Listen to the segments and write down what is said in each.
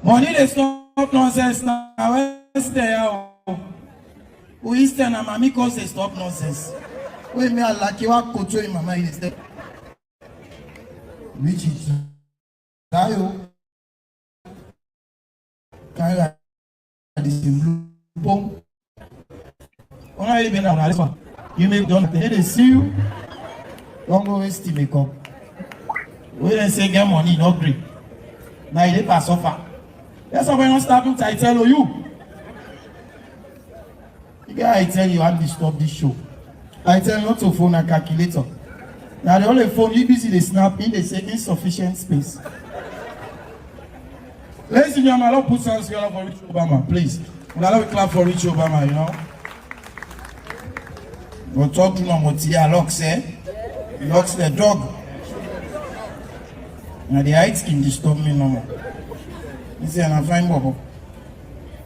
Money they stop nonsense now. Where's there? Who is there now? Mommy cause they stop nonsense. We me a lucky one coach in my mind instead. Which is Tayo. Can you this blue bomb? Only been on this one. You make done. They see you. Don't go waste the makeup. We don't say get money, no great. Now they pass offer. That's why when I start to I tell you. The guy I tell you I disturb this show. I tell you not to phone a calculator. Now the only phone you busy they snap in, they say insufficient space. Ladies and gentlemen, I'll put some together for Rich Obama, please. I'll clap for Rich Obama, you know. We'll talk to him about here, locks, locks the dog. Now the height can disturb me no more. He said, I'm fine, Bobo.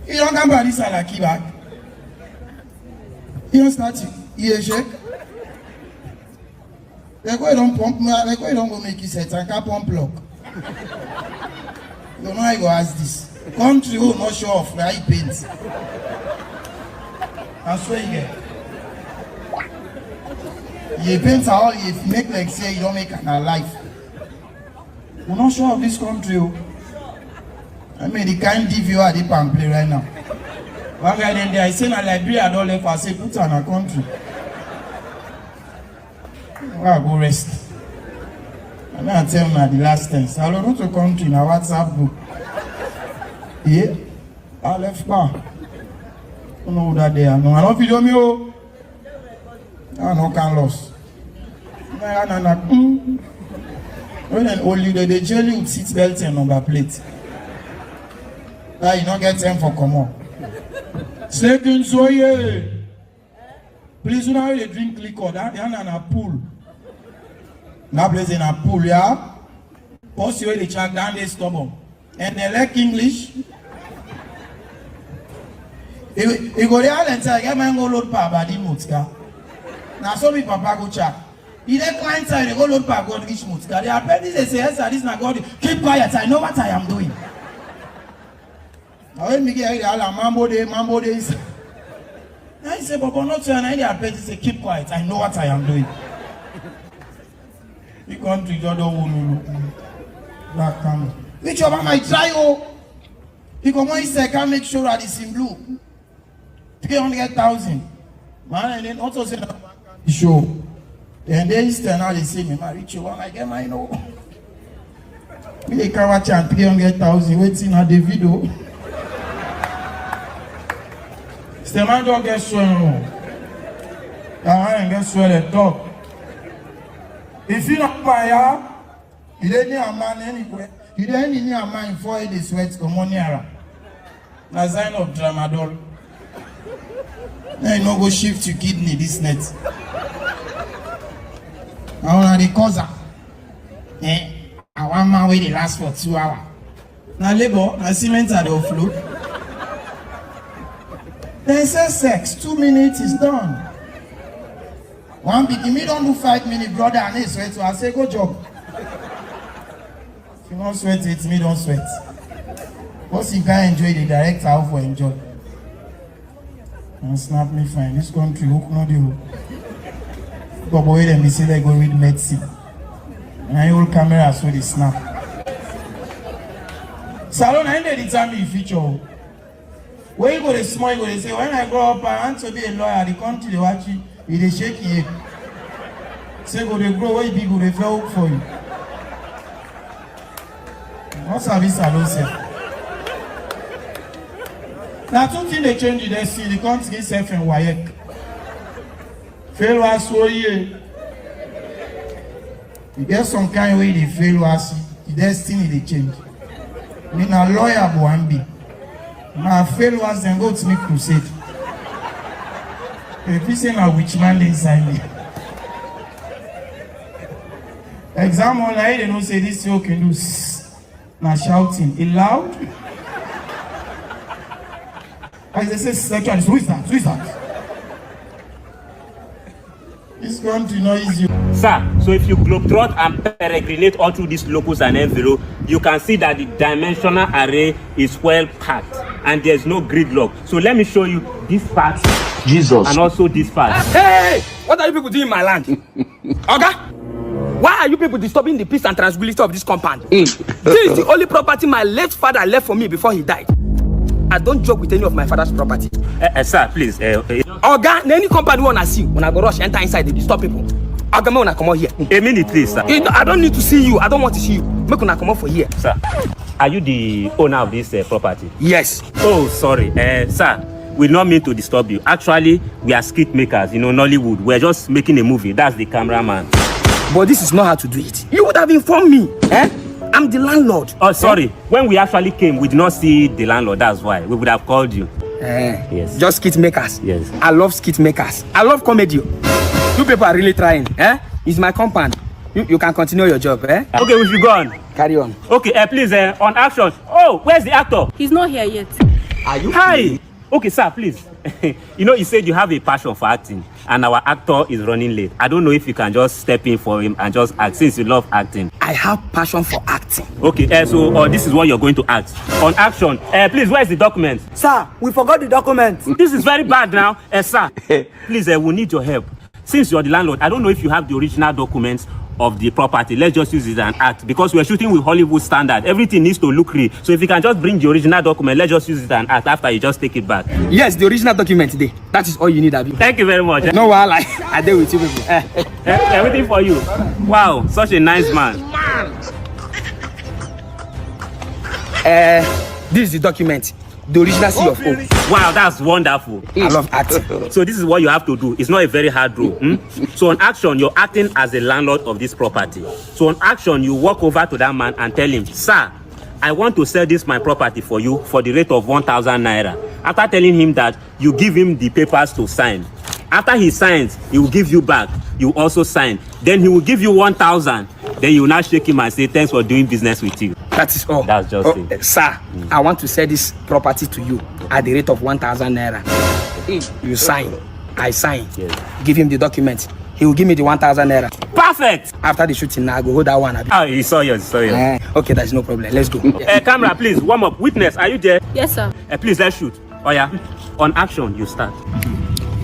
You don't come by this alaki back. You don't start it. You shake. They go don't pump me, they go don't go make you set and can't pump lock. You know I go ask this. Country who not show off where he paints. I swear you get. You paint all you make like say you don't make an life. We're not sure of this country. I mean, the kind of you are the pamphlet right now. One guy then there, I say, in Liberia, I don't left, I say, put on a country. I'll go rest. I'm going to tell you the last time. So I'll go to country in a WhatsApp group. Yeah, I left bar. I don't know that they are. No, I don't video me. I no can loss. When an old leader, they jail you with seat belt and number plate. You don't get time for come on. Second, so yeah. Please, you know how they drink liquor. They're in a pool. Now, place in a pool, yeah. Post you the check down, they stubborn. And they like English. You go there and say, get my go load pa badi mutka. Now, so me papa go check. If the client side, they go load pa God reach mutka. They are petty, they say, yes, sir, this is not God. Keep quiet, I know what I am doing. Now, when me get here, mambo day. I say, but not so, and I petty, say, keep quiet, I know what I am doing. The country don't want black camera. Which of them I try, oh? Because when he say, I can't make sure that it's in blue. 300,000. Man, and then also say, show. And then he's now they say, me, man, Rich, I get mine, no. Me, they can't watch and 300,000 waiting at the video. The man don't get swell. That man get swell at top. If you not buy her, you don't need a man anywhere. You don't need a man for the sweat come on here. A sign of tramadol. Then you no go shift your kidney this net. I want the cause. I want man wait the last for 2 hours. Now labor, now cement at the offload. Then say sex, 2 minutes is done. One big, me don't do 5 minutes, brother, and they sweat, so I say go job. If you don't sweat it, me don't sweat. Once you can't enjoy the director, how for enjoy. And snap me fine. This country, who not do? But boy, them they say they go read medicine. And I hold camera so they snap. Salon, I didn't determine the future. When you go to small, you go to say, when I grow up, I want to be a lawyer. The country they watch you, they shake you. Say, go to grow, where you go to flow for you. What service I don't say? Now, 2 things they change, they see the country itself in WAEC. Fail was so ye. You get some kind of way they fail was the destiny they change. I mean, a lawyer, Boambi. My fail was then go to me crusade. If you say now which man inside me. Exam online, they don't say this you can do. Now shouting. It loud. As they say sexual, who is that? Who is that? This country not easy. Sir, so if you globetrot and peregrinate all through these locus and envelope, you can see that the dimensional array is well packed and there's no gridlock. So let me show you this part, Jesus, and also this part. Hey! What are you people doing in my land? Oga? Why are you people disturbing the peace and tranquility of this compound? This is the only property my late father left for me before he died. I don't joke with any of my father's property. Sir, please. Oga, any company wanna see when I go rush enter inside, they disturb people. Oga, me wanna come out here. A minute, please, sir. I don't need to see you. I don't want to see you. Make una come out for here. Sir, are you the owner of this property? Yes. Oh, sorry. Sir, we not mean to disturb you. Actually, we are skit makers, Nollywood. We're just making a movie. That's the cameraman. But this is not how to do it. You would have informed me. I'm the landlord. Oh, sorry. When we actually came, we did not see the landlord. That's why. We would have called you. Yes. Just skit makers. Yes. I love skit makers. I love comedy. You people are really trying. It's my compound. You can continue your job. Okay, we should go on. Carry on. Okay, please, on action. Oh, where's the actor? He's not here yet. Are you? Hi. Okay, sir, please. You said you have a passion for acting, and our actor is running late. I don't know if you can just step in for him and just act, since you love acting. I have passion for acting. Okay, so this is what you're going to act. On action, please, where's the document? Sir, we forgot the document. This is very bad now. Sir, please, we need your help. Since you're the landlord, I don't know if you have the original documents of the property. Let's just use it as an act, because we're shooting with Hollywood standard. Everything needs to look real. So if you can just bring the original document, let's just use it as an act after you just take it back. Yes, the original document today. That is all you need, Abi. Thank you very much. No, I deal with you people. Everything for you. Wow, such a nice man. This is the document. The original C of O. Wow, that's wonderful. I love acting. So this is what you have to do. It's not a very hard role. So on action, you're acting as the landlord of this property. So on action, you walk over to that man and tell him, sir, I want to sell this my property for you for the rate of 1,000 naira. After telling him that, you give him the papers to sign. After he signs, he will give you back. You also sign. Then he will give you 1,000. Then you will now shake him and say, thanks for doing business with you. That is all. That's just it. Sir, I want to sell this property to you at the rate of 1,000 naira. You sign. I sign. Yes. Give him the document. He will give me the 1,000 naira. Perfect. After the shooting, now I go hold that one. Oh, he saw yours. Okay, there's no problem. Let's go. Camera, please, warm up. Witness, are you there? Yes, sir. Please, let's shoot. Oh, yeah. On action, you start.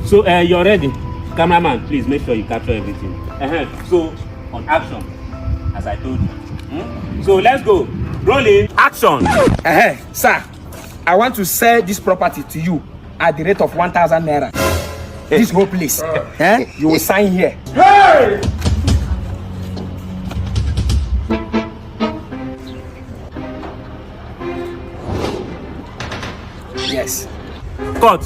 So, you're ready. Cameraman, please make sure you capture everything. So, on action, as I told you. So, let's go. Rolling. Action. Sir, I want to sell this property to you at the rate of 1,000 naira. This whole place. You will sign here. Hey! Yes. Cut.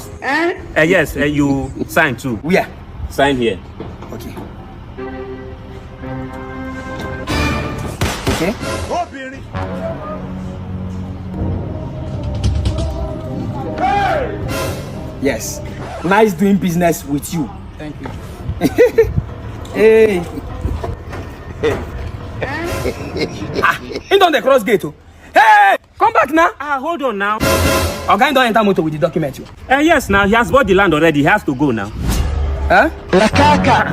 Yes, you sign too. Where? Sign here. Okay. Okay. Yes. Nice doing business with you. Thank you. Hey. Ain't on the cross gate. Hey, come back now. Hold on now. Okay, don't enter motor with the document. Yes, now he has bought the land already. He has to go now. Huh?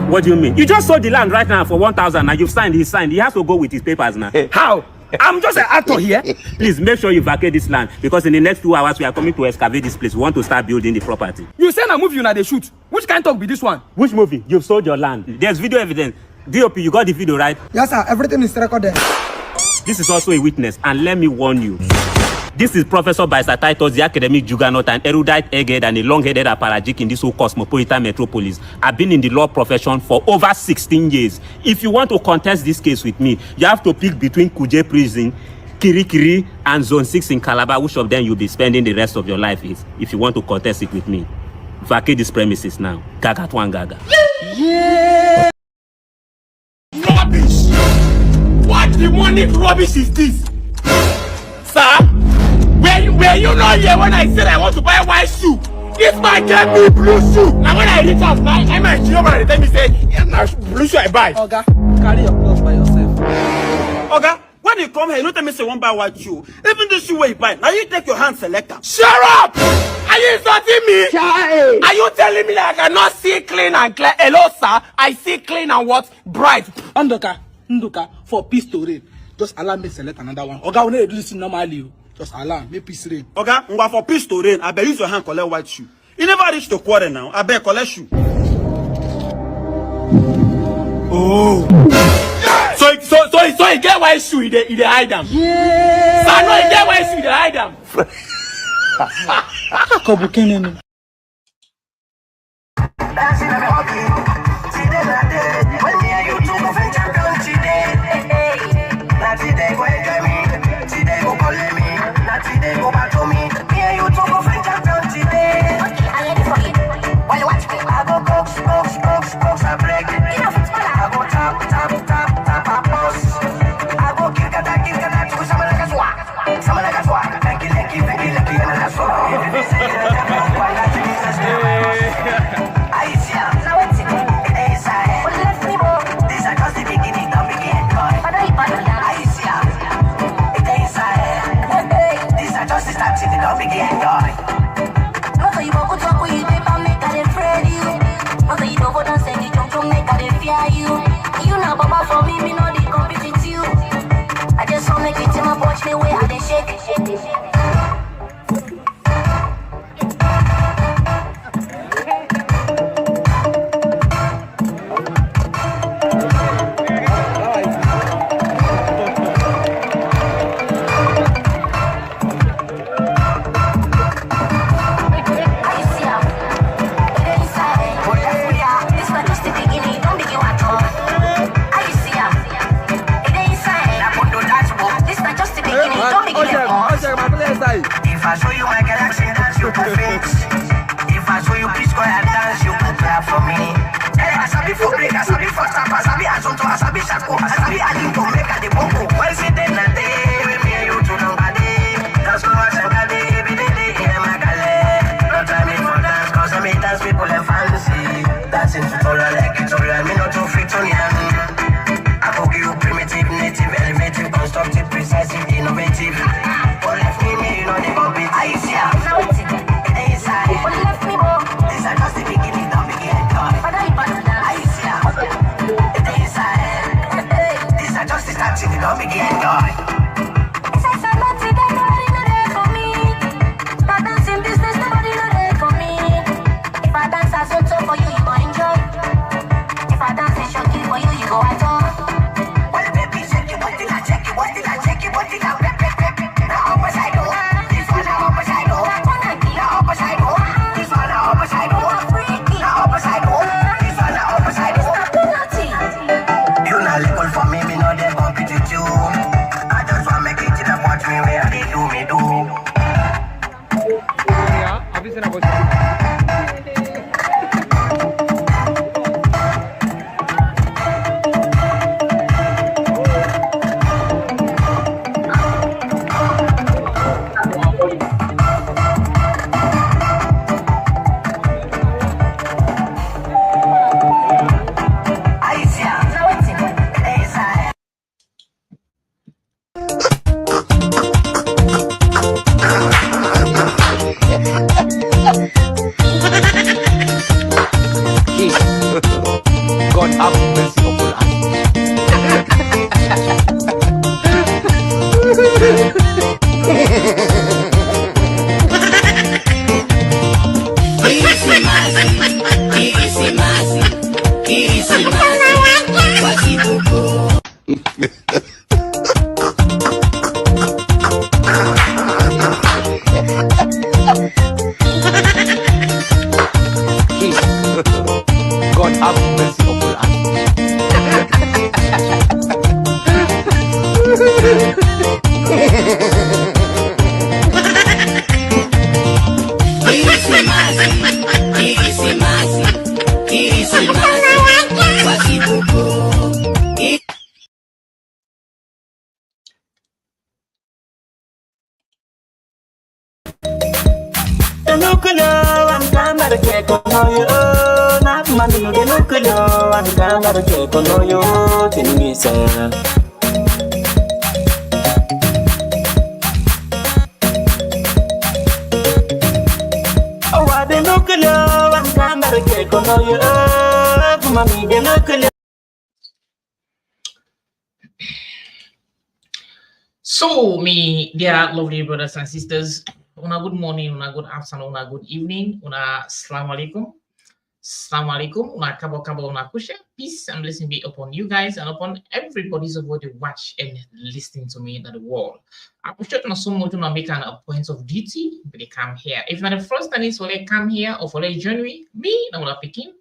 What do you mean? You just sold the land right now for 1,000. Now you've signed. He signed. He has to go with his papers now. How? I'm just an actor here. Please make sure you vacate this land, because in the next 2 hours we are coming to excavate this place. We want to start building the property. You say a movie now they shoot. Which kind of talk be this one? Which movie? You've sold your land. There's video evidence. DOP, you got the video, right? Yes, sir. Everything is recorded. This is also a witness, and let me warn you. This is Professor Baisa Titus, the academic juggernaut, an erudite egghead, and a long-headed apparatchik in this whole cosmopolitan metropolis. I've been in the law profession for over 16 years. If you want to contest this case with me, you have to pick between Kuje Prison, Kirikiri, and Zone 6 in Calabar, which of them you'll be spending the rest of your life is, if you want to contest it with me. Vacate this premises now. Gaga Twan Gaga. Yeah! Rubbish! What demonic rubbish is this? Sir? Were you not here when I said I want to buy a white shoe? This man gave me blue shoe. And when I reach out now, I might see over and tell me say, yeah, now blue shoe I buy. Oga, carry your clothes by yourself. Oga, when you come here, you don't tell me say one buy white shoe. Even the shoe where you buy, now you take your hand selector. Shut up! Are you insulting me? Child. Are you telling me that I cannot see clean and clear? Hello, sir. I see clean and what? Bright. Nduka, for peace to reign, just allow me to select another one. Oga, we need to do this normally. Just allow me peace reign. Oga, for peace to reign, I beg use your hand collect white shoe. You never reach the quarter now. I beg collect shoe. Oh. So he get white shoe, he hide them. Yeah. So no, he get white shoe, he hide them. If I show you my galaxy, dance you could fix. If I show you peace, go and dance, you could clap for me. Hey, I sabi for break, I sabi for stop, I sabi azonto, I sabi shako, I sabi alim to make a de bongo. Well, see then a day, we me and you to nobody. Just go watch and get it, every day, in my galley. Don't try me for dance, cause I make dance people and fancy. Dancing tutorial, like tutorial, me not too fit on ya. I go give you primitive, native, elevative, constructive, precise, innovative. Don't begin, God. It's like some months ago, nobody know there for me. But dancing business, nobody know there for me. If I dance as so for you, you go enjoy. If I dance in shocky for you, you go enjoy. Well, baby, shake it, what did I check it? What did I check it? What did I rep? Now, upper side, this one, now, upper side, now, upper side, this one, now, upper side, now, upper side, this one, now, upper side, you not legal for me, me know they compete with you. I just want make it in a watch me where they do me do. Yeah, have you seen about that? God have mercy upon God have mercy upon us. So, me, dear lovely brothers and sisters, una good morning, una good afternoon, una good evening, una assalamu alaikum. Assalamu alaikum, una kabo kabo, una kusha. Peace and blessing be upon you guys and upon everybody who watch and listen to me in the world. I appreciate so much to make a point of duty when they come here. If not the first time is for they come here or for they join me, na una picking,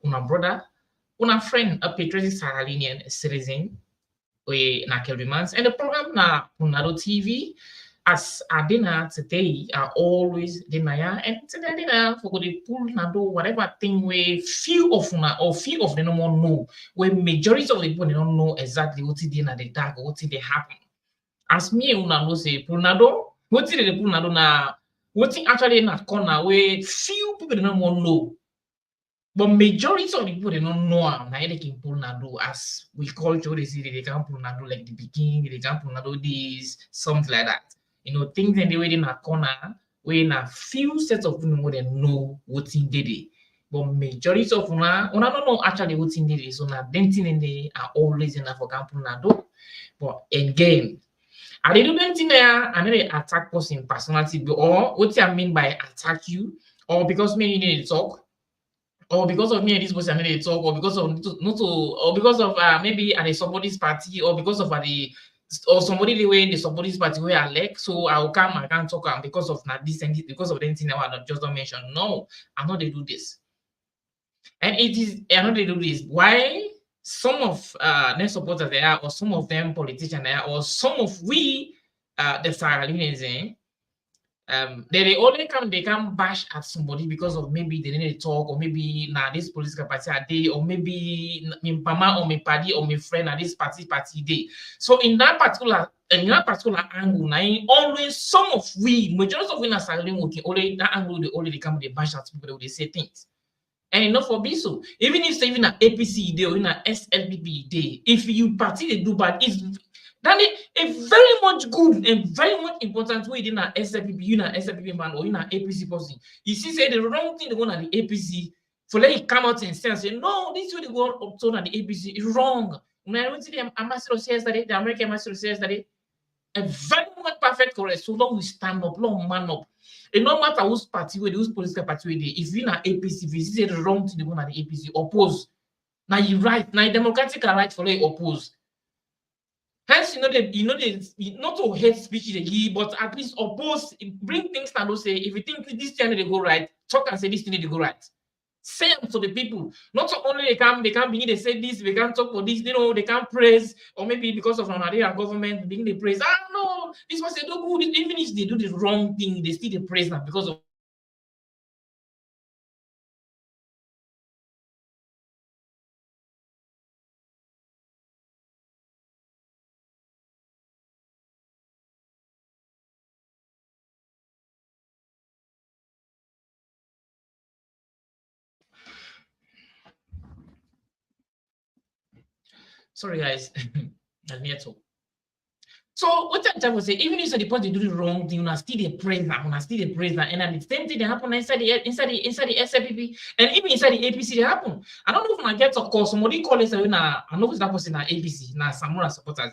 una brother, una friend, a patriotic Sahelian citizen. We na Kelvimans and the program na Punado TV as a dinner today are always dinner and today dinner for the pool nado whatever thing we few of una or few of them no more know where majority of the people don't know exactly what it in the dark what it happen. As me una know say pool nado what it the pool nado na what it actually in that corner where few people don't more know. But majority of the people they don't know how they can pull nado as we culture they see they can pull nado like the beginning, they can pull nado this, something like that. You know, things in the way in a corner where in a few sets of people they know what's in the but majority of una don't know actually what's in the so now denting in the are always enough for pull nado. But again, I they do denting there and they attack person personality or what I mean by attack you or because me you need to talk. Or because of me and this person they talk, or because of or because of maybe at somebody's party, or because of or somebody the way the somebody's party where I like, so I will come, I can't talk because of not this and this, because of anything I want just don't mention. No, I know they do this. And it is I know they do this. Why some of their supporters there, or some of them politicians there, or some of we the Sahelians they only come bash at somebody because of maybe they need to talk, or maybe this political party a day, or maybe me pama or me party or my friend at this party day. So in that particular angle, always some of we majority of we na Sahelian working only that angle they come they bash at people they say things. And enough for be so. Even if say even an APC day or in an SLPP day, if you party they do bad, it's that is a very much good and very much important way in an SLPP, you know, SLPP man or in an APC person. You see, say the wrong thing they go at the APC, for let it come out and say, no, this is what they go up to at the APC is wrong. When I went to the ambassador says that the American ambassador says that a very much perfect correct. So long we stand up, long man up. And no matter whose party way, whose political party way, if you in an APC, if you say the wrong thing they go at the APC, oppose. Now you right, now democratic right for let oppose. Hence, they not to hate speech they give, but at least oppose, bring things that don't say, if you think this thing they go right, talk and say this thing they go right. Say them to the people. Not so only they begin they say this, they can talk for this, they can praise, or maybe because of Nigeria government, begin they praise. No, this was they do good. Even if they do the wrong thing, they still they praise them because of sorry guys, I'm here to. So what I'm trying to say, even if the party do the wrong thing, you still they praise them, and then the same thing they happen inside the SLPP, and even inside the APC they happen. I don't know if I get to call somebody call it I know it's that person na APC, na Samura supporters.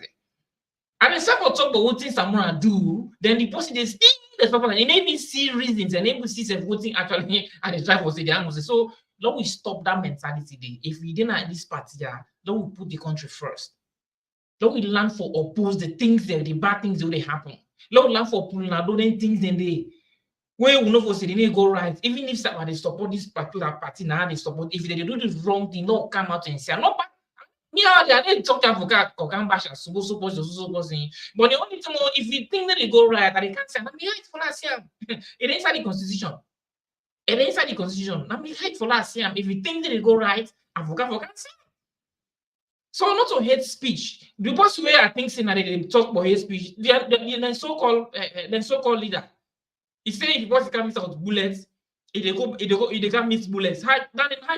And the support talk about what things Samura do, then the person they still the support and even see reasons and able see voting actually and the drive was the answer. So let we stop that mentality there. If we didn't at this party, let we put the country first. Let we learn for oppose the things that the bad things that happen. Let we learn for pulling out those things in the way we know for say they go right. Even if they support this particular party now, they support if they do the wrong thing, not come out and say no. Yeah, they didn't talk to advocate or can bash as supposed but the only thing if you think that they go right, they can't say I'm right for last year. It is inside the constitution. It is inside the constitution. I'm right for last year. If you think that they go right, advocate for can't say. So not to hate speech. The first way I think saying that they talk about hate speech, the so-called leader. He say if you come out bullets, they can miss bullets. High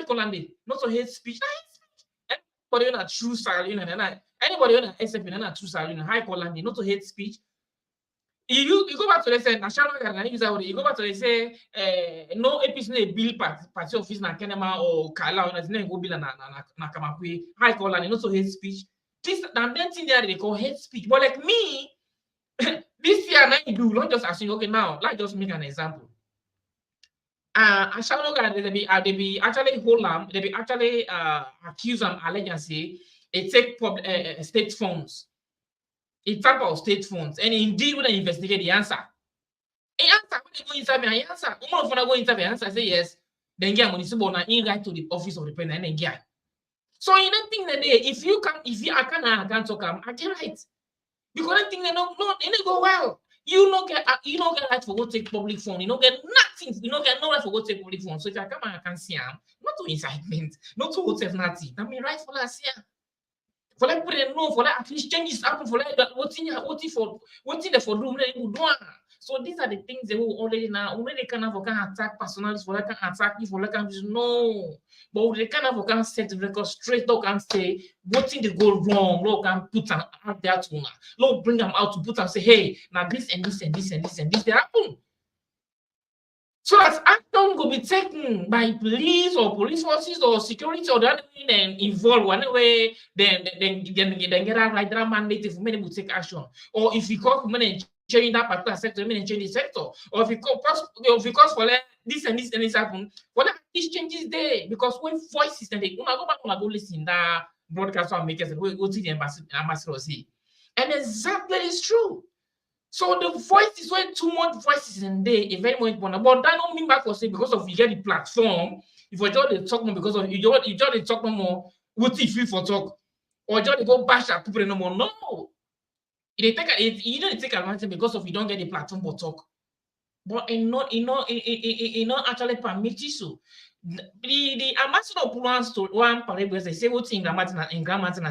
Colande, not to hate speech. Anybody on a true Sahelian and anybody on a SFP and a true Sahelian, high Colande, not to hate speech. You go back to the say national you go back to the say no episode bill party office na Kenema or Kala or na go bill na Kamakwe high call and also hate speech. This and then thing there they call hate speech. But like me, this year I do not just assume okay now, let's just make an example. I shall not they be actually hold them, they be actually accuse them allegiance, it take state funds. It type of state funds, and indeed when they investigate the answer. The answer when they go inside my answer, one of them go inside the answer, say yes, then get municipal now in right to the office of the president and get. So you don't think that if you I can't talk I get right. Because I think they no, they go well. You don't get right for go take public phone. You don't get nothing. You don't get no right for go take public phone. So if I come and I can see not to incitement, not to what nothing. I mean right for last year. For like put it no, for like at least changes happen for like that. What's in the for room do. So these are the things they will already now. Already can attack personalities for like attack you for like no. But they can set the record straight up and say what thing they go wrong. Look, can put them out there to now. Look, bring them out to put and say, hey, now this and this and this and this and this they happen. So that action will be taken by police or police forces or security or that then involved one way, then get a right mandate if many will take action. Or if you call many change that particular sector, many change the sector. Or if you call for like, this and this and this happen, well, these changes there because when voices and they go back and go listen that broadcast or makers go to the ambassador see. And exactly it's true. So the voice is when too much voices in there, a very much important. But that don't mean back for say because of you get the platform. If you just talk more because of you just talk no more, what if you for talk or just go bash at people no more? No, you don't take advantage because of you don't get the platform for talk. But it not actually permit you so. The ambassador put one parable they say what in grammar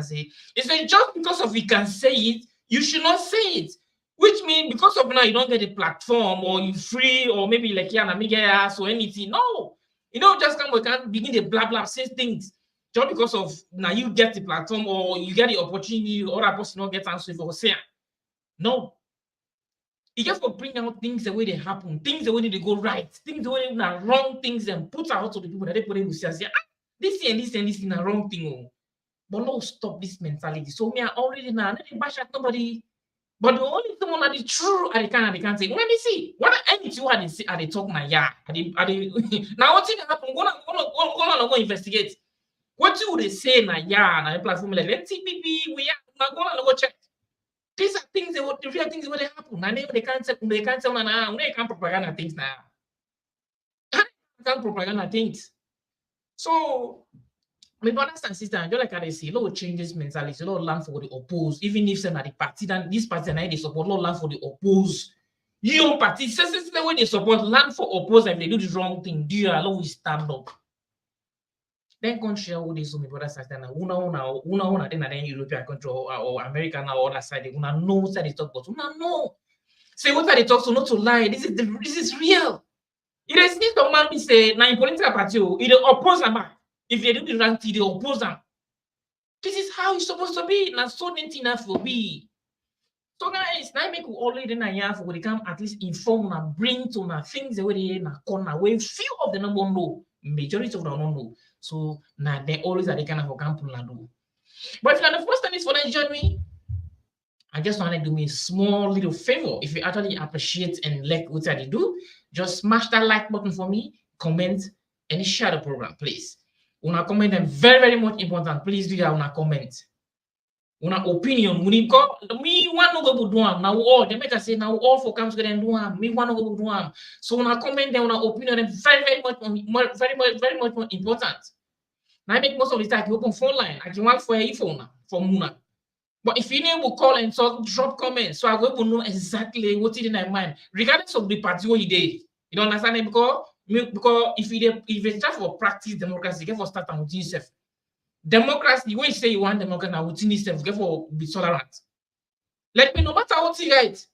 say is that just because of you can say it, you should not say it. Which means because of now you don't get a platform or you free or maybe like ass or anything. No, you don't just come and begin to blah say things just because of now you get the platform or you get the opportunity or that person not get answer for say. No, you just for bring out things the way they happen, things the way they go right, things the way they are wrong things and put out to the people that they put in say this and this and this is a wrong thing. Oh. But no, stop this mentality. So me I already now let me bash at nobody. But the only thing that is true, I can't say. When they see what anything what they see, they talk now, yeah. Now what thing happen? Go investigate. What do they say now, yeah? Now platform like let's see, we are going to go check. These are things the real things what they happen. Now they can't say now. They can't propaganda things now. Can't propaganda things. So. My brothers and sisters, just like I say, a lot of changes mentality, a lot of land for the oppose, even if some are the party, then this party and I they support, a lot of land for the oppose. Your party, says the way they support land for oppose, if they do the wrong thing, do you allow we stand up? Then country all this, so my brothers and sisters, una, then European country or American or other side, una know what they talk about, una know. Say what they talk, so not to lie, this is real. It is this the man we say, now in political party, it oppose a man. If they do the wrong thing, they oppose them. This is how it's supposed to be. Now, so enough will be. So, guys, now make already na for they come at least inform and bring to na things the way they na corner where few of the number know, majority of them don't know. So now they always are the kind of camp na do. But if you're the first time is for the journey, I just want to do me a small little favor. If you actually appreciate and like what I do, just smash that like button for me, comment, and share the program, please. Una comment and very, very much important. Please do that una comment. Una opinion. Me want to go do am. Now all they make us say now all for comes together and do am. Me want to go do am. So una comment and una opinion and very much important. Now I make most of the time you open phone line. I can work for a phone for Muna. But if you need to call and talk, drop comments so I will know exactly what is in my mind, regardless of the party what you did. You don't understand it because if you try for practice democracy, you get for start with yourself. Democracy, when you say you want democracy, now within yourself, you get for be tolerant. Let me no matter what you write.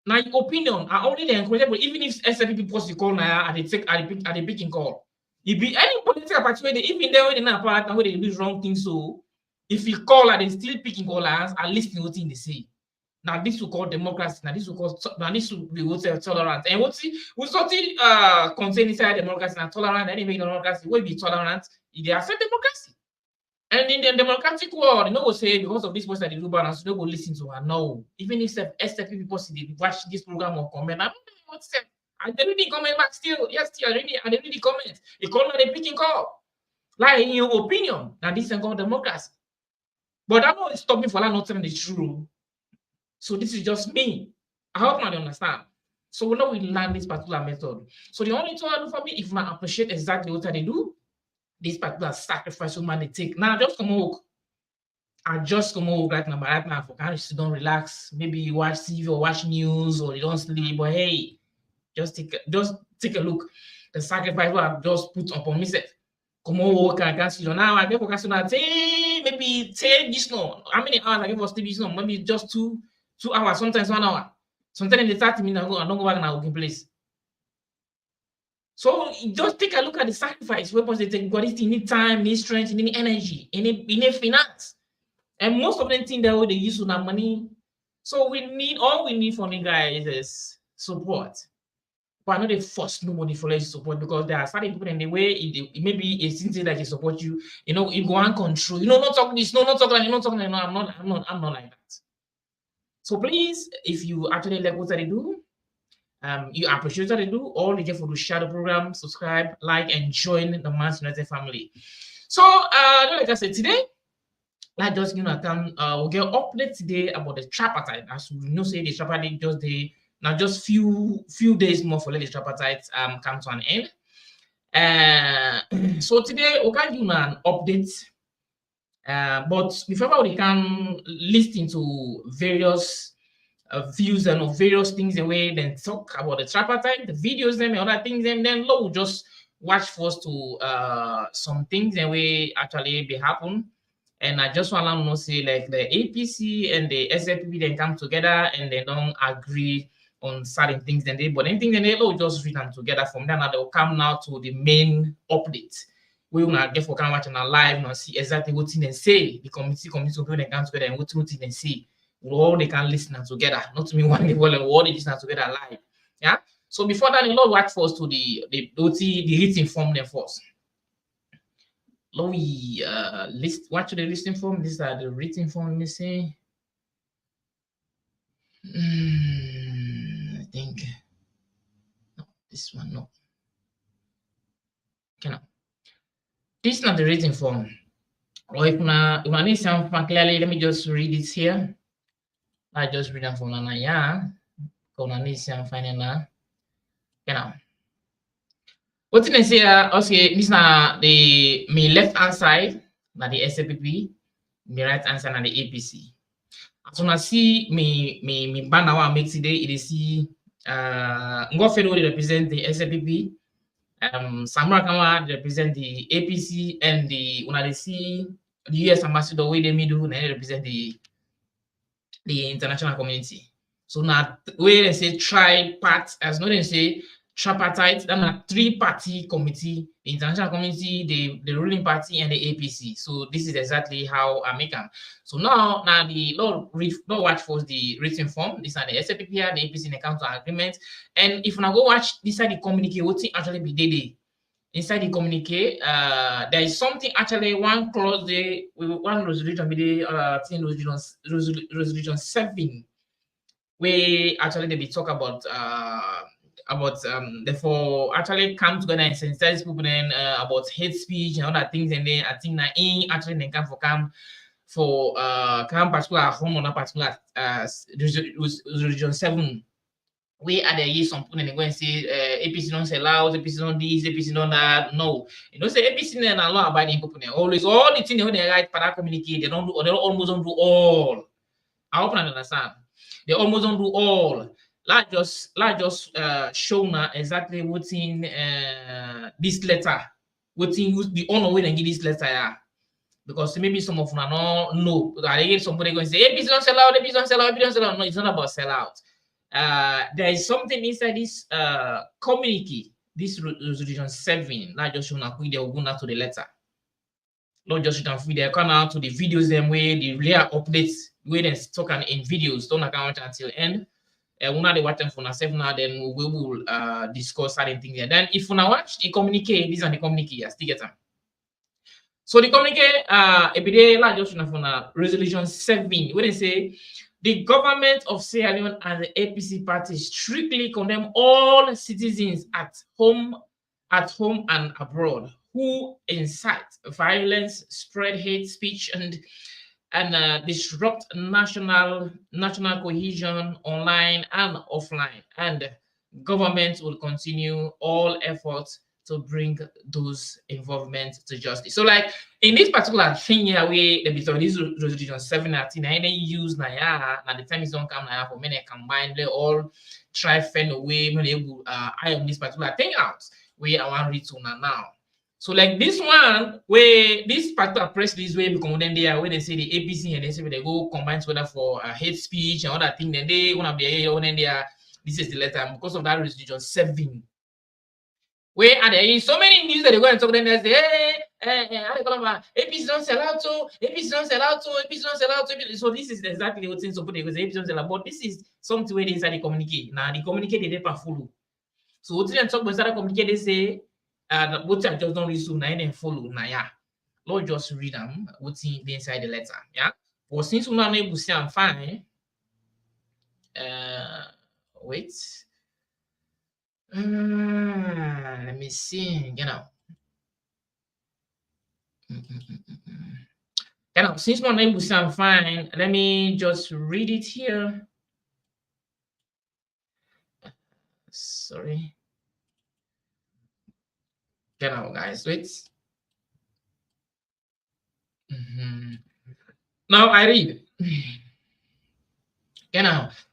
Now your opinion are only the incredible, even if SLP post you call now at the picking call. If be any political party where they even there where they not part and where they do wrong things, so if you call and they still picking callers and listening what they say. Now this we call democracy. Now this we call be tolerant. And what's contain inside democracy and tolerant? Any make democracy will be tolerant. They accept democracy. And in the democratic world, you know, will say because of this person that they do balance, they will listen to her. No, even if SFP people see watch this program or comment, I don't know what to say. I didn't really comment back still. Yes, still, I didn't really comment. They call me the picking call. Like in your opinion, now this is called democracy. But that won't stop me for not telling the truth. So this is just me. I hope I understand. So now we learn this particular method. So the only thing I do for me, if I appreciate exactly what they do, this particular sacrifice woman they take. Now just come home. I just come home right now for kind of don't relax. Maybe you watch TV or watch news or you don't sleep. But hey, just take a look. The sacrifice what I've just put upon myself. Come on, work and cancel. Now I get for cancel that. Maybe 10 this no. How many hours I get for sleep this no? Maybe just 2 hours, sometimes 1 hour. Sometimes in the 30 minutes I don't go back in our working place. So just take a look at the sacrifice. Weapons they take, because it need time, need strength, need energy, need finance. And most of them think that they use that money. So all we need from the guys is support. But I know they force nobody for less support because there are certain people in the way it may be a thing that they support you. You know, you go and control. You know, not talk this, not talk that, not talk that. No, I'm not like that. So please, if you actually like what they do, you appreciate what they do, all you get for the share the program, subscribe, like, and join the Man's United family. So, like I said today, like just we'll get update today about the tripartite. As we know, say the tripartite just few days more for let the tripartite come to an end. So today we'll give you an update. But before we can listen to various views and various things the way then talk about the tripartite, the videos them and other things, and then we'll just watch first to some things and way actually be happen. And I just want to say like the APC and the SFP then come together and they don't agree on certain things and but anything and they'll just read them together. From then they'll come now to the main update. We will not get for come watching live and see exactly what they say. The committee people they come together and what they say. All they can listen together, not to me one level and all they listen together live. Yeah. So before that, Lord watch first to the written form them first. Lord, we watch the written form. These are the written form. Let me say. I think no, this one no. Okay, now. This is not the written form. Or if you need something clearly, let me just read it here. I just read them from Nana, yeah. Finding now. Okay, now. What did I say? Okay, this now the left hand side, now the SFP, the right hand side, and the APC. As soon as I see me banner one make today, it is see Ngofero represent the SFP, Samra Kama represent the APC, and the US ambassador way they do, they represent the international community. So now where they say tripart, as not they say tripartite, then a three-party committee, the international community, the ruling party, and the APC. So this is exactly how I make them. So now the Lord watch for the written form. This are the SFP, the APC, and the counter agreement. And if I go watch this side the communique, what actually be daily. Inside the communique, there is something actually one clause there with one resolution resolution 7, where actually they be talk about therefore actually come together and sensitize people then about hate speech and other things, and then I think that actually they come for particular home on a particular resolution 7. We are there some people and they go and say APC don't sell out, APC don't this, APC don't that. No, you don't say APC and a law abiding people. Always all the things they write para communicate, they don't do, or they almost don't do all. I hope you understand. They almost don't do all. Like just show now exactly what's in this letter, what's in the honor way and give this letter. Yeah. Because maybe some of them don't know. I get somebody going to say APC don't sell out, APC don't sell out, APC don't sell out. No, it's not about sell out. There is something inside this communique, this resolution 7, not just shown they will go now to the letter. Not just you can feed they come out to the videos them way, the real updates wait and talk in videos. Don't account until end. Una they watch them for yourself now, then we will discuss certain things there. Then if una watch the communique, these are the communique, still get them. So the communique, resolution 7, where they say the government of Sierra Leone and the APC party strictly condemn all citizens at home and abroad who incite violence, spread hate speech, and disrupt national cohesion online and offline. And government will continue all efforts to bring those involvement to justice. So, like in this particular thing here, we the this resolution 7 and then use now the time is don't come now for many combine they all try find a way when able I am this particular thing out. We I want to read to now. So like this one, where this particular press release way become then they are when they say the APC and they say they go combine together for hate speech and other thing, then they one of the when they are this is the letter because of that resolution 7. Where are there so many news that they go and talk then they say, APC don't sell out to, APC don't sell out to, APC don't sell out to. So this is exactly what things so put because APC don't sell out, but this is something where they inside the communicate. Now the communicate they never follow. So what they talk about inside the communicate they say what I just don't read soon and follow now yeah. Lord just read them what's in the inside the letter. Yeah. But since we're not able to see I'm fine. Wait. Let me see. Since my name was I'm fine, let me just read it here. Sorry. Guys, wait. Now I read.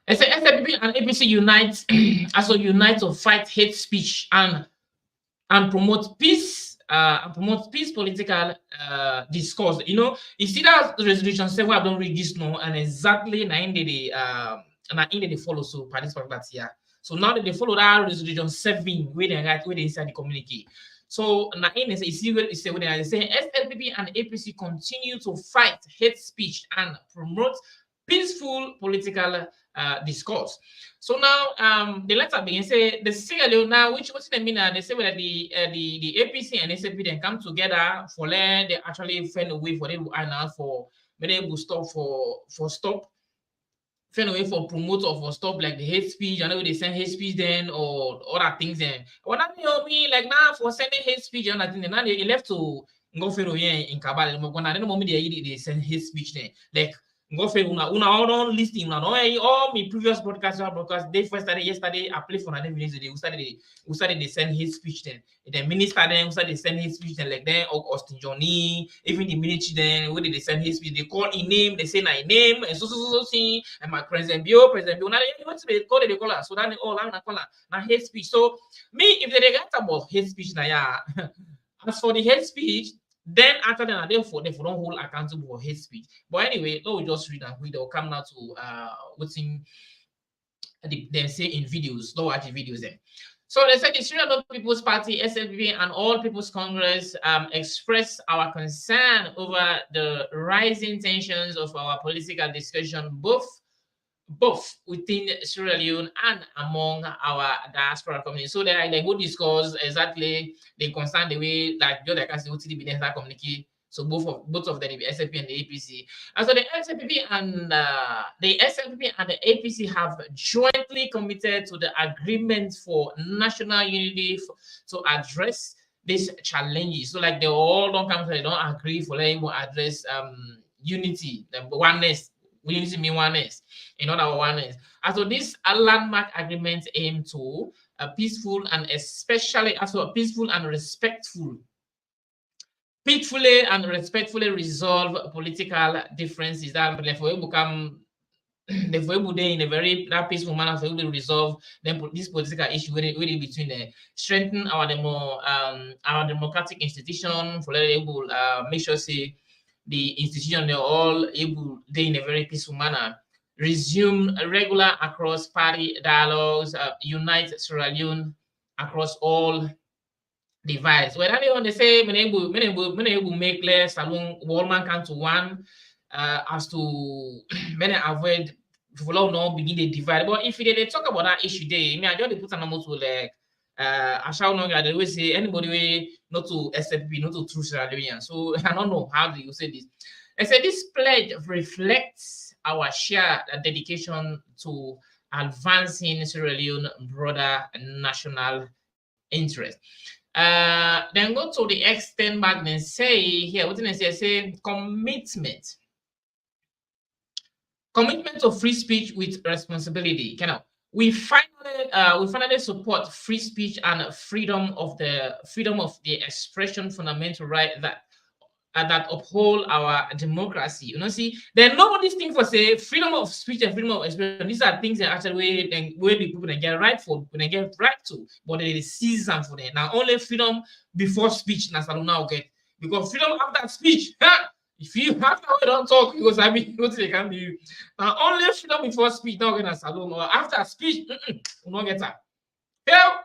It says SFP and APC unite to fight hate speech and promote peace political discourse. You know, you see that resolution 7 I don't read this now and exactly they follow so participate that here. So now that they follow that resolution 7 where they inside the communique. So now in you see what they say SLPP and APC continue to fight hate speech and promote peaceful political discourse. So now the letter begins say the Sierra Leone now, what's they mean? They say that the APC and SFP then come together for they actually find a way for them and for being able to stop find a way for promote or for stop like the hate speech. I know they send hate speech then or other things then. Well, that me like now for sending hate speech and other thing, now they left to go for in Kabal. When I don't know they send hate speech then like. Go for una all listing all my previous broadcast they first started yesterday I play for another minutes who started they send his speech then the minister then who started they send his speech then like then Austin Johnny even the military then where did they send his speech they call in name they say my name and so see and my president Bio now they call it they call so that all I'm call now hate speech so me if they get about hate speech now yeah as for the hate speech. Then after that, they don't hold accountable for hate speech. But anyway, let me just read and they'll come now to what's in they say in videos, don't watch the videos then. So they said the Sierra Leone People's Party, SLPP, and All People's Congress express our concern over the rising tensions of our political discussion, both within Sierra Leone and among our diaspora community. So they would discuss exactly the concern the way like the other can see the communicate. So both of them, the SLP and the APC. And so the SLPP and the APC have jointly committed to the agreement for national unity to address these challenges. So like they all don't come they don't agree for them to address unity, the oneness. We need to mean oneness, in other oneness. And so this landmark agreement aim to a peaceful and especially also a peaceful and respectfully resolve political differences that therefore become in a very peaceful manner for to resolve this political issue really between strengthen our democratic institution for able make sure say the institution they're all able they in a very peaceful manner resume regular across party dialogues, unite Sierra Leone across all divides. When they say many able make less along Wallman come to one as to many avoid people not begin the divide. But if they talk about that issue, I just put an almost to like I shall not they always say anybody way not to SFP, not to true Sierra Leonean. So I don't know how do you say this. I said this pledge reflects our shared dedication to advancing Sierra Leone broader national interest. Then go to the extent back and say here, what did I say? Say commitment to free speech with responsibility. We finally support free speech and freedom of the expression, fundamental right that uphold our democracy. See, there are no these things for say freedom of speech and freedom of expression. These are things that actually where the people get right for, when they get right to, but they seize them for them. Now only freedom before speech, now get because freedom after speech. If you have to don't talk, because I mean, what they can do. Only freedom before speech, now get a salon, or after speech, we not get that. Yeah.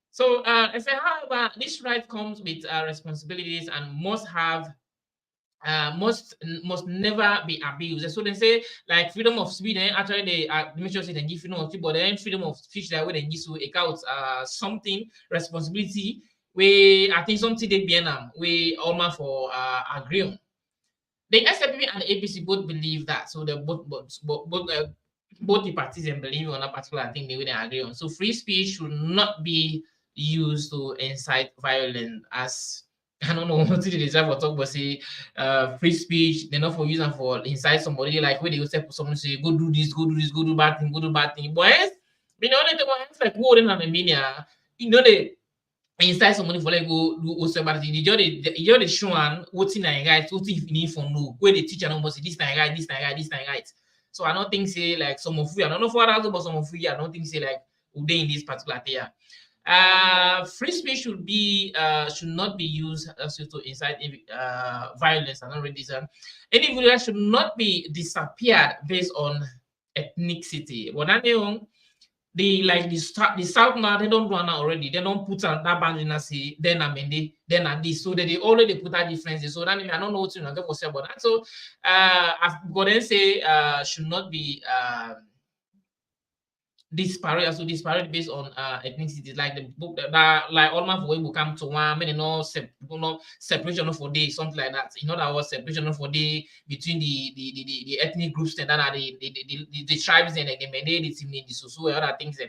So, I say, however, this right comes with responsibilities and must never be abused. So they say like freedom of speech, then actually they make sure they give freedom of speech, but then freedom of speech that way they give you account something responsibility we I think something they be we almost for agree on. The SFP and the APC both believe that, so they both the parties and believe on a particular thing they will agree on. So free speech should not be used to incite violence. As I don't know what to do for talk, but say free speech, they're not for using for incite somebody like where they will say for someone say go do this, go do this, go do bad thing, go do bad thing. But you know the ones like wording on the media, you know they inside somebody for like go do also bad thing. You just show one what's in a guide, what if you need for no where the teacher almost say this time right, this time right, this time right. So I don't think say like some of you, I don't know for others, but some of you, I don't think say like would they in this particular area. Free speech should not be used to incite violence and racism. Individuals should not be disappeared based on ethnicity. But the South now they don't run already. They don't put that boundary and say then and this. So they already put that differences. So then I don't know what you know say about that. So then say should not be disparate based on ethnicity, like the book that like almost when we come to one many no separation for day, something like that. In other words, separation for day between the ethnic groups and then the tribes and the minority, so other things.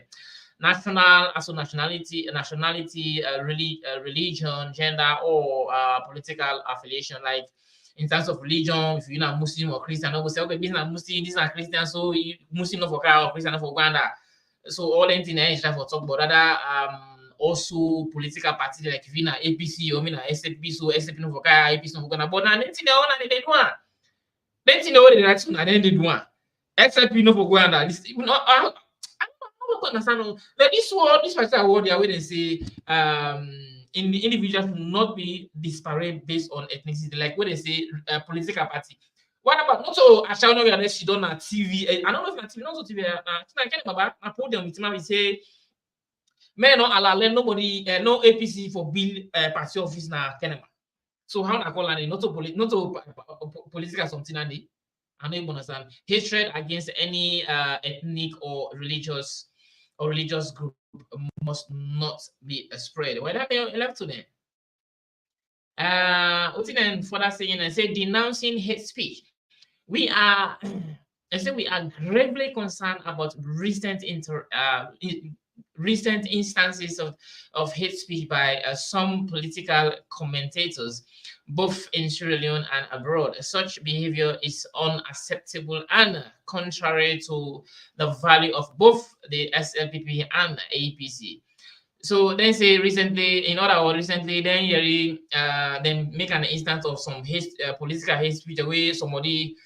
Nationality, religion, gender, or political affiliation. Like in terms of religion, if you're not Muslim or Christian, I will say, okay, this is not Muslim, this is not Christian, so Muslim not for Ghana or Christian not for Uganda. So all the things for talk about other also political parties like if you're not APC or SFP, so SFP not for Ghana, APC not for Ghana. But now they do one. They know what they action and then they do one. SFP not for Uganda. This I don't understand. Like this particular word there where they say in the individual should not be disparate based on ethnicity, like when they say political party. What about not so I shall not be she done on TV? I don't know if it's TV, not so TV. I can't remember. I put them with me say, man, no allow nobody, no APC for bill party office na Kenema. So how I call it not to political something and I don't understand. Hatred against any ethnic or religious group must not be spread. Why that they left to them? What's then further saying and say denouncing hate speech. We are gravely concerned about recent instances of hate speech by some political commentators, both in Sierra Leone and abroad. Such behavior is unacceptable and contrary to the value of both the SLPP and APC. So then say recently, in other words, recently, then make an instance of some political hate speech where somebody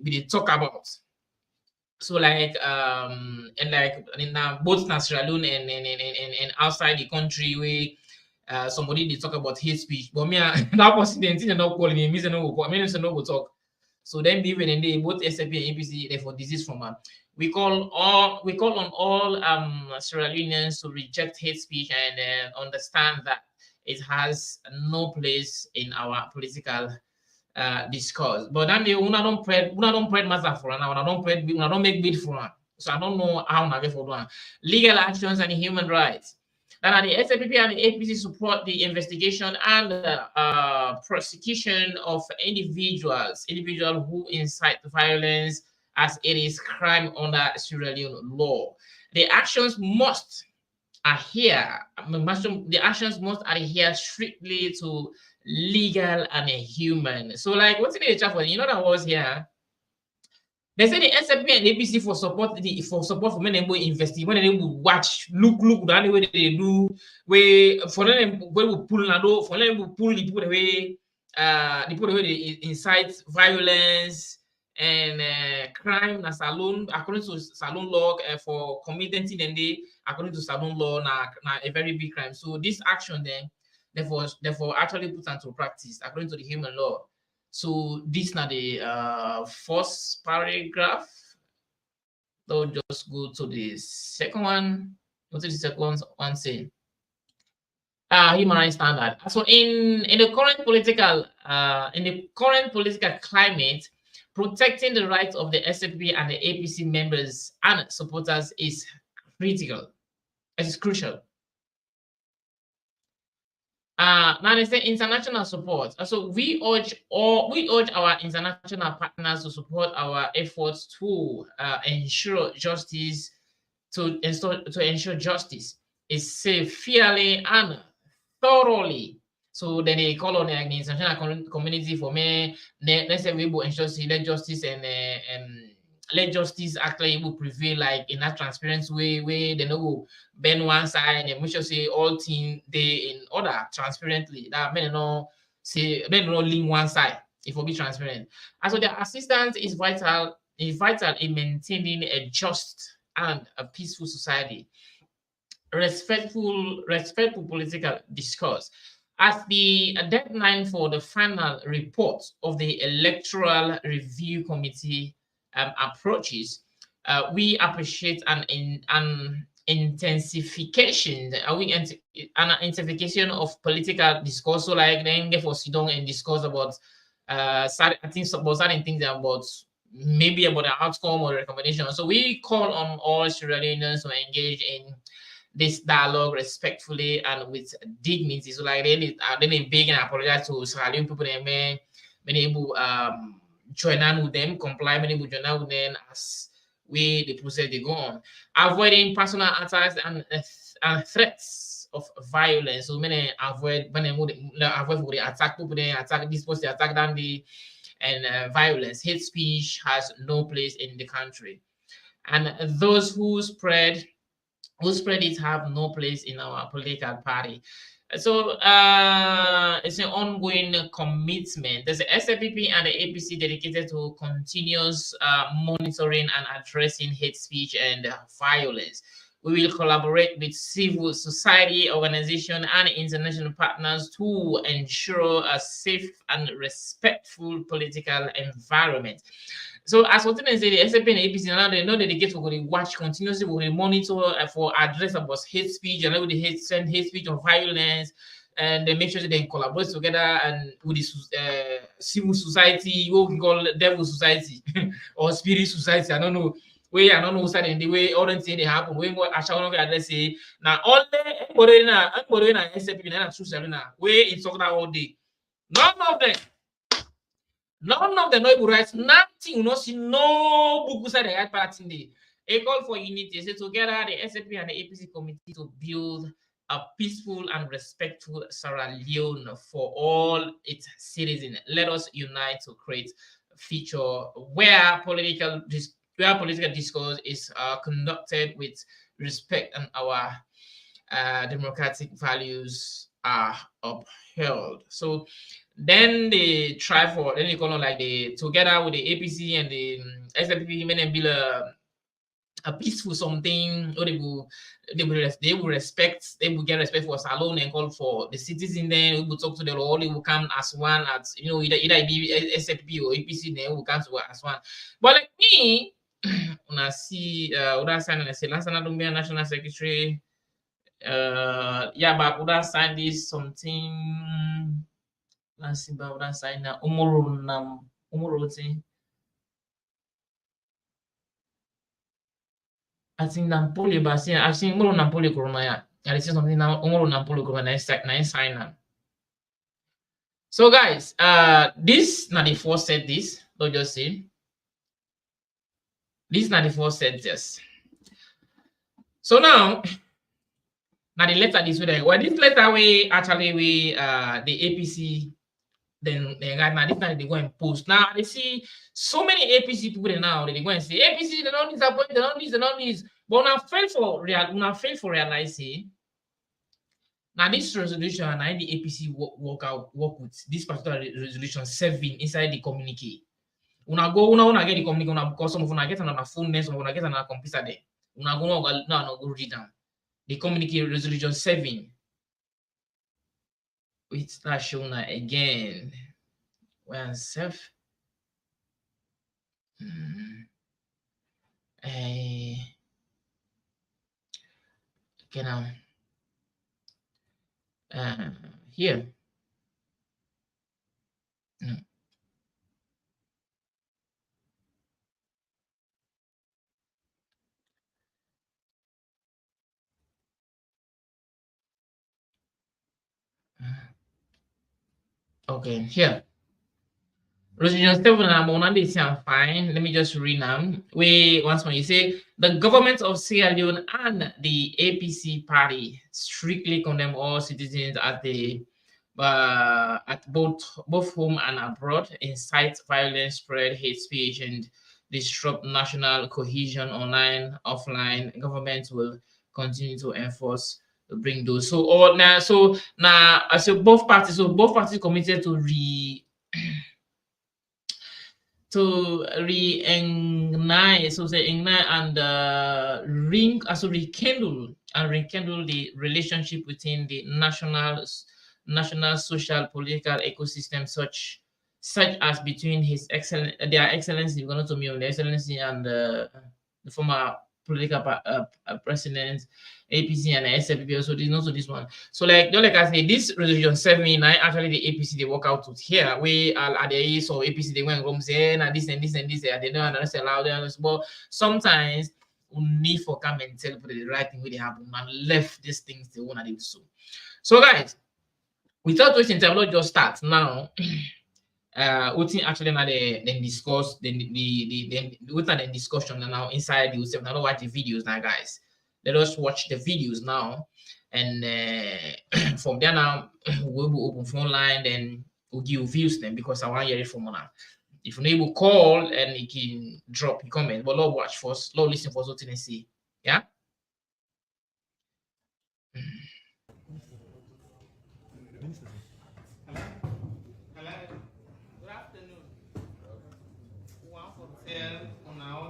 they talk about. So like and like in both Sierra Leone and outside the country where somebody they talk about hate speech. But me that person they not calling me, no talk. So then even in the both SAP and APC they for disease from we call on all Sierra Leoneans to reject hate speech and understand that it has no place in our political discourse. But then they don't pray matter for now. Don't make bid for one. So I don't know how na get for one. Legal actions and human rights. And the SAPP and the APC support the investigation and prosecution of individuals who incite violence, as it is crime under Sierra Leone law. The actions must adhere strictly to legal and human. So, like, what's in the chat for? You know that was here. They say the SAP and APC for support for when they investigate, when they watch, look the way they do, where for them we will pull for them we pull the people away, they incite violence and crime na saloon according to saloon law for committing then they according to saloon law na a very big crime. So this action then therefore actually put into practice according to the human law. So this now the first paragraph. So just go to the second one. What is the second one say? Human rights standard. So in the current political climate, protecting the rights of the SFP and the APC members and supporters is critical. It is crucial. Now they say international support. So we urge our international partners to support our efforts to ensure justice, to ensure justice is safe, fairly, and thoroughly. So then they call on the international community for me. Let's say we will ensure let justice and let justice actually will prevail, like in that transparent way where they know bend one side and we should say all things they in order transparently. That men no lean one side. It will be transparent. And so their assistance is vital in maintaining a just and a peaceful society. Respectful political discourse. As the deadline for the final report of the Electoral Review Committee approaches, we appreciate an intensification of political discourse. So like then for sit down and discuss about certain things about maybe about the outcome or recommendation. So we call on all Sierra Leoneans to engage in this dialogue respectfully and with dignity. So like they beg and apologize to Sierra Leone people and many able join on with them, comply, many will join on with them as the process they go on. Avoiding personal attacks and threats of violence. So many avoid the attack people, they attack this person, attack them, and violence. Hate speech has no place in the country. And those who spread it have no place in our political party. So it's an ongoing commitment. There's the SFPP and the APC dedicated to continuous monitoring and addressing hate speech and violence. We will collaborate with civil society organizations and international partners to ensure a safe and respectful political environment. So as what they say, the SFP and APC now they know that they get to watch continuously, we monitor for address about hate speech and with the hate speech or violence, and they make sure that they collaborate together and with the civil society, what we call devil society or spirit society. I don't know what's that in the way all things they happen. We go actually address it now. Only na SFP na true na where it's talking all day. None of the noble rights, nothing, no see no book beside the right part in the a call for unity. So together the SFP and the APC committee to build a peaceful and respectful Sierra Leone for all its citizens. Let us unite to create a future where political discourse is conducted with respect and our democratic values are upheld. So then they try for then you call on like the together with the APC and the SFP men and build a peaceful something, or they will get respect for Salon and call for the citizen. Then we will talk to the law, they will come as one, as you know, either be SFP or APC, then will come to as one. But like me, when I see Uda sign and I say last National Secretary, but Uda sign this something. Lansimba udah sign na umur 6 umur sih. Asing 60 basi asing umur 60 kurma ya. Ada sih something na umur 60 kurma na sign na. So guys, this na the first set this, don't just see. This na the first set yes. So now the letter this way. Well, this letter we actually we the APC then right now this time they go and post. Now they see so many APC people there now they go and say APC they don't disappoint, they don't this. But when I fail for realizing now this resolution and the APC work with this particular resolution 7 inside the communique. Una get the communique, because some of una get on a phone, some of una get on a computer there. Una go no go read down. The communique resolution 7. It's not shown again. Well, self. Okay now. Here. No. Okay, here. Resolution 7 I'm on this I'm fine. Let me just read now. We once more you say the government of Sierra Leone and the APC party strictly condemn all citizens at both home and abroad, incite violence, spread hate speech, and disrupt national cohesion online, offline. Government will continue to enforce bring those. So both parties committed to reignite, so say ignite and rekindle the relationship within the national social political ecosystem, such as between their excellency the excellency and the former political president APC and SLPP. Also, there's also this one. So, like I say, this resolution 7 actually the APC they work out with here. We are the so APC they went home saying and this and this and this, and they don't allow them. But sometimes we need for come and tell people the right thing when they happen and left these things they want to do so. So, guys, without wasting time, let's just start now. Utin actually now then discuss the discussion now inside the yourself. Now watch the videos now, guys. Let us watch the videos now, and from there now we'll be open phone line. Then we'll give views then because I want to hear it from now. If you're able call and you can drop your comment, but Lord watch first, Lord listen first, what you see. Yeah.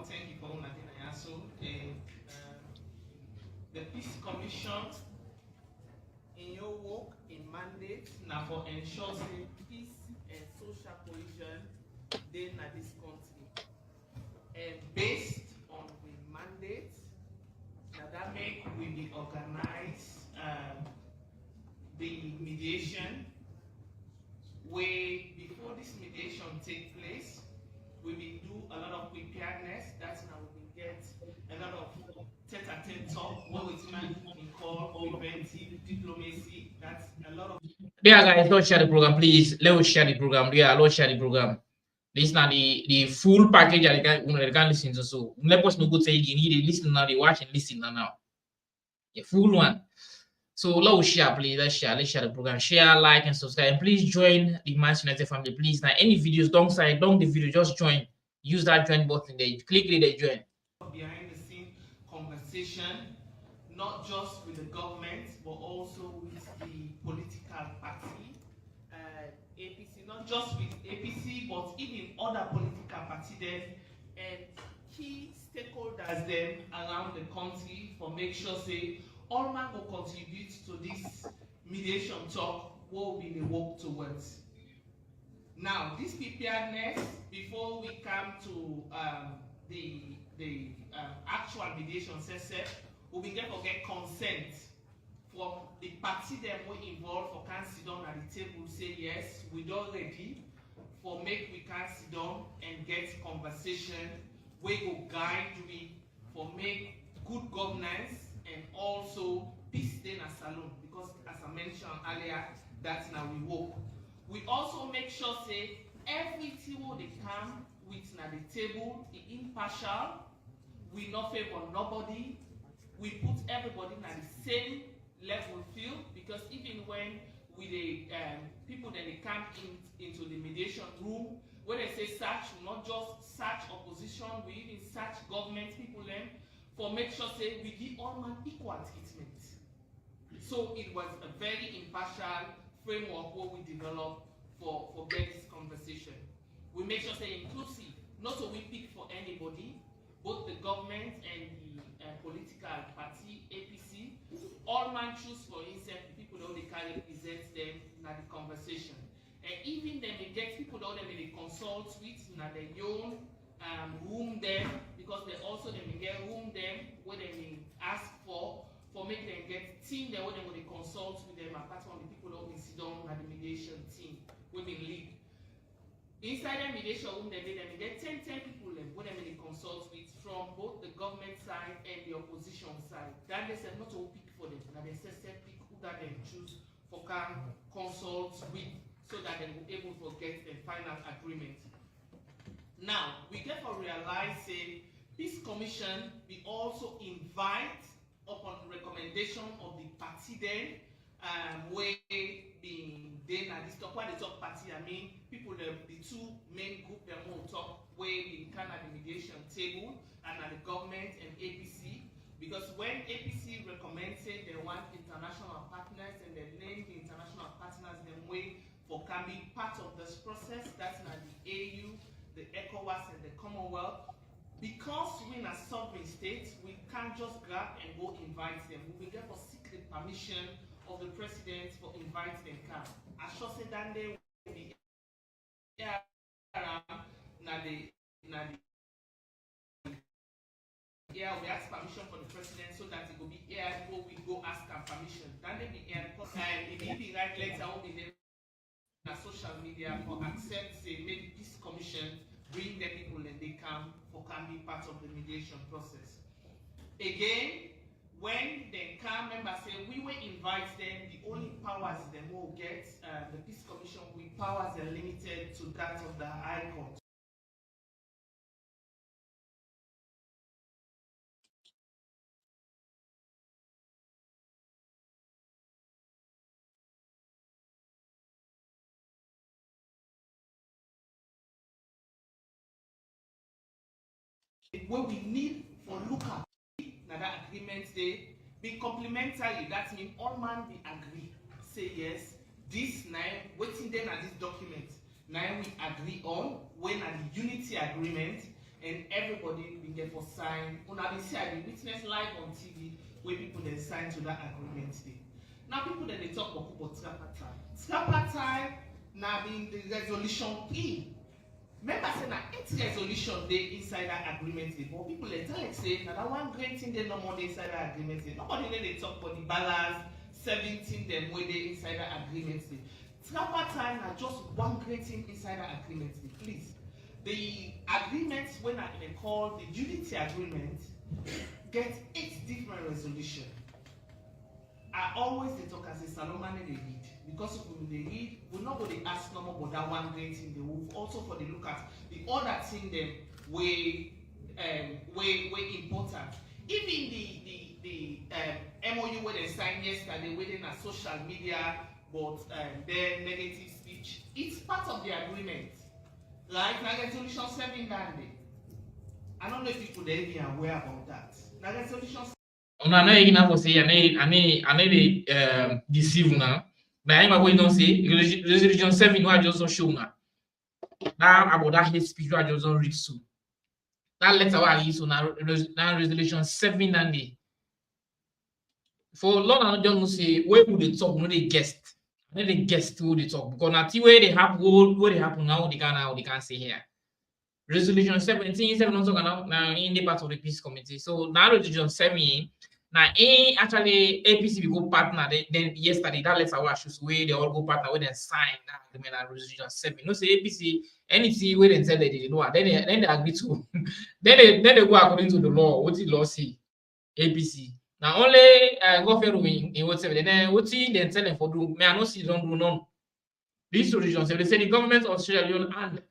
Thank you for the Peace Commission in your work in mandate now for ensure peace and social cohesion in this country. And based on the mandate, now that make we be organize the mediation where before this mediation take place, we will do a lot of preparedness. That's now we will get a lot of tete-a-tete talk, what we can call preventive diplomacy. That's a lot of. Yeah, guys, don't share the program, please. Let's share the program. Yeah, let's share the program. This is not the full package that you can listen to. So let us know good say you need to listen now, they watch and listen now. The full one. So let's share, please. Let's share the program. Share, like, and subscribe. And please join the Manchester United family. Please. Now, any videos, don't the video, just join. Use that join button there. Click it, they join. Behind the scene conversation, not just with the government, but also with the political party. APC, not just with APC, but even other political party then, and key stakeholders then around the country for make sure say all man will contribute to this mediation talk what we may work towards. Now, this preparedness before we come to the actual mediation session, we begin to get consent from the party them we involved for can sit down at the table say yes, we don't ready for make we can sit down and get conversation. We go guide we for make good governance and also peace in a salon, because as I mentioned earlier, that's now we work. We also make sure say everything will they come with na the table, the impartial, we not favor nobody, we put everybody in the same level field, because even when we the people then they come into the mediation room, when they say search, not just search opposition, we even search government people them for make sure say we give all man equal treatment. So it was a very impartial framework what we developed for get this conversation. We make sure say inclusive, not so we pick for anybody, both the government and the political party, APC, all man choose for himself the people that they can represent them in the conversation. And even then they get people that they consult with in their own room them, because they also they may get room them where they may ask for make them get team there where they will consult with them apart from the people that will sit down at the mediation team where they lead. Inside the mediation room they get 10 people them where they may consult with from both the government side and the opposition side. Then they said not to pick for them, and they said pick who that they choose for can consult with, so that they will able to get a final agreement. Now we get to realize say Peace Commission we also invite upon recommendation of the party then where being then at this talk why the top party, I mean people the two main group them will talk where in Canada the mediation table and at the government and APC, because when APC recommends say they want international partners and they name the international partners them way for can be part of this process, that's not the AU, the ECOWAS and the Commonwealth. Because we're in a sovereign state, we can't just grab and go invite them. We will get for secret permission of the president for inviting them. I sure say that they will be we ask permission for the president so that it will be here before we go ask our permission. Then they be here and if he write letter will be there on social media for accept say maybe Peace Commission bring the people and they come be part of the mediation process. Again, when they come, members say we will invite them, the only powers they will get, the Peace Commission, we powers are limited to that of the High Court. What we need for look at now that agreement they be complementary, that means all man be agree, say yes, this now waiting then at this document, now we agree on when at the unity agreement and everybody will get for sign. Una be see I be witness live on TV where people then sign to that agreement day. Now people then they talk about tripartite. Tripartite now being the resolution key. Remember say na each resolution dey inside that agreement dey, but people dey tell like say na that one great thing dey no more dey inside that agreement dey. Nobody dey talk about the balance 17 them wey dey inside that agreement dey. Tripartite na just one great thing inside that agreement dey. Please, the agreement when they call the unity agreement get 8 different resolutions. I always dey talk as a Salomon dey read. Because if we read, we're not going to ask no more about that one great thing. They will also for the look at the other thing them way important. Even the MOU where they signed yesterday, within a social media, but their negative speech, it's part of the agreement. Like resolution 7 that day. I don't know if people there be aware about that. Resolution. I know you know say I may deceive now. But I'm going to say resolution 7 I just show now. Now about that hate speech I just read so. That letter I use now resolution 7 and day. For long I don't say where would they talk, no they guest. No they guest who they talk because now where they happen now they can say here. Resolution 17 not talking now in the part of the peace committee. So now resolution 7 Now, actually APC we go partner. Then yesterday that letter was where they all go partner where they sign that agreement and resolution 7. No say APC anything where they said they did know. Then they agree to. then they go according to the law. What the law say? APC. Now only go fair in whatever. Then what they tell them for do. Me I no see don't do none. This resolution 7 they say the government of Sierra Leone and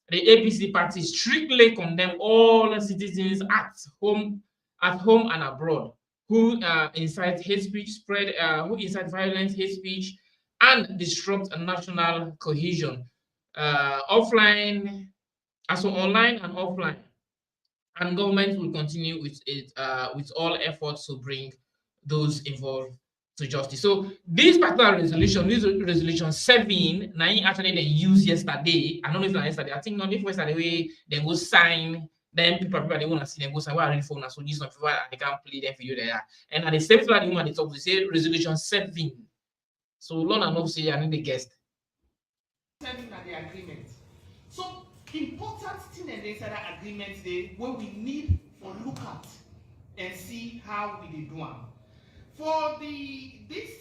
the APC party strictly condemn all citizens at home and abroad who incite hate speech, who incite violence, hate speech, and disrupt national cohesion, offline, also online and offline. And government will continue with it with all efforts to bring those involved to justice. So this particular resolution, this resolution 7, now actually they used yesterday. I don't know if it's yesterday. I think not if yesterday way they go sign. Then people they want to see them go sign. What are ready for now? So this one people they can play them for you there. And at the same time, the woman they talk to say resolution 7. So long enough say I need the guest. 7 at the agreement. So important thing and inside that agreement they what we need for look at and see how we do them. For this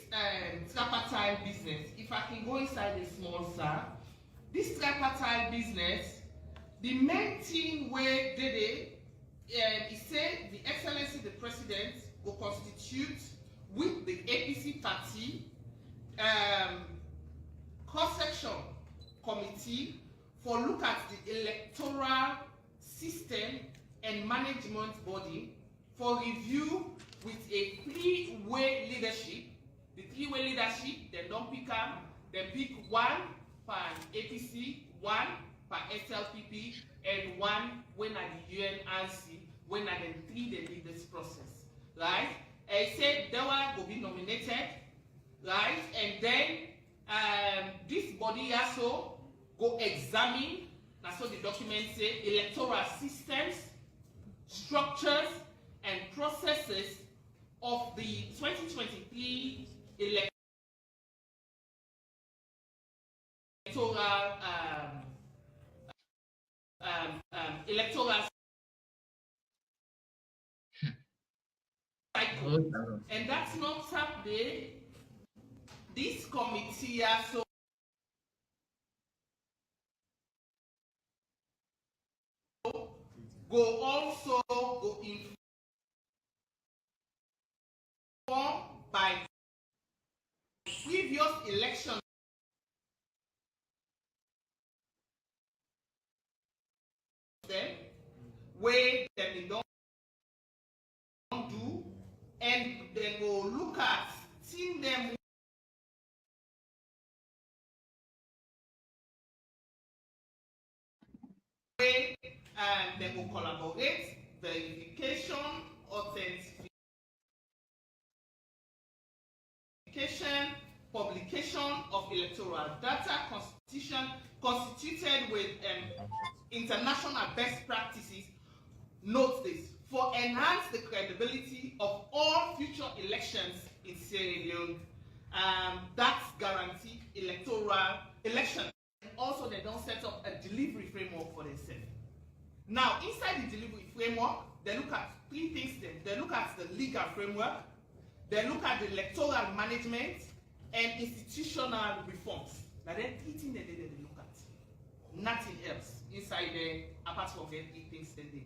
tripartite business, if I can go inside the small sir, this tripartite business, the main thing where did it said the Excellency the President will constitute with the APC party cross-section committee for look at the electoral system and management body for review with a three-way leadership. The three-way leadership, they don't pick up, they pick one for APC, one for SLPP, and one when at the UNRC, when at the 3 they lead this process, right? I said they will be nominated, right? And then this body also go examine, that's what the document say, electoral systems, structures, and processes of the 2023 electoral cycle. And that's not Saturday. This committee also go informed by previous elections where they don't do, and they go look at seeing them where they will collaborate, verification, authentication, publication of electoral data constituted with international best practices. Note this, for enhance the credibility of all future elections in Sierra Leone, that's guarantee electoral election. Also, they don't set up a delivery framework for themselves. Now, inside the delivery framework, they look at 3 things. They look at the legal framework, they look at the electoral management, and institutional reforms. Now, there are 3 things that they look at. Nothing else inside there, apart from the 3 things that they do.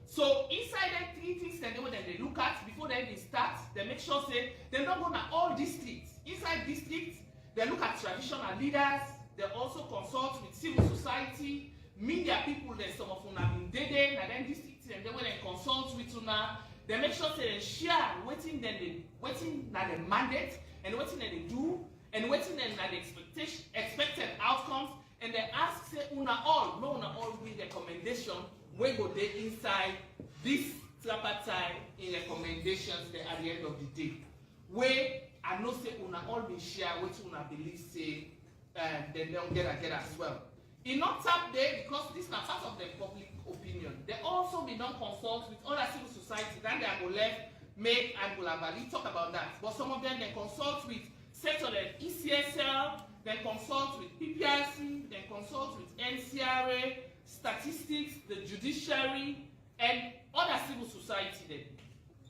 So, inside the 3 things that they look at, before they even start, they make sure say they're not going to all districts. Inside districts, they look at traditional leaders, they also consult with civil society, media people, there's some of them have been dead, and then districts, and then when they consult with una, they make sure they share waiting that the mandate, and waiting that they do, and waiting that the expected outcomes, and they ask say una all with recommendation where go they inside this tripartite in recommendations there at the end of the day. Where I know say una all be share what una believe say they don't get as well. In not tap there because this is not part of the public opinion. They also be non consult with other civil society, then they go left, make and go value talk about that. But some of them they consult with sector like ECSL, then consult with PPRC, then consult with NCRA, statistics, the judiciary, and other civil society then.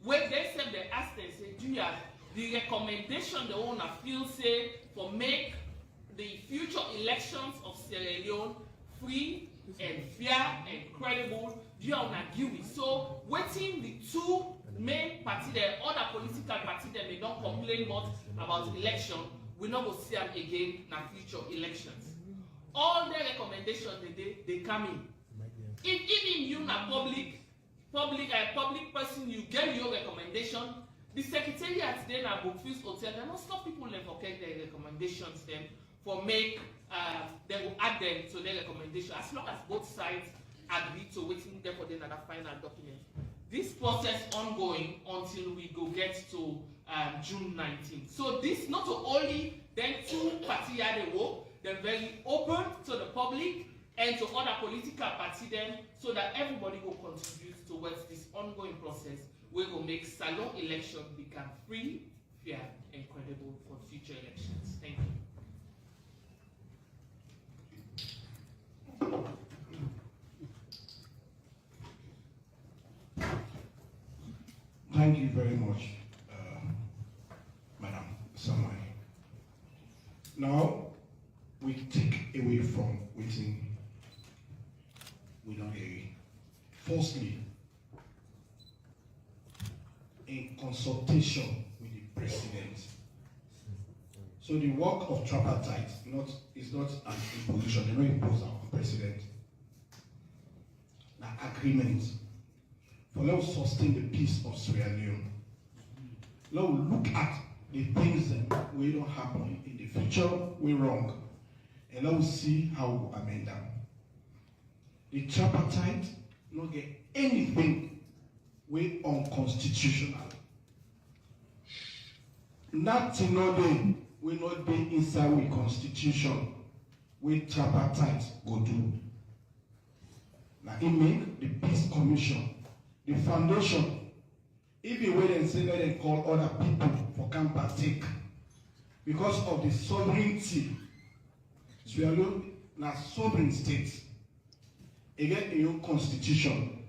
When they said they ask them, say, do you have the recommendation the owner feel say for make the future elections of Sierra Leone free and fair and credible, do you agree with? So waiting the two main party, the other political party that may not complain much about election, we not go see them again in future elections. All their recommendations they come in. If even you na public person, you get your recommendation, the secretariat then at Bookfields Hotel, they not stop people them for get their recommendations them for make they will add them to their recommendation as long as both sides agree to waiting there for them another final document. This process ongoing until we go get to June 19th. So this not only then two party they work, they're very open to the public and to other political party then, so that everybody will contribute towards this ongoing process. We will make Salon election become free, fair, and credible for future elections. Thank you. Thank you very much, Madam Samai. Now, we take away from waiting. We don't hear. Firstly, in consultation with the president. So the work of tripartite is not an imposition. They don't impose on the president. Now, agreement. For let's sustain the peace of Sierra Leone. Let's look at the things that will not happen in the future, we're wrong. And let's see how we amend them. The tripartite not get anything way unconstitutional. Nothing no day will not be inside with constitution where tripartite go do. Now it make the peace commission, the foundation, even when they say that they call other people for come partake because of the sovereignty. Sierra Leone na sovereign state. Again, a new constitution.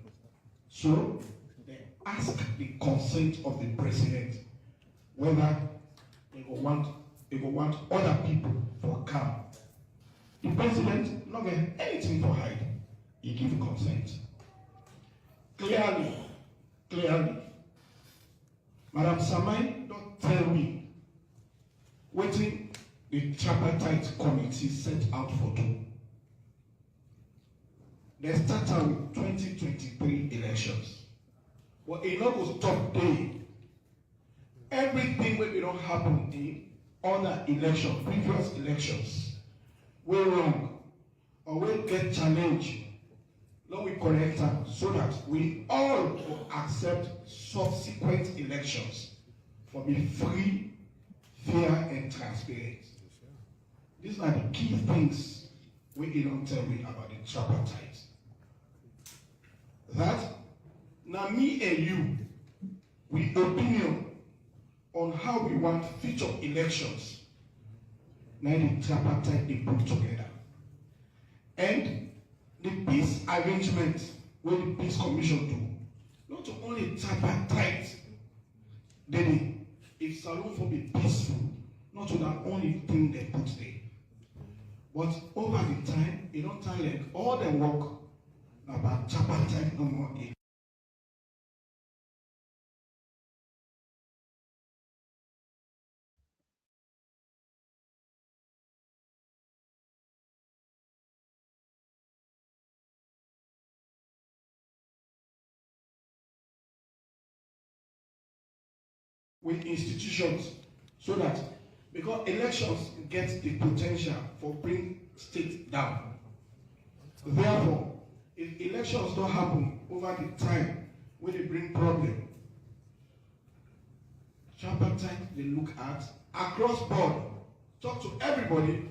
So they ask the consent of the president whether they go want other people for come. The president not get anything for hide. He give consent. Clearly. Madam Samai, don't tell me waiting the tripartite committee set out for two. They start out with 2023 elections. But it not go stop there. Everything will not happen in other elections, previous elections, we're wrong or we get challenged. Now we correct them so that we all will accept subsequent elections for be free, fair, and transparent. These are the key things we don't tell me about the tripartite. That now me and you, we opinion on how we want future elections. Now the tripartite they put together. And the peace arrangement where the peace commission do, not only tripartite, then if Salon for be peaceful, not to the only thing they put there. But over the time, you don't tell like all the work about tripartite no more. With institutions so that because elections get the potential for bring state down. Therefore, if elections don't happen over the time when they bring problem, tripartite they look at across board, talk to everybody.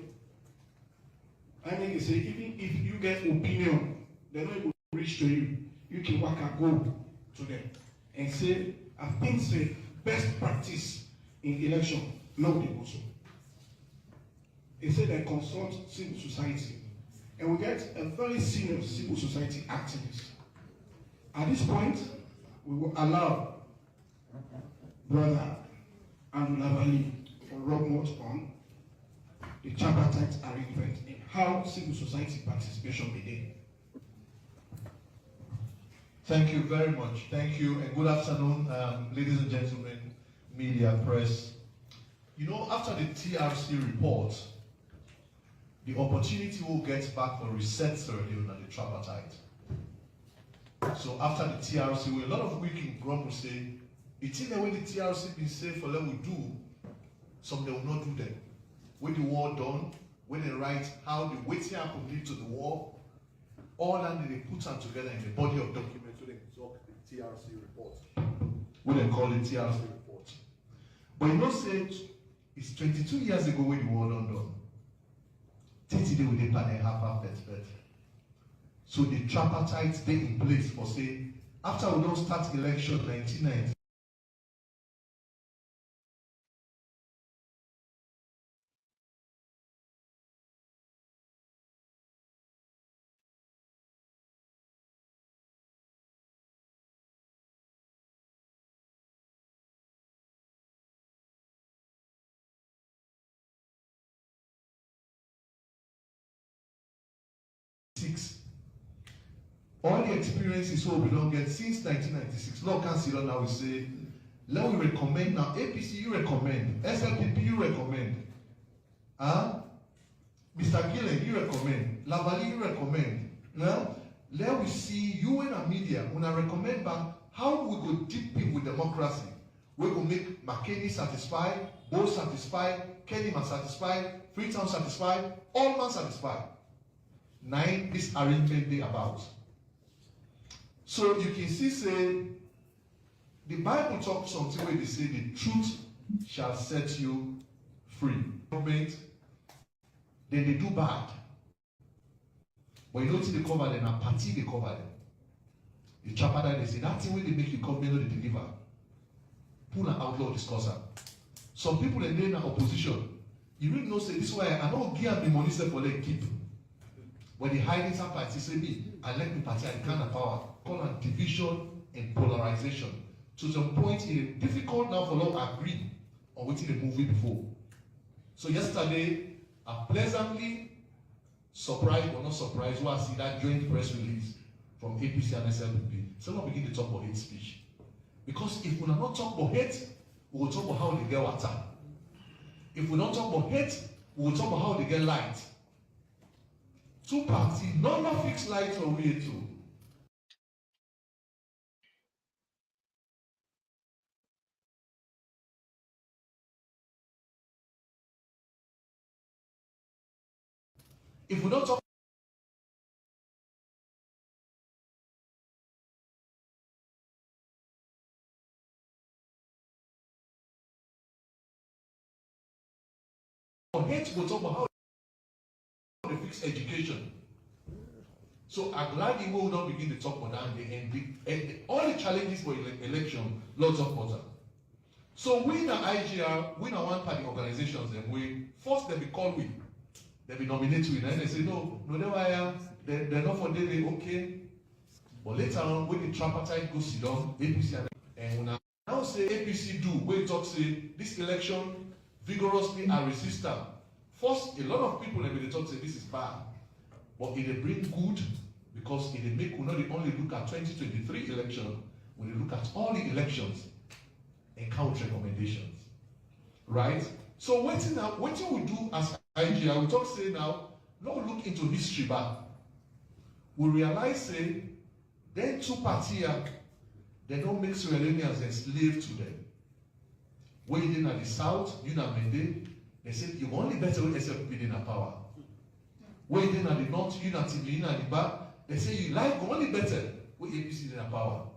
I mean, you say even if you get opinion, they're not able to reach to you. You can walk and go to them and say, I think say best practice in election, nobody also. They say they consult civil society. And we get a very senior civil society activist. At this point, we will allow brother and Lavali for Rockmort on the tripartite arrangement in how civil society participation begins. Thank you very much. Thank you and good afternoon, ladies and gentlemen, media, press. You know, after the TRC report, the opportunity will get back for reset ceremony on the tripartite. So after the TRC, a lot of week in Grom will say, it's in the way the TRC been safe for them will do, some they will not do them. When the war done, when they write how the waiting happened lead to the war, all that they put them together in the body of documents when they talk the TRC report. When they call it TRC report. But you know, say it's 22 years ago when the war done. 30 days with the panel half bet. So the tripartite stay in place for say after we don't start election 1990. All the experiences so we don't get since 1996. Law Council now we say, let me recommend now. APC you recommend, SLPP you recommend, Mr. Gillen you recommend, Lavali you recommend. Now let we see you in the media when I recommend back how we go deep in with democracy. We go make McKinney satisfied, Bo satisfied, Kennyman satisfied, Freetown satisfied, all man satisfied. 9 this arrangement day about. So you can see say the Bible talks something where they say the truth shall set you free. Then they do bad. But you don't see they cover them, a party they cover them. The tripartite they say that thing where they make you come, they deliver. Pull an outlaw discuss them. Some people in the opposition, you really know say this way I don't give the money for them keep. When they hide in some parties, say me, I like the party, I kind of power, call it division and polarization. To some point, it is difficult now for long to agree on what the movie before. So yesterday, I pleasantly surprised or not surprised when I see that joint press release from APC and SLPP. Someone begin to talk about hate speech. Because if we are not talk about hate, we will talk about how they get water. If we don't talk about hate, we will talk about how they get light. Two parties, none of fixed lights or way too. If we don't talk about hate, we'll talk about how they fix education. So I'm glad you will not begin to talk about that and all the challenges for election, lots of water. So we in the IGR, we in our one party organizations, and we first they be called we. They be nominated with, and they say no, they're not for daily, okay. But later on, when the tripartite go sit down, APC and when I now say APC do, we talk say this election vigorously and resistant. First, a lot of people they talk say this is bad, but it bring good because it make we not only look at 2023 election, we look at all the elections and count recommendations, right? So what we do as IGR, we talk say now, not look into history back. We realize say, then two parties, they don't make Sierra Leoneans enslaved to them. When in the south, you know, they said you only better when SLPP in power. When in the north, you know, the back, they say you like only better when APC in power.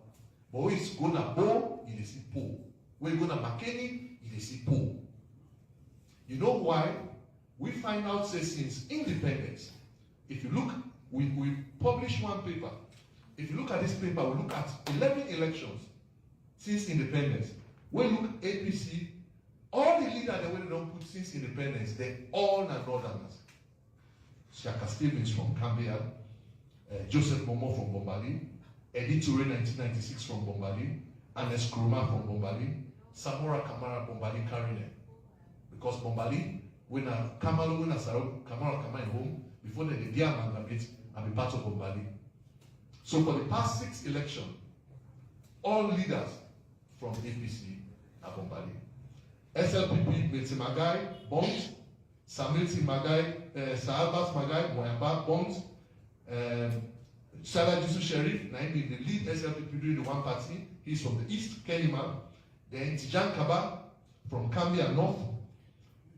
But when it's gonna Bo, you see Po. When you gonna McKinney, you see Po. You know why? We find out say since independence, if you look, we publish one paper. If you look at this paper, we look at 11 elections since independence. When you look at APC, all the leaders that we don't put since independence, they're all non-northerners. Shaka Stevens from Gambia, Joseph Momo from Bombali, Eddie Toure 1996 from Bombali, and Eskroma from Bombali, Samora Kamara Bombali carrying them. Because Bombali, when a Kamalo, when a Kamara come in home, before they did amalgamate and be part of Bombali. So for the past 6 elections, all leaders from APC are Bombali. SLPP, Magai, Bond, Samilti Magai, Sahabas Magai, Moyamba, Bond, Salah Jusu Sharif, the lead SLPP during the one party, he's from the East, Kenima, then Tijan Kaba from Kambia North,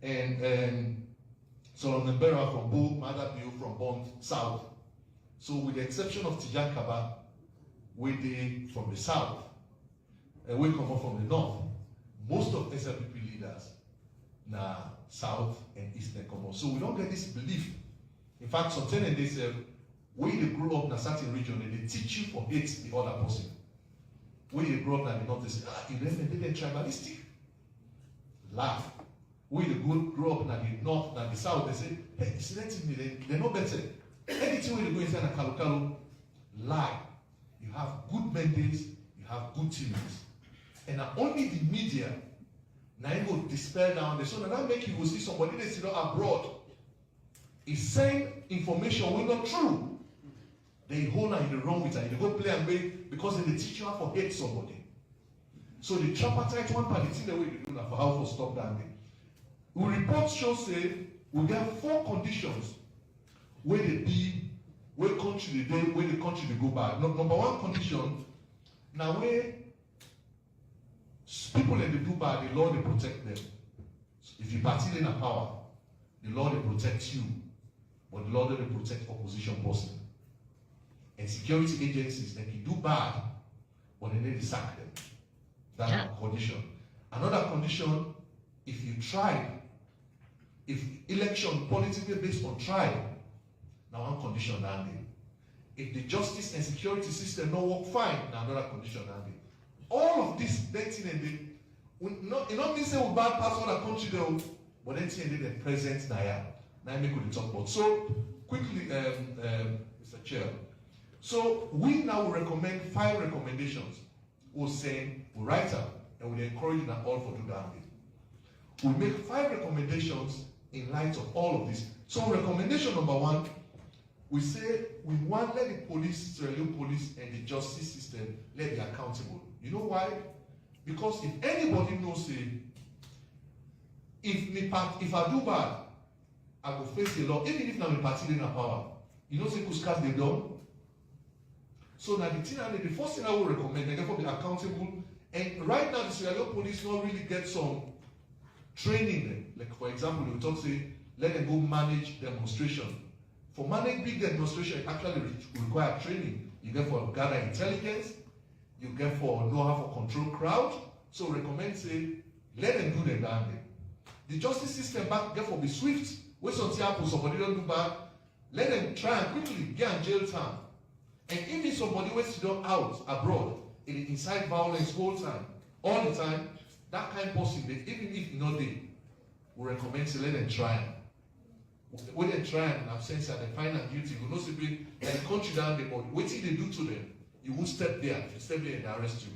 and Solomon Berra from Bo, Mada Bio from Bond South. So with the exception of Tijan Kaba, we from the South, and we come up from the North. Most of SLPP leaders now South and Eastern come. So we don't get this belief. In fact, sometimes they say, when you grow up in a certain region and they teach you for hate the other person. When you grow up in the North, they say, you didn't tribalistic. Laugh. When you grow up in the North and the South, they say, hey, you see that to me, they're not better. Anything when you go inside a Kalokalo, lie. You have good mandates, you have good teammates. And only the media now you go despair down. So now that make you go see somebody they see abroad is saying information when not true. They hold on in the wrong with it. They go play and make because they teach you how to hate somebody. So the tripartite one part, it's in the way they do that for how to stop that thing. We report shows say we get 4 conditions where they be where country they where the country they go back. Number 1 condition now where people that they do bad, the law they protect them. So if you party in a power, the law they protect you, but the law they protect opposition person. And security agencies that can do bad, but they need to sack them. That's a condition. Another condition, if you try, if election politically based on trial, now one condition that if the justice and security system don't work fine, now another condition that all of this, that thing and it not mean say we bad pass other country though, but then thing the present now make we talk about. So quickly, Mr. Chair. So we now will recommend 5 recommendations. We'll send, we'll write up, and we'll encourage them all for do that. We'll make 5 recommendations in light of all of this. So recommendation number 1, we say we want let the police, Israeli police, and the justice system let be accountable. You know why? Because if anybody knows if I do bad, I will face the law, even if I'm a party in a power. You know, say Kuskas they done. So now the first thing I will recommend, they therefore be accountable. And right now the Israeli police don't really get some training them. Like for example, we talk say, let them go manage demonstration. For managing big demonstration, it actually require training. You get for gather intelligence, you get for know how to control crowd. So recommend say, let them do their damn thing. The justice system back therefore be swift. When something happens, somebody don't do bad, let them try and quickly get in jail time. And even somebody who sit down out abroad, it is inside violence all the time, that kind of person, even if not they, we recommend to let them try. When they try and absence and they find out guilty, you know, simply like the country down the board, what thing they do to them, you will step there. If you step there and they arrest you.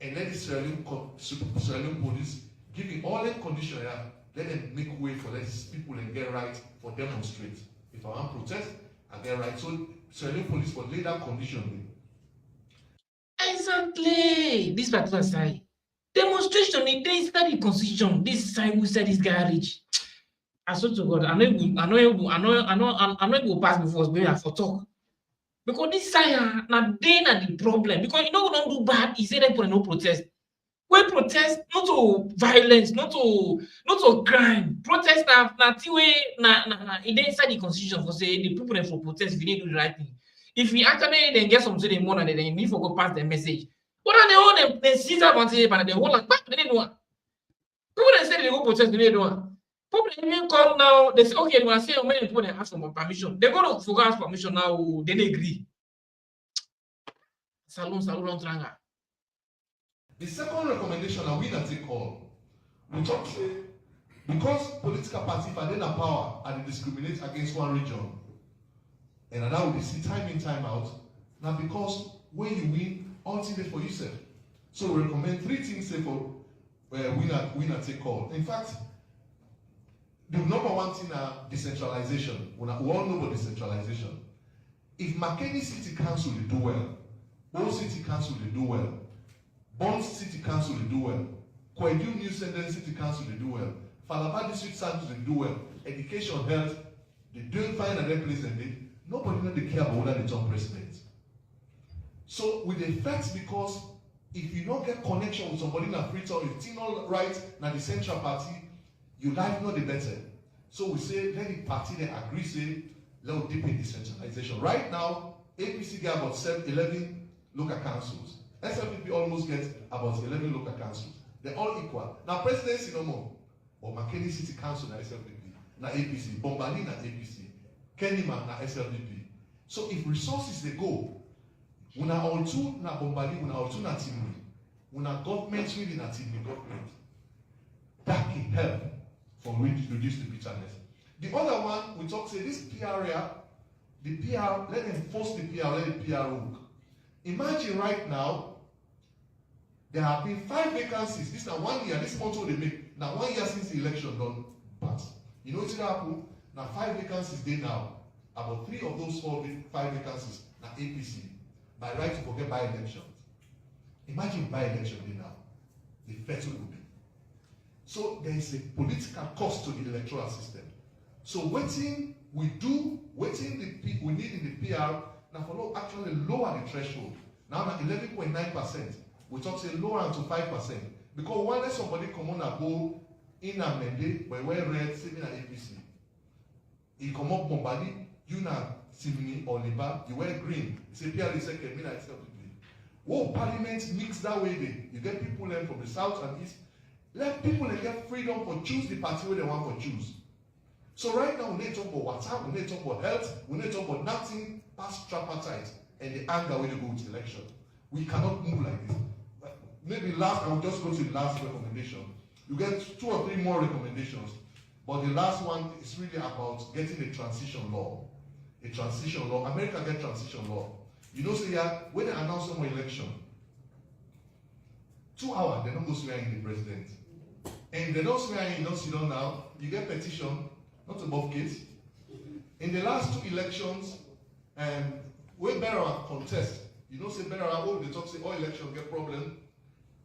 And let the Israeli police giving all that condition, let them make way for these people and get right for demonstrate. If I want to protest, I get right. So Israeli police will lay that condition. Exactly. This particular side. Demonstration, they study constitution. This side who said this guy rich. I swear to God, I know it will pass before we have for talk. Because this side now they are the problem. Because you know we don't do bad, he said they put no protest. We protest not to violence, not to crime. Protest na inside the constitution for say the people that for protest if you didn't do the right thing. If we actually then get some say more than they need for go pass the message. What are they all they seize advantage and they hold like back they didn't do one. People that say they go protest they didn't do one. People even come now, they say, okay, when I say many people they ask for permission, they go to ask permission now, they agree. Salon tranga. The second recommendation that we not take call, we talk say, because political parties are in a power and they discriminate against one region, and now we see time in, time out, now because when you win, all things for yourself. So we recommend 3 things say for winner take all. In fact, the number 1 thing is decentralization. We all know about decentralization. If McKinney City Council will do well, Old City Council will do well, Bond City Council will do well, Kwedu New Sentence City Council will do well, Falaba District Council will do well, education, health, they don't find a place and they nobody know they care about whether they turn president. So with the effects, because if you don't get connection with somebody in a free town, you think all right, now the central party, you life not the better. So we say let the party they agree say let deep in decentralization. Right now, APC get about 11 local councils. SLPP almost gets about 11 local councils. They're all equal. Now presidency no more. But McKinney City Council na SLPP, na APC, Bombali na APC, Kenima na SLPP. So if resources they go, una all two na Bombali, una all two na Timri, una government really na Timri government. That can help for reduce the bitterness. The other one we talk say this PR area, the PR, let them force the PR, let the PR work. Imagine right now, there have been 5 vacancies. This is now 1 year. This month they make. Now 1 year since the election done pass. You know what's happened? Now 5 vacancies they now. About 3 of those 5 vacancies now APC. By right to forget by-elections. Imagine by-election they now. The effect will be. So there is a political cost to the electoral system. So waiting we do, waiting we need in the PR, now for actually lower the threshold. Now at 11.9%. We talk say lower to 5%. Because when somebody come on and go in a mende, where we're red, sitting at APC. He come up Bombali, you na Simini or Liba, you wear green. You say PR is second, me na SLPP. Whoa, parliament mix that way there. You get people then from the south and east. Let people get freedom to choose the party where they want to choose. So right now we need to talk about water, we need to talk about health, we need to talk about nothing past tripartite and the anger when they go to election. We cannot move like this. Maybe last, I will just go to the last recommendation. You get 2 or 3 more recommendations, but the last one is really about getting a transition law. A transition law. America get transition law. You know, so yeah, when they announce some election, 2 hours, they don't go swear in the president. And they don't swear in, don't sit down now, you get petition, not above case. In the last 2 elections, when Berra contest, you know, say Berra, oh, they talk, say, all elections get problem.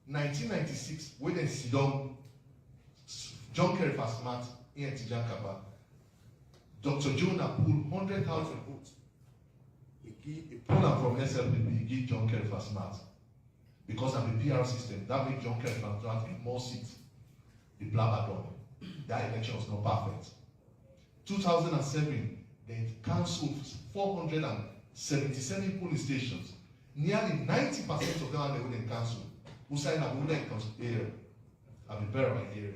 1996, when they sit down, John Kerry Fasmat, in Tijan Kaba, Dr. Jonah pulled 100,000 votes. He pulled them from SLPP, he gave John Kerry Fasmat. Because of the PR system, that made John Kerry Fasmat get more seats. The Blabadon. That election was not perfect. 2007, they cancelled 477 polling stations. Nearly 90% of them they wouldn't cancel. Who signed up with that area? I'll be better right here.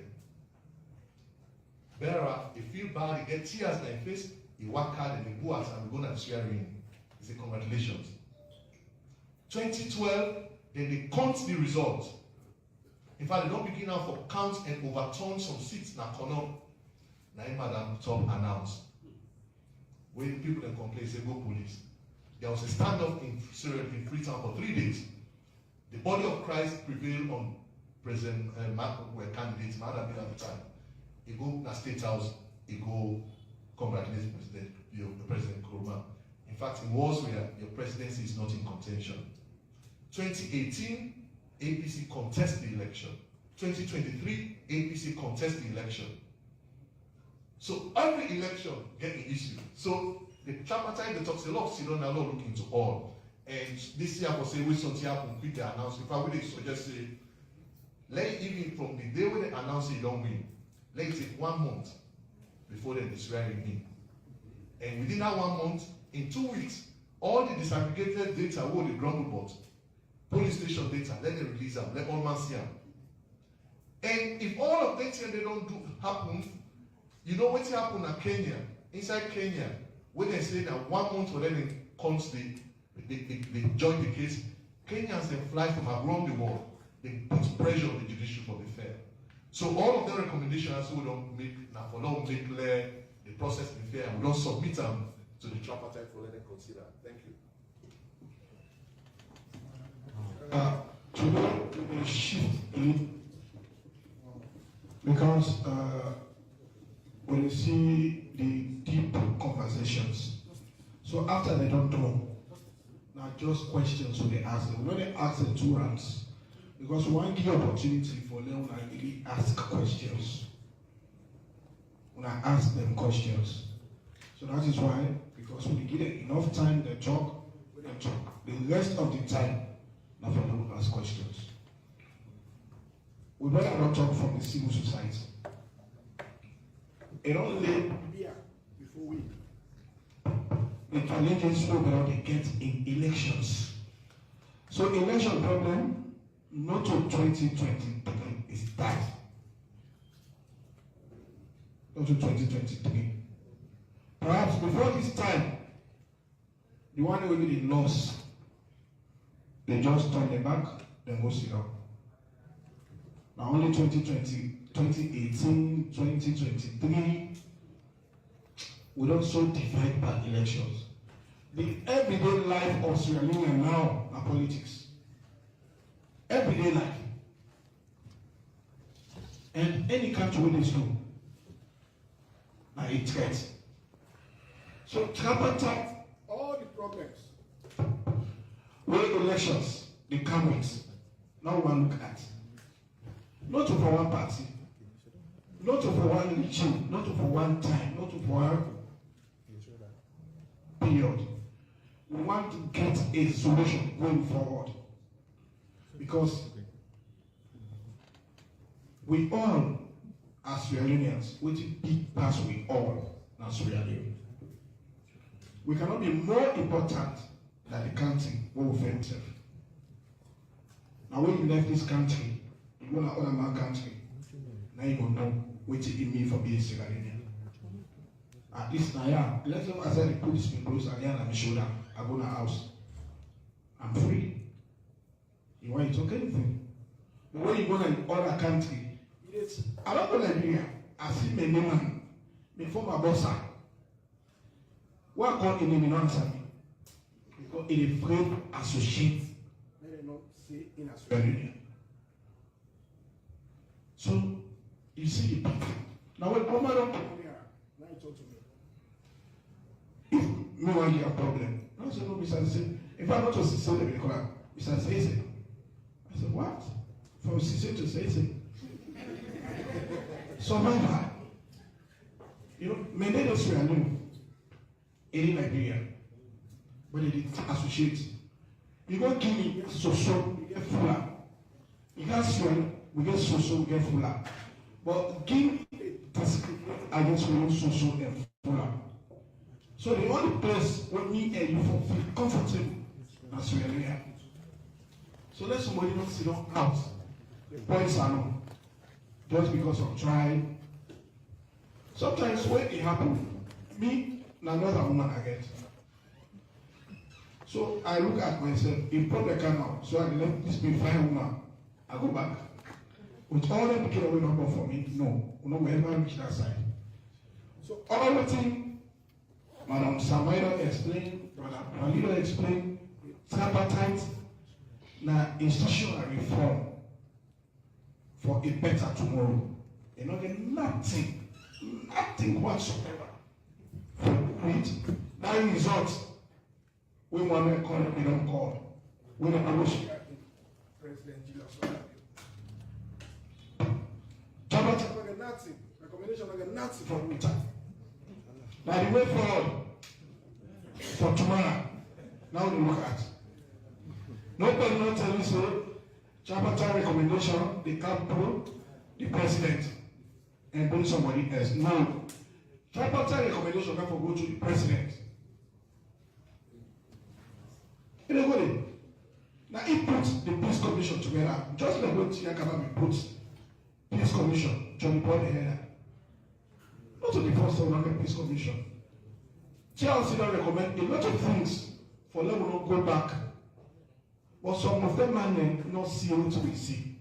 Better, he feel bad, he get tears in his face, he work hard and he go out and go and share in. He say, congratulations. 2012, then they count the results. In fact, they don't begin now for count and overturn some seats na Kono. Na Madam Top announced. When people then complain, say go police. There was a standoff in Freetown for 3 days. The body of Christ prevailed on President Mark, were candidates, Madam at the time. He go to the State House, he go congratulate President Kuruma. In fact, in wars where your presidency is not in contention. 2018, APC contest the election. 2023, APC contest the election. So every election get an issue. So the tripartite they talk a lot, so don't look into all. And this year for say we something happen quick they announce. In fact, we suggest say let even from the day when they announce you don't win, let it take 1 month before they swear in. And within that 1 month, in 2 weeks, all the disaggregated data will the grumble bot, police station data, let them release them, let all man see them. And if all of that they don't happen, you know what happened in Kenya, inside Kenya, when they say that 1 month for them comes they join the case, Kenyans then fly from around the world, they put pressure on the judiciary for the fair. So all of the recommendations we don't make now for long make clear the process be fair and we don't submit them to the tripartite for let them consider. Thank you. today we will shift it because when you see the deep conversations, so after they don't know, now just questions will they ask them. When they ask them 2 rounds, because we want to give opportunity for them to really ask questions. When I ask them questions. So that is why, because we give them enough time, they talk, we don't talk. The rest of the time, now for them to ask questions. We better not talk from the civil society. It only before we. The challenges we they get in elections. So election problem, not to 2023 is that. Not to 2023. Perhaps before this time, the one who will be the loss, they just turn their back, then go sit down. Now only 2020, 2018, 2023, we don't so divide by elections. The everyday life of Sierra Leone now are politics. Everyday life. And any country where they go, now it threats. So tripartite, all the problems where elections they come with, now one look at. Not for one party, not for one regime, not for one time, not for one period. We want to get a solution going forward. Because we all, as Sierra Leoneans, which is big pass we all as Sierra Leone. We cannot be more important than the country where we find ourselves. Now when you left this country, you go to another country, now you don't know what it means for being Sierra Leonean. At least now, yeah, let's say I said the police people close again on my shoulder, I go to the house. I'm free. You want to talk anything. But when you go to another country, I don't go to Nigeria. I see my name, my former boss. Why can't you not answer me? Because it is afraid to associate. Let them not say in a Sierra Leone. So, you see the people. Now, when Omar don't come here, now you talk to me. If me want you a problem, I say, no, Mr. Say, if I'm not to say them in the corner, Mr. Say, I said, what? From Cisse to Say. So, my you know, many of us are new in Nigeria, but they didn't associate. You go give me so, you get fuller. You get swell, we get so, we get fuller. But give me against me so and fuller. So the only place where me and you feel comfortable, that's where we are. So let somebody not sit down out. The points are not. Just because of trying. Sometimes when it happens, me and another woman I get. So I look at myself, in public now, so I let this be fine woman. I go back. With all them people away number for me, no, we ever reach that side. So all the thing Madam Samaira explained, Brother Palito explained, tripartite, now institutional reform for a better tomorrow. You know, there's nothing whatsoever for it. That result, we want to call it, we don't call. We don't approach President Julius. Tripartite like a Nazi, recommendation like a Nazi for winter. Now the way forward for tomorrow, now we look at. Nobody not tell you so. Tripartite recommendation, they can't pull the president and bring somebody else. No. Tripartite recommendation can go to the president. You know what? Now he puts the peace commission together, just like what Yakabami puts peace commission, Johnny Paul here. Not to the first one, the peace commission. TLC don't recommend a lot of things for them to not go back. But some of them may not see what we see.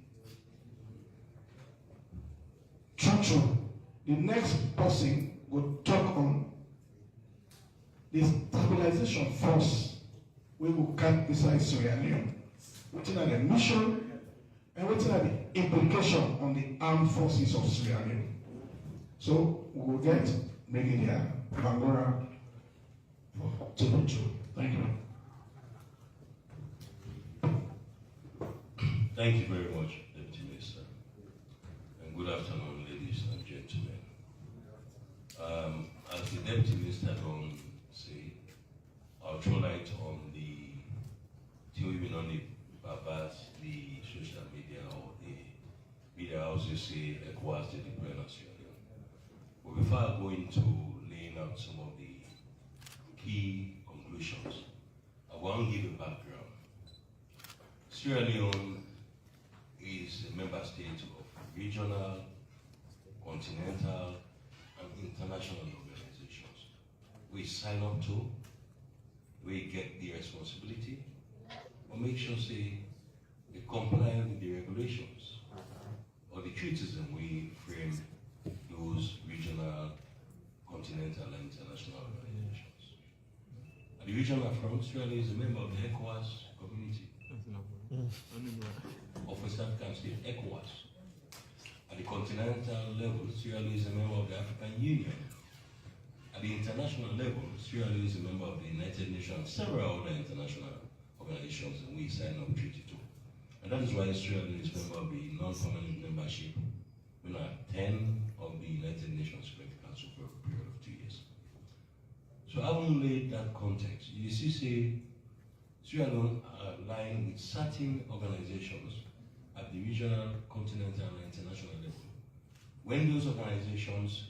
True. The next person will talk on the stabilization force we will come beside Sierra Leone. Within the mission And what's the implication on the armed forces of Sierra Leone? So we will get Brigadier Bangora to the truth. Thank you. Thank you very much, Deputy Minister. And good afternoon, ladies and gentlemen. As the Deputy Minister don't say, I'll throw light on the TV on the Babas, the social media, or the media houses say ECOWAS the deploy Australia. But before I go into laying out some of the key conclusions, I want to give a background. Sierra Leone is a member state of regional, continental, and international organizations. We sign up to, we get the responsibility, but make sure say they comply with the regulations or the treaties that we frame those regional, continental, and international organizations. At the regional front, Australia is a member of the ECOWAS community of West African State, ECOWAS. At the continental level, Sierra Leone is a member of the African Union. At the international level, Sierra Leone is a member of the United Nations, several other international organizations, and we sign up treaty too. And that is why Sierra Leone is a member of the non-permanent membership. We are 10 of the United Nations Security Council for a period of 2 years. So having laid that context, you see, say, Sierra Leone are aligned with certain organizations at the regional, continental, and international level. When those organizations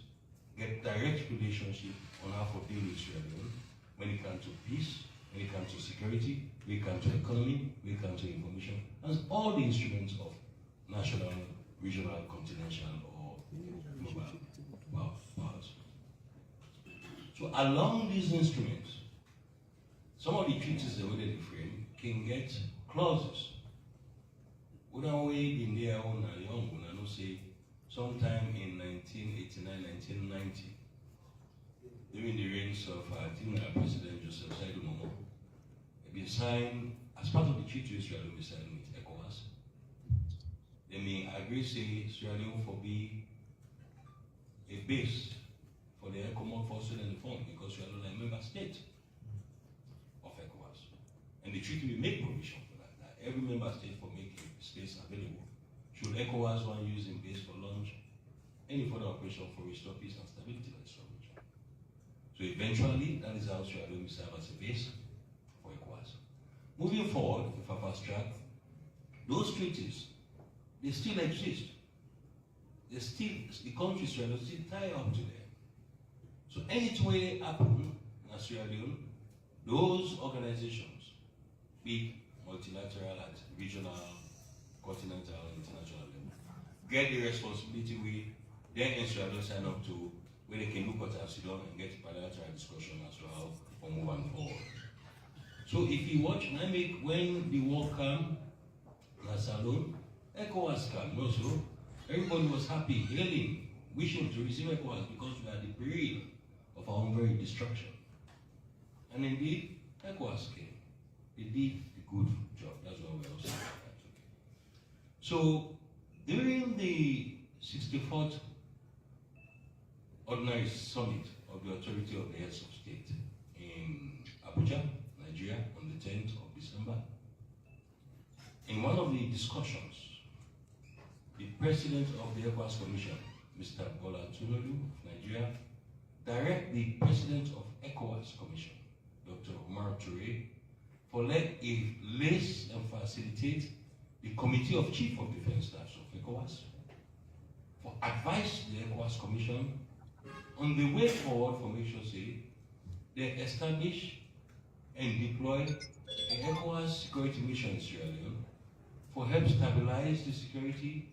get direct relationship on how to deal with Sierra Leone, when it comes to peace, when it comes to security, when it comes to economy, when it comes to information, and all the instruments of national, regional, continental, or global powers. So along these instruments, some of the treaties that we frame can get clauses. We don't wait in their own and young, I know say sometime in 1989, 1990, during the reigns of President Joseph Saidu Momo, it been signed as part of the treaty Israel will be signed with ECOWAS. They may agree say Sierra Leone for be a base for the common forces and reform because Sierra Leone is a member state of ECOWAS. And the treaty will make provision for that every member state for making space available. Should ECOWAS want use in base for launch any further operation for restore peace and stability in this region. So eventually, that is how Sierra Leone will serve as a base for ECOWAS. Moving forward, if I fast track, those treaties, they still exist. They still, the countries Sierra Leone still tie up to them. So anything happen in Sierra Leone, those organizations, big, multilateral, at regional, continental, and international level, get the responsibility we then in Sierra Leone sign up to, where they can look at Sudan and get bilateral discussion as well for moving forward. So if you watch, when the war came in Salon, ECOWAS came also. Everybody was happy, hailing, wishing to receive ECOWAS because we are the period of our own very destruction. And indeed, ECOWAS came. They did a good job. That's why we're also that today. So during the 64th Ordinary Summit of the Authority of the Heads of State in Abuja, Nigeria, on the 10th of December, in one of the discussions, the President of the ECOWAS Commission, Mr. Bola Tinubu of Nigeria, direct the President of ECOWAS Commission, Dr. Omar Toure, for let a list and facilitate the Committee of Chief of Defense Staffs of ECOWAS, for advice the ECOWAS Commission on the way forward for make sure say they establish and deploy the ECOWAS security mission in Sierra Leone for help stabilize the security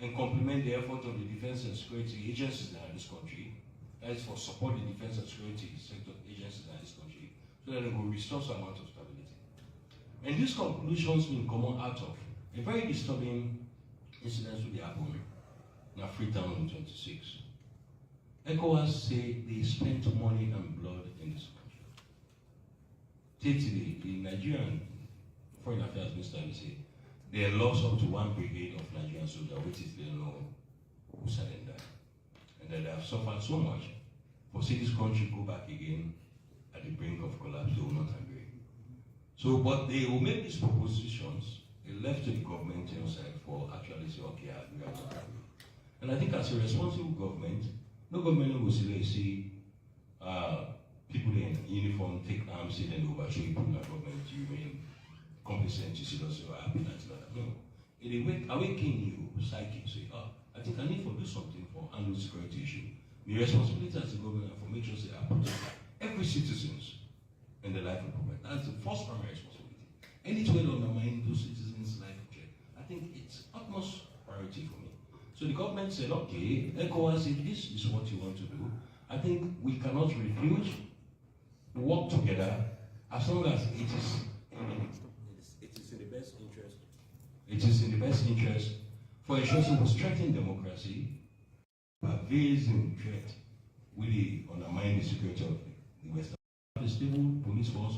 and complement the effort of the defense and security agencies in this country. That is for support the defense and security sector agencies in this country so that they will restore some amount of stability. And these conclusions will come out of a very disturbing incident that happened in Freetown in 26. ECOWAS say they spent money and blood in this country. Totally, the Nigerian Foreign Affairs Minister will say they lost up to 1 brigade of Nigerian soldiers, which is they don't know who surrendered. And that they have suffered so much. For see this country go back again at the brink of collapse, they will not agree. So, but they will make these propositions, they left to the government side for actually say, okay, I agree, I don't agree. And I think as a responsible government, no government will see people in uniform take arms in and overshow people in the government, you mean complacent, you see those who are happy, that's not that. No. It awaken you, psyche, say, I think I need to do something for handle security issue. The responsibility as a government for make sure they are protecting every citizens in the life of government. That's the first primary responsibility. Any way to undermine those citizens' life, okay, I think it's utmost priority for me. So the government said, okay, ECOWAS, if this is what you want to do, I think we cannot refuse to work together as long as it is in the best interest. It is in the best interest for ensuring we strengthen democracy, pervasive threat really undermine the security of the Western. The stable police force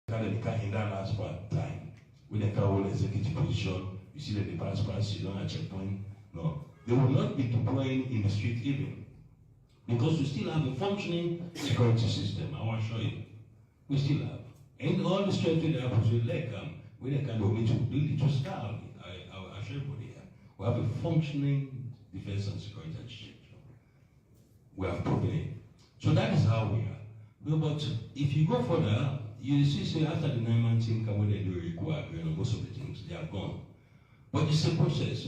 in that last part time, when they can hold executive position, you see that the pass, you don't have checkpoint. No. They will not be deploying in the street even. Because we still have a functioning security system, I want to show you. We still have. And all the strength they have is with leg, when they can go into the to start, I'll show everybody here. We have a functioning defense and security architecture. We have proven it. So that is how we are. No, but if you go further, you see, say after the 9-man team come when they do require on most of the things, they are gone. But it's a process.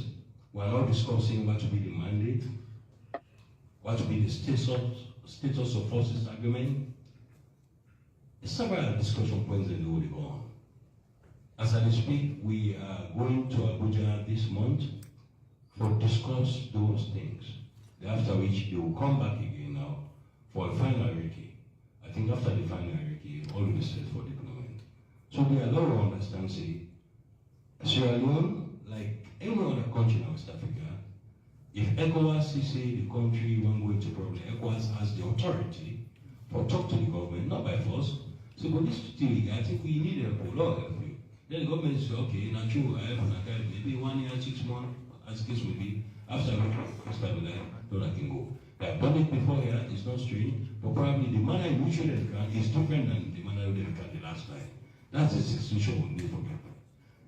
We are not discussing what to be the mandate, what to be the status of forces argument. There's several discussion points that they will go on. As I speak, we are going to Abuja this month for discuss those things. After which they will come back again now for a final hierarchy. I think after the final hierarchy, all will be set for deployment. So there are a lot of understand, say, Sierra Leone, like any other country in West Africa, if ECOWAS say the country won't go into problem, ECOWAS has the authority for talk to the government, not by force. So for this thing, I think we need help, a lot of help. Then the government say, okay, now true, I have maybe 1 year, 6 months, as the case will be, after we stabilize, so I can go. They have done it before here, it's not strange, but probably the manner in which they can is different than the manner they can the last time. That's the situation we need for people.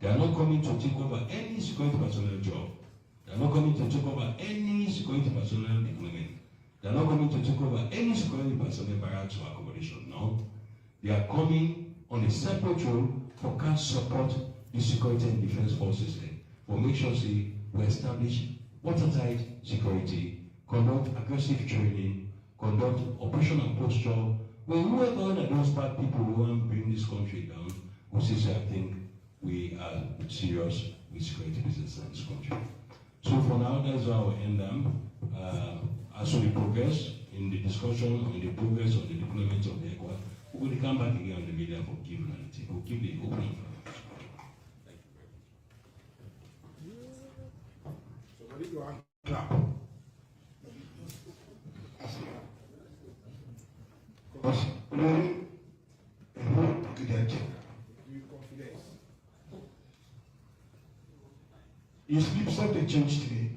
They are not coming to take over any security personnel job. They are not coming to take over any security personnel deployment. They are not coming to take over any security personnel barracks or accommodation. No. They are coming on a separate role for can support the security and defense forces for make sure we establish watertight security, conduct aggressive training, conduct operational posture. When we work on those bad people who want to bring this country down, we say, I think we are serious with security business in this country. So for now, that's how we end them. As we progress in the discussion on the progress of the deployment of the ECOWAS, we will come back again on the media for giving analytics. We'll give the opening for clap. Because really, a whole confidence. You sleep something changed today.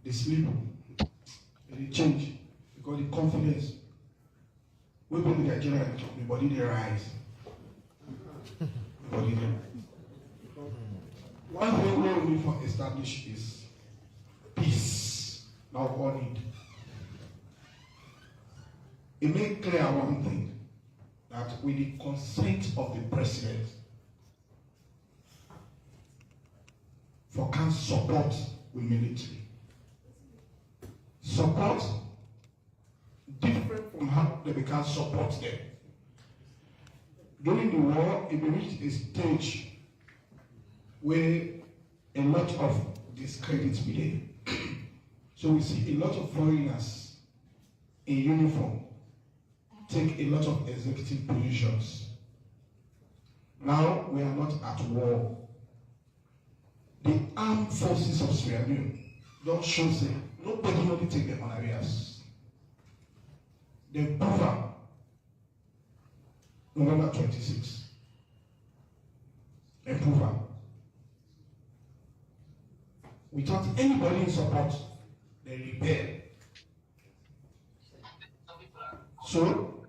The sleep, it changed because the confidence. We bring the Nigerian, the body they rise. The body they rise. One thing we need to establish is peace. Now all need. It made clear one thing, that with the consent of the president, for can support with military. Support different from how they can support them. During the war, it reached a stage where a lot of discredit began. So we see a lot of foreigners in uniform take a lot of executive positions. Now we are not at war. The armed forces of Sierra Leone don't show say nobody only take them on areas. They prove up November 26. They prove up. without anybody in support, they rebel. So,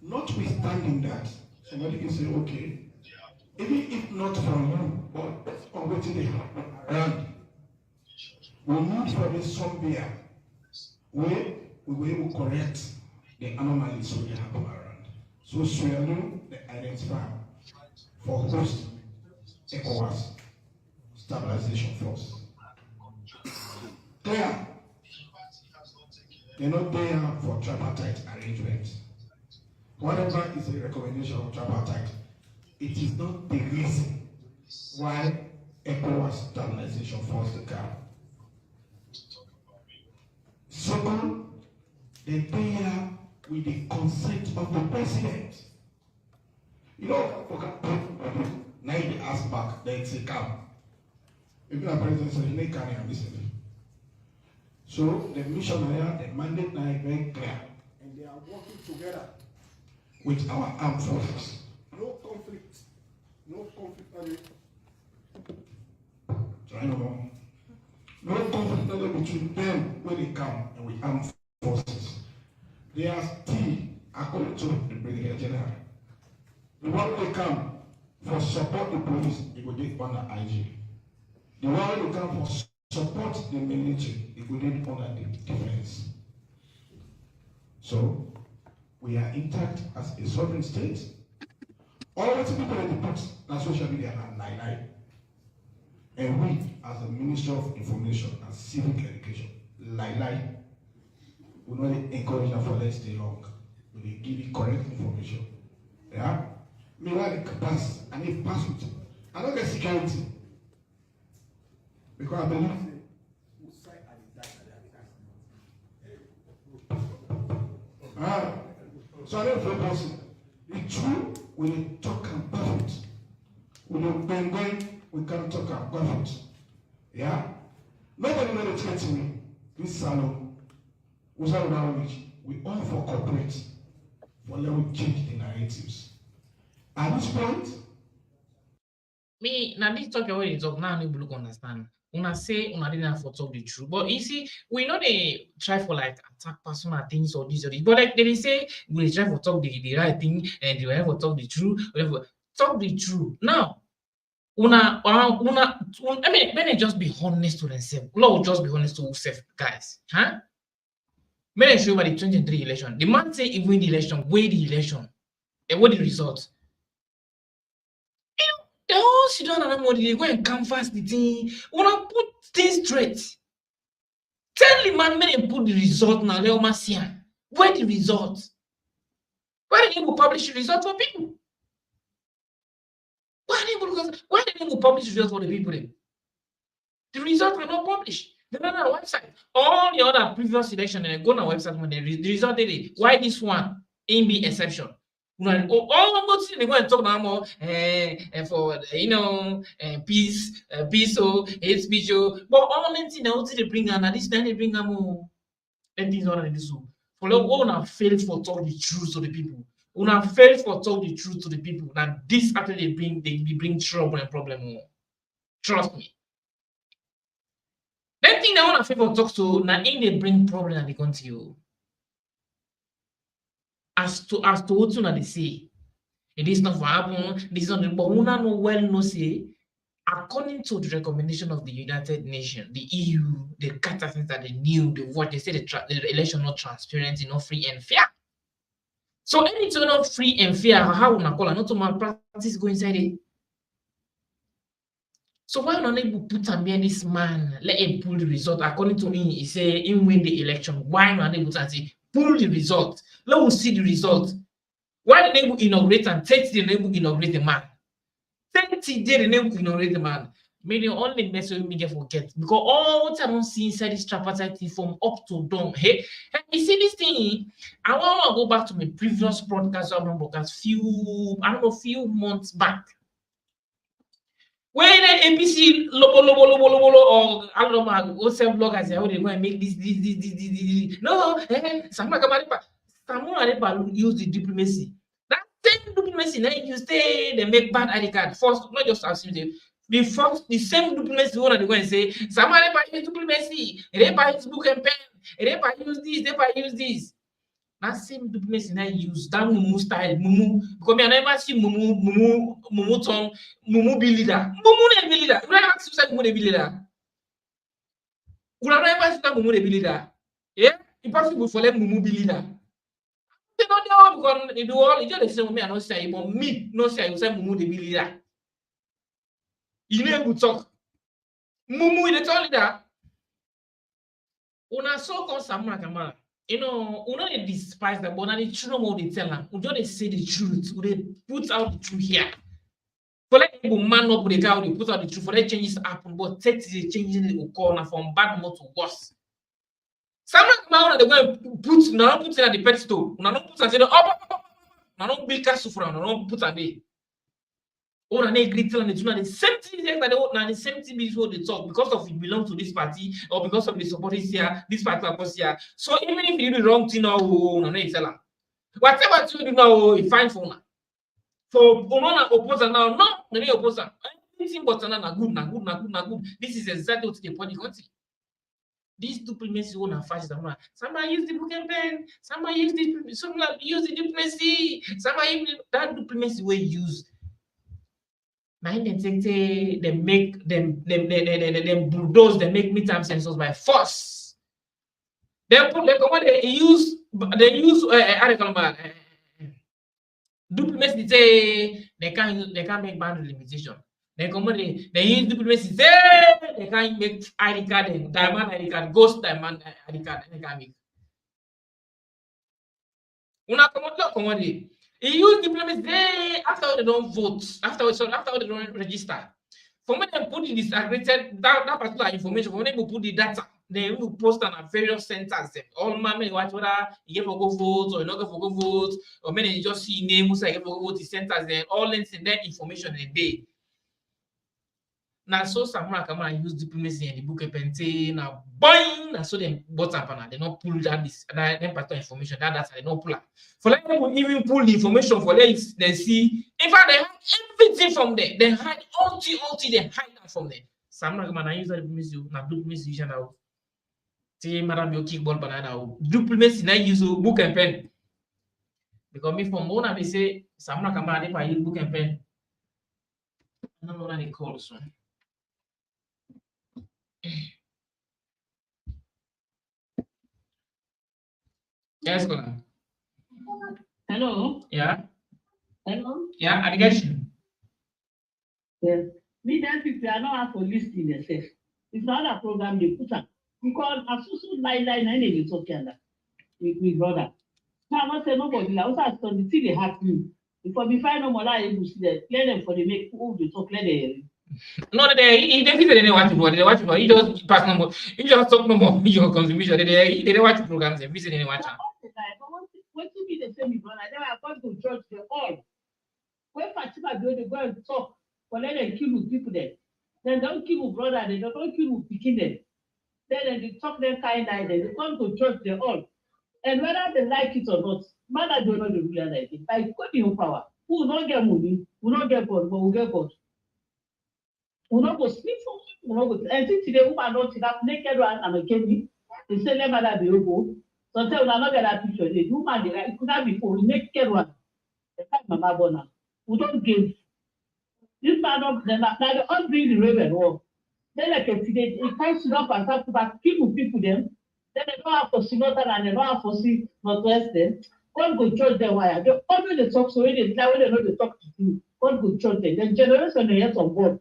notwithstanding that, somebody can say, okay, even if not from you, but on what they happen around, we need for this somewhere where we will able to correct the anomalies that happen around. So, Sierra Leone, they identify for host ECOWAS stabilization force. Clear? They're not there for tripartite arrangement. Whatever is a recommendation of tripartite, it is not the reason why ECOWAS stabilization force the camp. Second, they there with the consent of the president. You know, now they ask back, then it's a camp. Even the president said, you can't have this. So the mission here, the mandate now is very clear. And they are working together with our armed forces. No conflict. No conflict. Try no more. No conflict between them when they come and with armed forces. They are still, according to the Brigadier General, the one they come for support the police, they will take under IG. The one they come for support the military, they will take under the defense. So, we are intact as a sovereign state. All the people that they put on social media are lie. And we, as a Minister of Information and Civic Education, lie. We not encourage them for let's stay long. We give you correct information. Yeah? Meanwhile, they pass, and if pass with, I don't get security. Because I believe so I don't feel person. The truth, when we talk about it, when we can talk about it. Yeah? Nobody knows the threat me. This salon, we all for corporate, for let we change the narratives. At this point, me now this talk about it talk now nobody look understand. Una say una didn't have to talk the truth, but you see, we know they try for like attack personal things or this or this, but like they say we try for talk the right thing and they have to talk the truth, whatever. Talk the truth. Now, I mean, when they just be honest to themselves, Lord just be honest to yourself, guys, huh? When I show about the 2023 election, the man say he win the election, weigh the election, and what the result? They all sit down and they go and canvass the thing. Wanna put things straight. Tell the man when they put the result now, let me see where the result. Why didn't you publish the result for people? Why didn't you publish the result for the people then? The result will not publish. They're not on our website. All the other previous election, and go on our website when the result did it. Why this one ain't be exception? All of those they go and talk about for peace, hate speech, but all them things they bring and this time they bring them and things on this so. For the one failed for talk the truth to the people. Una failed for talk the truth to the people. That this actually they bring trouble and problem. Trust me. That thing they want to fail for talk to now in they bring problem and they continue. As to what they say, it is not for happen. This is not the but una no well no say. According to the recommendation of the United Nations, the EU, the catastrophe that they knew, they say the election not transparent, not free and fair. So anything not free and fair, how una call not to malpractice go inside it. So why not able to put and this man, let him pull the result? According to me, he say he win the election. Why not able to say pull the result? Let us see the result. Why the name inaugurate and 30 the name inaugurate the man? 30 days the name inaugurate the man. Maybe only message media forget because all what I don't see inside this tripartite from up to down. Hey, you see this thing? I want to go back to my previous broadcast few months back. When the APC or I don't know, wholesale bloggers say, how they go and make this. No, Samuel use the diplomacy. That same diplomacy, now you say they make bad ID card. First, not just assume the same diplomacy one they go and say, somebody use diplomacy, they use book and pen, they use this, they use this. That same diplomacy I use that mumu style, mumu, because I never see mumu tongue, mumu be leader. Mumu be leader. You never see mumu be leader. You never see that mumu be leader. Yeah, impossible for them mumu be leader. They don't know because they do all. It's just the same me. I don't say, but me no say you say mumu be leader. You never talk. Mumu is the tall leader. Una so called Samra Kamara. You know, we don't despise them, but the truth what they tell them. We just say the truth. We put out the truth here. For let people man up with the guy, they put out the truth. For let changes happen, but take the changes in the corner from bad more to worse. Some now they go put now put in the pedestal. Now don't put and say now don't build castle for now. Don't put and they. Oh, and they agree tell the same thing that they the same thing is what they talk because of it belong to this party or because of the supporters here, this party opposite here. So even if you do the wrong thing now, no tell them. Whatever you do now, you find for now. So Omona opposer now, no, they opposer. Anything but na good. This is exactly what the party country. These diplomacy one are fascist. Somebody use the book and pen, somebody use the diplomacy, somebody use that diplomacy we use. Now they make them bulldoze, they make midterm census by force. They use diplomacy say they can't make boundary limitation. They use diplomacy say they can't make ID card, diamond ID card, ghost diamond ID card, they can't make. He used diplomacy after they don't vote, after they don't register. For when they put in disaggregated that particular information, for when they put the data, they will post on various centers. All man watch whether you get for go vote or you not go for go vote, or maybe you just see name who say get for go vote the centers, then all links in that information in a day. Now so Samra come and use diplomacy and the book pen now boing, and so they bought up and they not pull that particular information, that data they not pull up. For let people even pull the information for them, they see. In fact, they hide everything from there. They hide until they hide that from there. Samra come and use that diplomacy, now diplomacy now. Say madam you kickball banana. Diplomacy now use book and pen. Because me from Mona they say Samra come and they use book and pen. I don't know what they call this one. Yes, hello. Yeah. Hello. Yeah, Advocacy. Yes. Me then people are not for listening themselves. It's not a program they put up because as soon as line and they talk with brother. So I must say nobody. I also ask them the have me. Before we find no more able to see that, let them for the make who they talk let them. No, they didn't watch it. They watch it. He just pass no more. He just talk no more. Your contribution. They didn't watch programs. They visit any watch. What to be the same brother? They are going to judge them all. When Fatima do they go and talk, but let them kill with people there. Then don't kill with brother. They don't kill with picking them. Then they talk them kind of. They come to judge them all. And whether they like it or not, mother don't know the real like it. By putting power, who will not get money, will not get God, but will get God. We not go sleep for we not go. And since today, woman not sit up naked one and a candy, they say let mother be ogo. Sometimes we not get that picture. The woman they it could not be for naked one. The kind mama born. We don't give. This man of them now they all bring the raven war. Then like today, it can't sit up and start to back people them. Then they don't have to see nothing and they don't have to see northwest them. God go judge them why. They always talk so when they know they talk to you. God go judge them. Then generation they hear from God.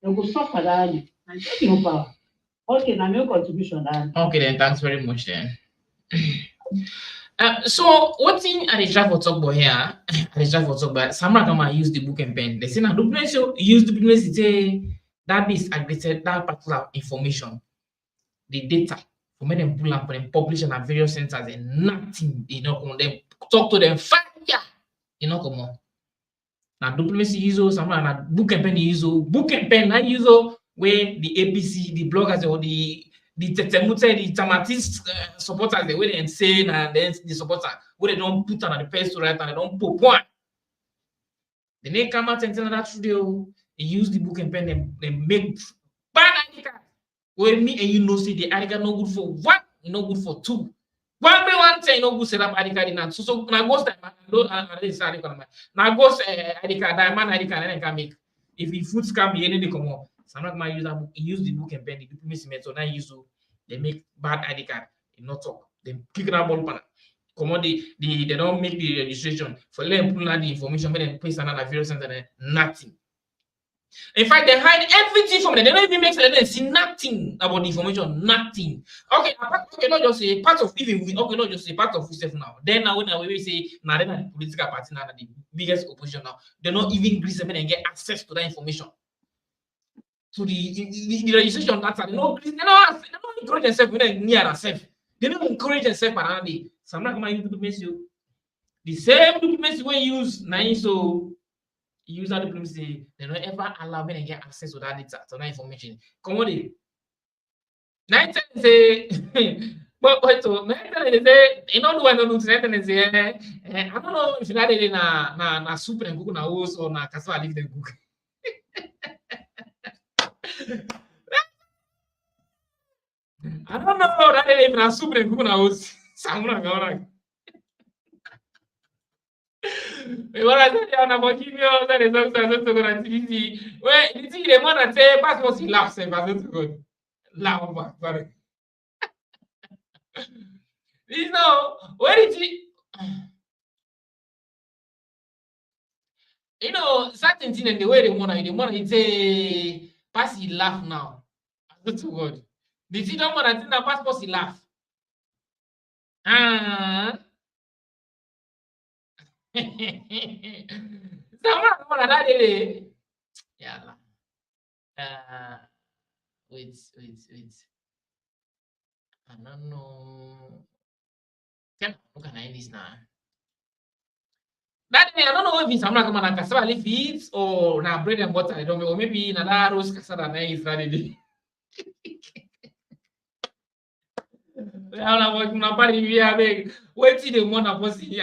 They will suffer that. Okay, now your contribution. Okay, then thanks very much then. So what thing I try for talk about here? I try for talk about Samra come and use the book and pen. They say now duplicity use duplicity say that is aggregated that particular information, the data for me them pull up and publish on various centers and nothing they know on them talk to them fire you know come on. Now diplomacy use Samra na book and pen use book and pen I use where the APC, the bloggers or the Tetemute, the Tamatist supporters, the way they say and then the supporter, where they don't put on the page to write and they don't put point. The name come out and tell that studio. They use the book and pen, they make bad ID card. Where me and you know see the ID card no good for one, no good for two. One say no good set up ID card in that. So now ghost time, now ghost ID card, diamond ID card, and I can make. If the food scam be any come on, so I'm not going to use that book. Use the book and pen, the diplomacy method. Now use so they make bad ID card. They not talk. They kick that ball panel. Come on, they don't make the registration for them pull out the information, but then paste another various center, nothing. In fact, they hide everything from them. They don't even make sense. They see nothing about the information. Nothing. Okay, not just a part of even okay, not just a part of yourself now. Then now when we say now then the political party now the biggest opposition now, they not even agree and get access to that information. To the registration data, they don't encourage themselves when they near themselves. They don't encourage themselves around it. So I'm not going to use the same diplomacy we use now. So use that diplomacy, they don't ever allow me to get access to that data, to that information. Come on, now say, but so they say, you know, I don't know. Say, I don't know if that is na soup and cook na house or na cassava leaf and cook. I don't know that is na soup and cook na house. Samuna gora. Mais voilà, ça on a pas qui vient, ça les autres, ça secondes, ici. Ouais, ici les mots na c'est pas aussi là, c'est pas secondes. Là on va. You know, where is it? You know, certain things and the way they want to say pass he laugh now. That's the word. The thing don't want to think that pass he laugh. Someone that day. Yeah. Wait. I don't know. Look at this now. That day, I don't know if it's something like cassava leaf eats or na bread and butter. I don't know. Or maybe na roast cassava na is ready. Wait till the one I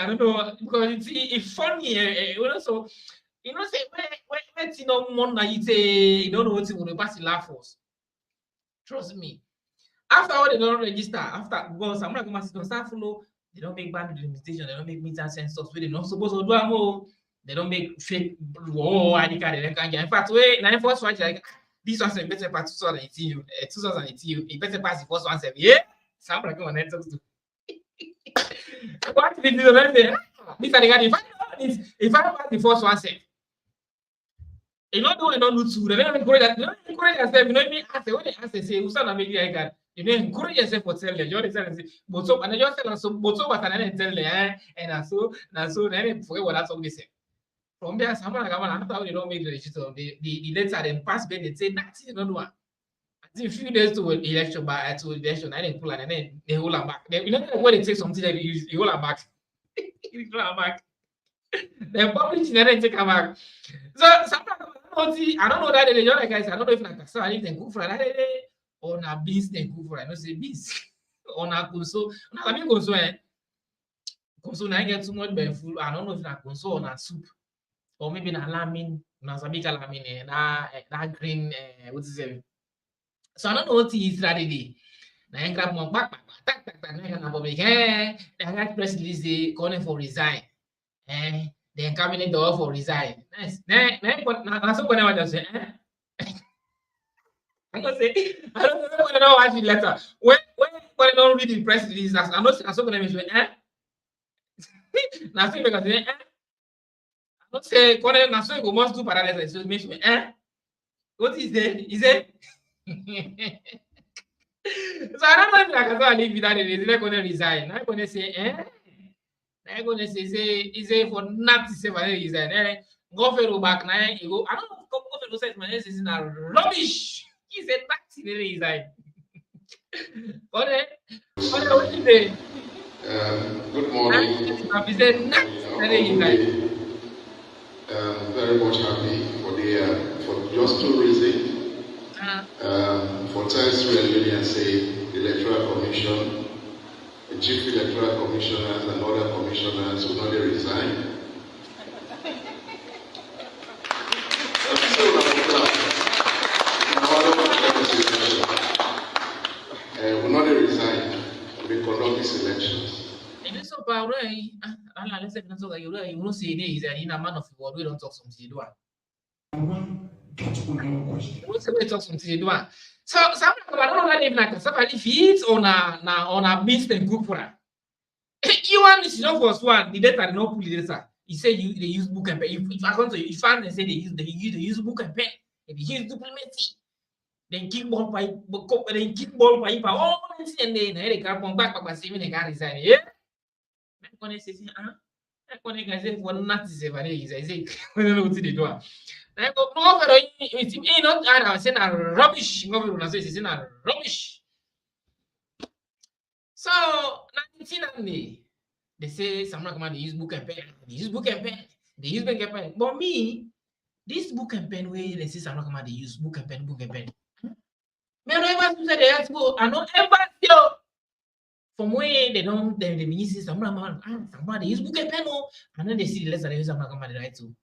don't know because it's funny. So you know, say when you know more you say you don't know what you will pass laugh for. Trust me. After all they don't register, after because I'm not going to start follow. They don't make bad limitation. They don't make meter sensors. They're not supposed to do more. They don't make fake ID card. In fact, now first one like this one's a better part 2018. 2018, it better pass the first one. Yeah, some like on that too. What did you learn? If I pass the first one, say, you know, don't do two. They don't encourage that. They don't encourage yourself. You know what I mean? I say, when they ask, they say, who's not making ID card? You know, encourage yourself for tell them. You just tell them, but so, and I just tell them, so, but so, but I didn't tell them, and so, then forget what that's what they say. From there, someone like after they don't make the register, the letter then pass back, they say, nothing, don't do it. Until a few days to election, but to election, I didn't pull and then they hold them back. You know, when they take something, they use, you hold them back. You hold them back. They publish and then take them back. So, sometimes, I don't know that they like guys, I don't know if like so I need to cook for that. Or na beans then cook for I don't say beans or na conso na I mean conso na get too much by food. I don't know if na conso or na soup or maybe na lamine na sabika lamine that green what is it? So I don't know what is strategy. Na grab one back tak na public they got press release they calling for resign then cabinet door for resign nice na so when I just say I don't know why she letter. When I don't read the press release, I know I'm so gonna be now say because I don't say when I say go must do paralysis, so make me what is there? Is it? So I don't know if I can leave without it. They're gonna resign. I'm gonna say I'm gonna say is it for not to say my resign? Go for back now. You go. I don't know. Go for say my name is rubbish. He said that's the resign. What is it? Good morning. Very much happy for just two reasons. For times we are really say the electoral commission, the chief electoral commissioners and other commissioners will not resign. conduct these elections. Let's say you don't say he's a man of the world. We don't talk something to do. So some I don't know that even like somebody feeds on a beast and cook for her. You want this first one, the data not pull the data. He said they use book and pen. If I want to you find and say they use book and pen, and they use diplomacy. Then kickball pipe, then kickball pipe, all and then they come back by saving the guy design. Yeah. When I say, when I say, well, not is ever is, I say, we don't know what they do. I go, no, it's not, I say, rubbish. No, I say, it's not rubbish. So, 1990, they say, someone come they use book and pen, they use book and pen, they use book and pen. But me, this book and pen way, they say, someone come they use book and pen, book and pen. Me, I don't ever say they have to go, I don't ever feel. From where they don't, they use someone they use book and pen, and then they see the lesson they use someone come they write to.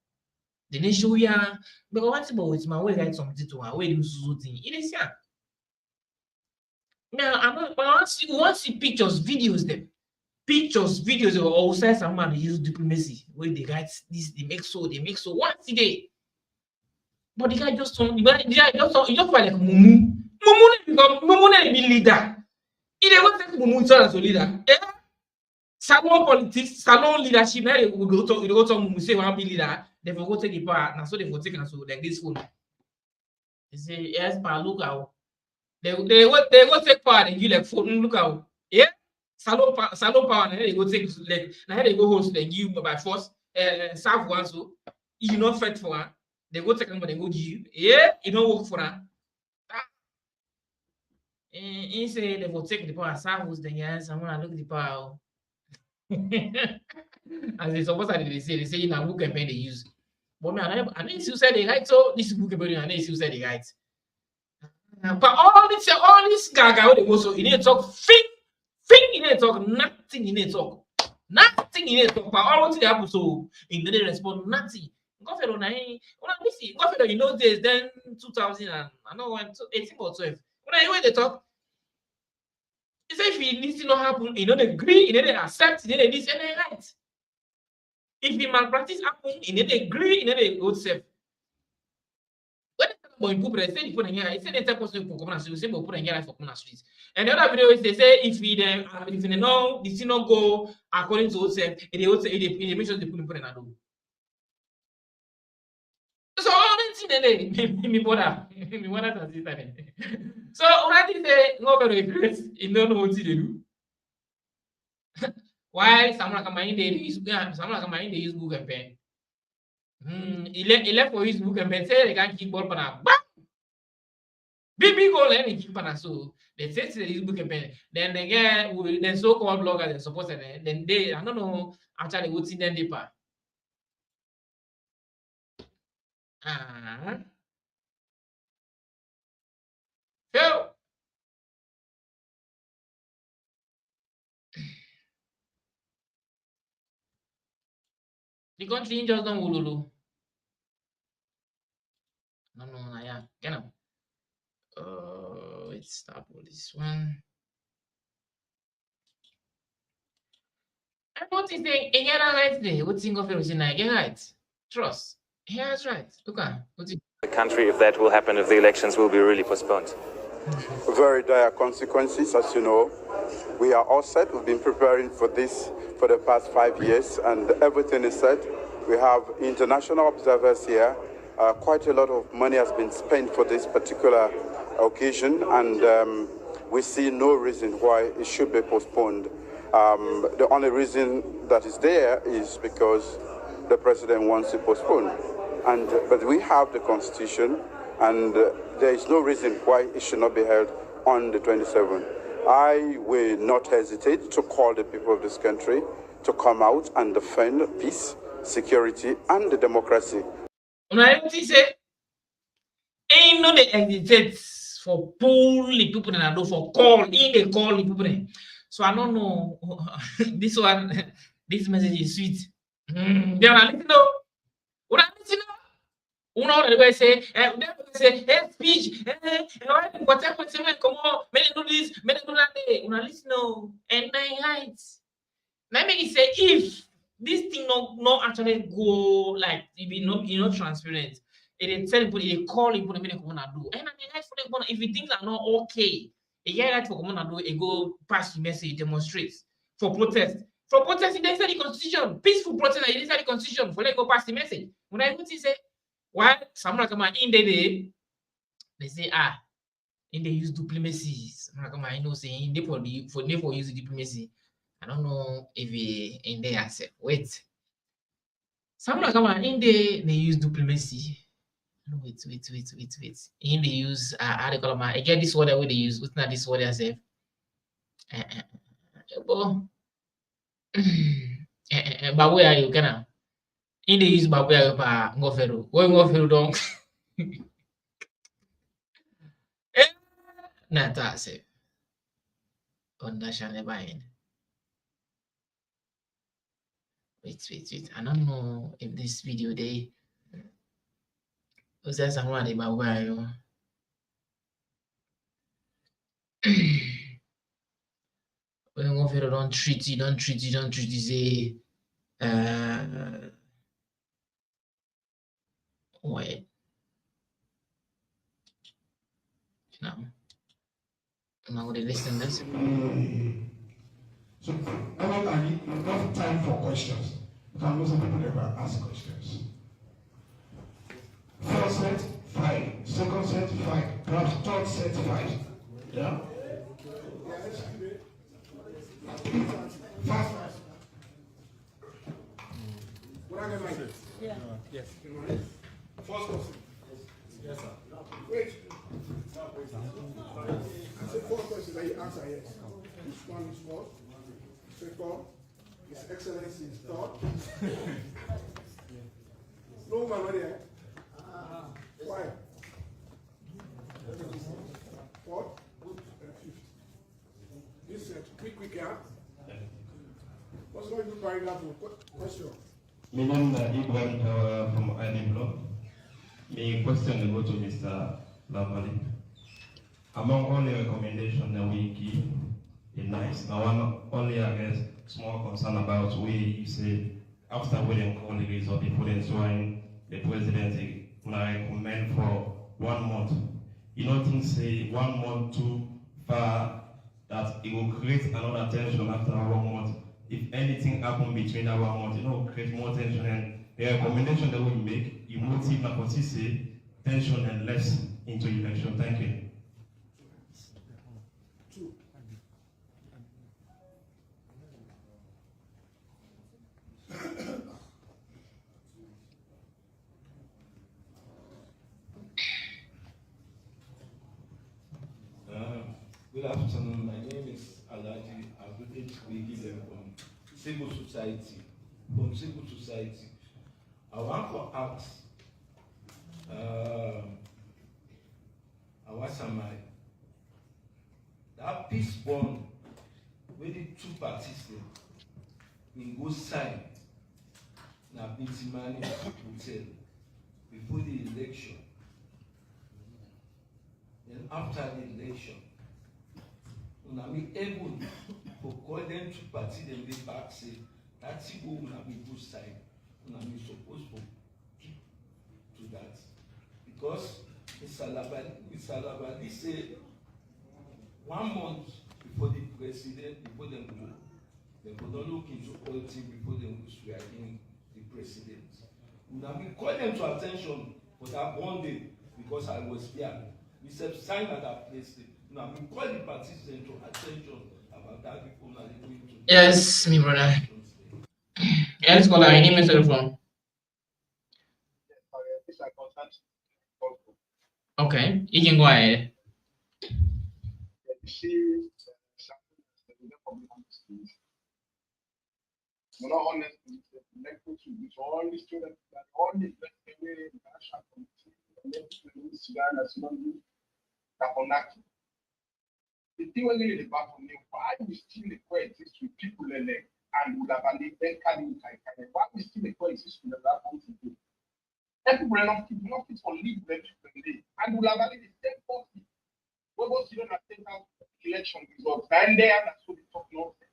They didn't show ya, but what's about with my way write something to her, way do something. It is yeah. Now, I'm not, once you see pictures, videos, them. Pictures, videos, or outside someone they use diplomacy, where they write this, they make so once a day. But the guy just told me, you just like Mumu. Mumu be leader. He never take Mumu as a leader. Salon politics, salon leadership, now they go to Mumu say one be leader, they will go take the power, now so they will take and so like this phone. They say, yes, but look out. They go take power and you like phone, look out. Yeah? Salon power, and they go take like now they go host and give by force, serve one so you not fight for her. They go take them, but they go give you. Yeah, you don't work for her. He say they will take the power, serve was the yes, I'm gonna look at the power. As they suppose that they say in a book and pen they use. But me, I need to say the right, so this book and pen, I need to say the right. But all this gaga, they go so you need to talk thing, you need to talk nothing, you need to talk nothing, you need to talk. But all what they happen so you need to respond nothing. Go for it, you know this then 2000 and I know when 18 or 12. When they talk, it's if it not happen, you know they agree, you know they accept, you know they this and they right. If the malpractice happen, you know they agree, you know they go safe. When they talk about improve, they say put in here, it's a person for common street, say put in here for common street. And the other video is they say if they know this thing not go according to itself, they make sure they put in a do. So all me bother to see that. So already they no very great, you don't know what they do. Why someone come in they use book and pen. He left for his book and pen, say they can't keep ball pana. Big go let me keep pana so they say they use book and pen. Then they get then so-called bloggers and suppose then they I don't know actually what's in them paper. So the country just don't ululu. No, yeah, can let's start with this one. And what is the right there? What's in confederation? Right? Trust. Yeah, that's right. Look at the country if that will happen, if the elections will be really postponed. Very dire consequences, as you know. We are all set. We've been preparing for this for the past 5 years, and everything is set. We have international observers here. Quite a lot of money has been spent for this particular occasion, and we see no reason why it should be postponed. The only reason that is there is because the president wants to postpone. But we have the Constitution, and there is no reason why it should not be held on the 27th. I will not hesitate to call the people of this country to come out and defend peace, security, and the democracy. Ain't no they hesitate for pull the people and do for call the people. So I don't know this one. This message is sweet. They are listening. What I listen. Una they say, hey, speech, whatever, come on, may do this, may do that. Una listen, no, and nine heights. Let me say, if this thing not actually go like if you not transparent, it is tell people they call people make come on do. And I mean, for them, if things are not okay, a year right for come on do, it go pass the message, demonstrate for protest. For protest, they say the constitution, peaceful protest, they say the constitution for let go pass the message. When I go to say, why someone come in the they say in they use diplomacy. Someone come I know saying they for use diplomacy. I don't know if he in there accept. Wait. Someone come on in there they use diplomacy. Wait. In they use how they call them. I get this word that they use. What's not this word I say? But where are you gonna? In they use but where are you ngofero? Where ngofero don't? Not that say. Understand buying. Wait. I don't know if this video they was there someone about where are you? When one fellow don't treat you, say, wait. Now they listen this. So, I need enough time for questions. Because most people never ask questions. First set, 5. Second set, 5. Perhaps third set, 5. Yeah? Fast. Yeah. Yes. First question. Yes, sir. Wait. I said four questions that you answer yes. Which one is what? Second, His Excellency is third. No man right there. Why? Fourth and fifth. This quick, yeah. What's going to do paragraph question? My name is Ibrahim from Advocacy. My question will go to Mr. Lavali. Among all the recommendations that we give, it's nice. Now, one only, I guess, small concern about we say after we then call the result, before then join the presidency, when I recommend for 1 month. You don't think say 1 month too far that it will create another tension after 1 month. If anything happen between our months, create more tension, and the recommendation that we make, you motive na say tension and less into election. Thank you. Good afternoon. My name is Alaji Advocate from civil society. I want to ask Awasamai, that peace bond where the two parties in go sign na Bitimani hotel before the election. Then after the election, we are able to call them to party them they back say that's who we have been good side. We are supposed to keep to that because Salabali say 1 month before the president, before them go, they could not look into politics before they swear in the president. We have call them to attention for that 1 day because I was there. We said sign at that place. Now we call the participants to attention about that before now they going to. Yes, me brother. Yes, caller, I need my phone. Okay, you can go ahead. The thing was really about me, why we still coexist with people and would have been why we still coexist with the country. People are not fit for leave them differently. And we'll have the same party. We both see them at same election results. And they are so they talk nonsense.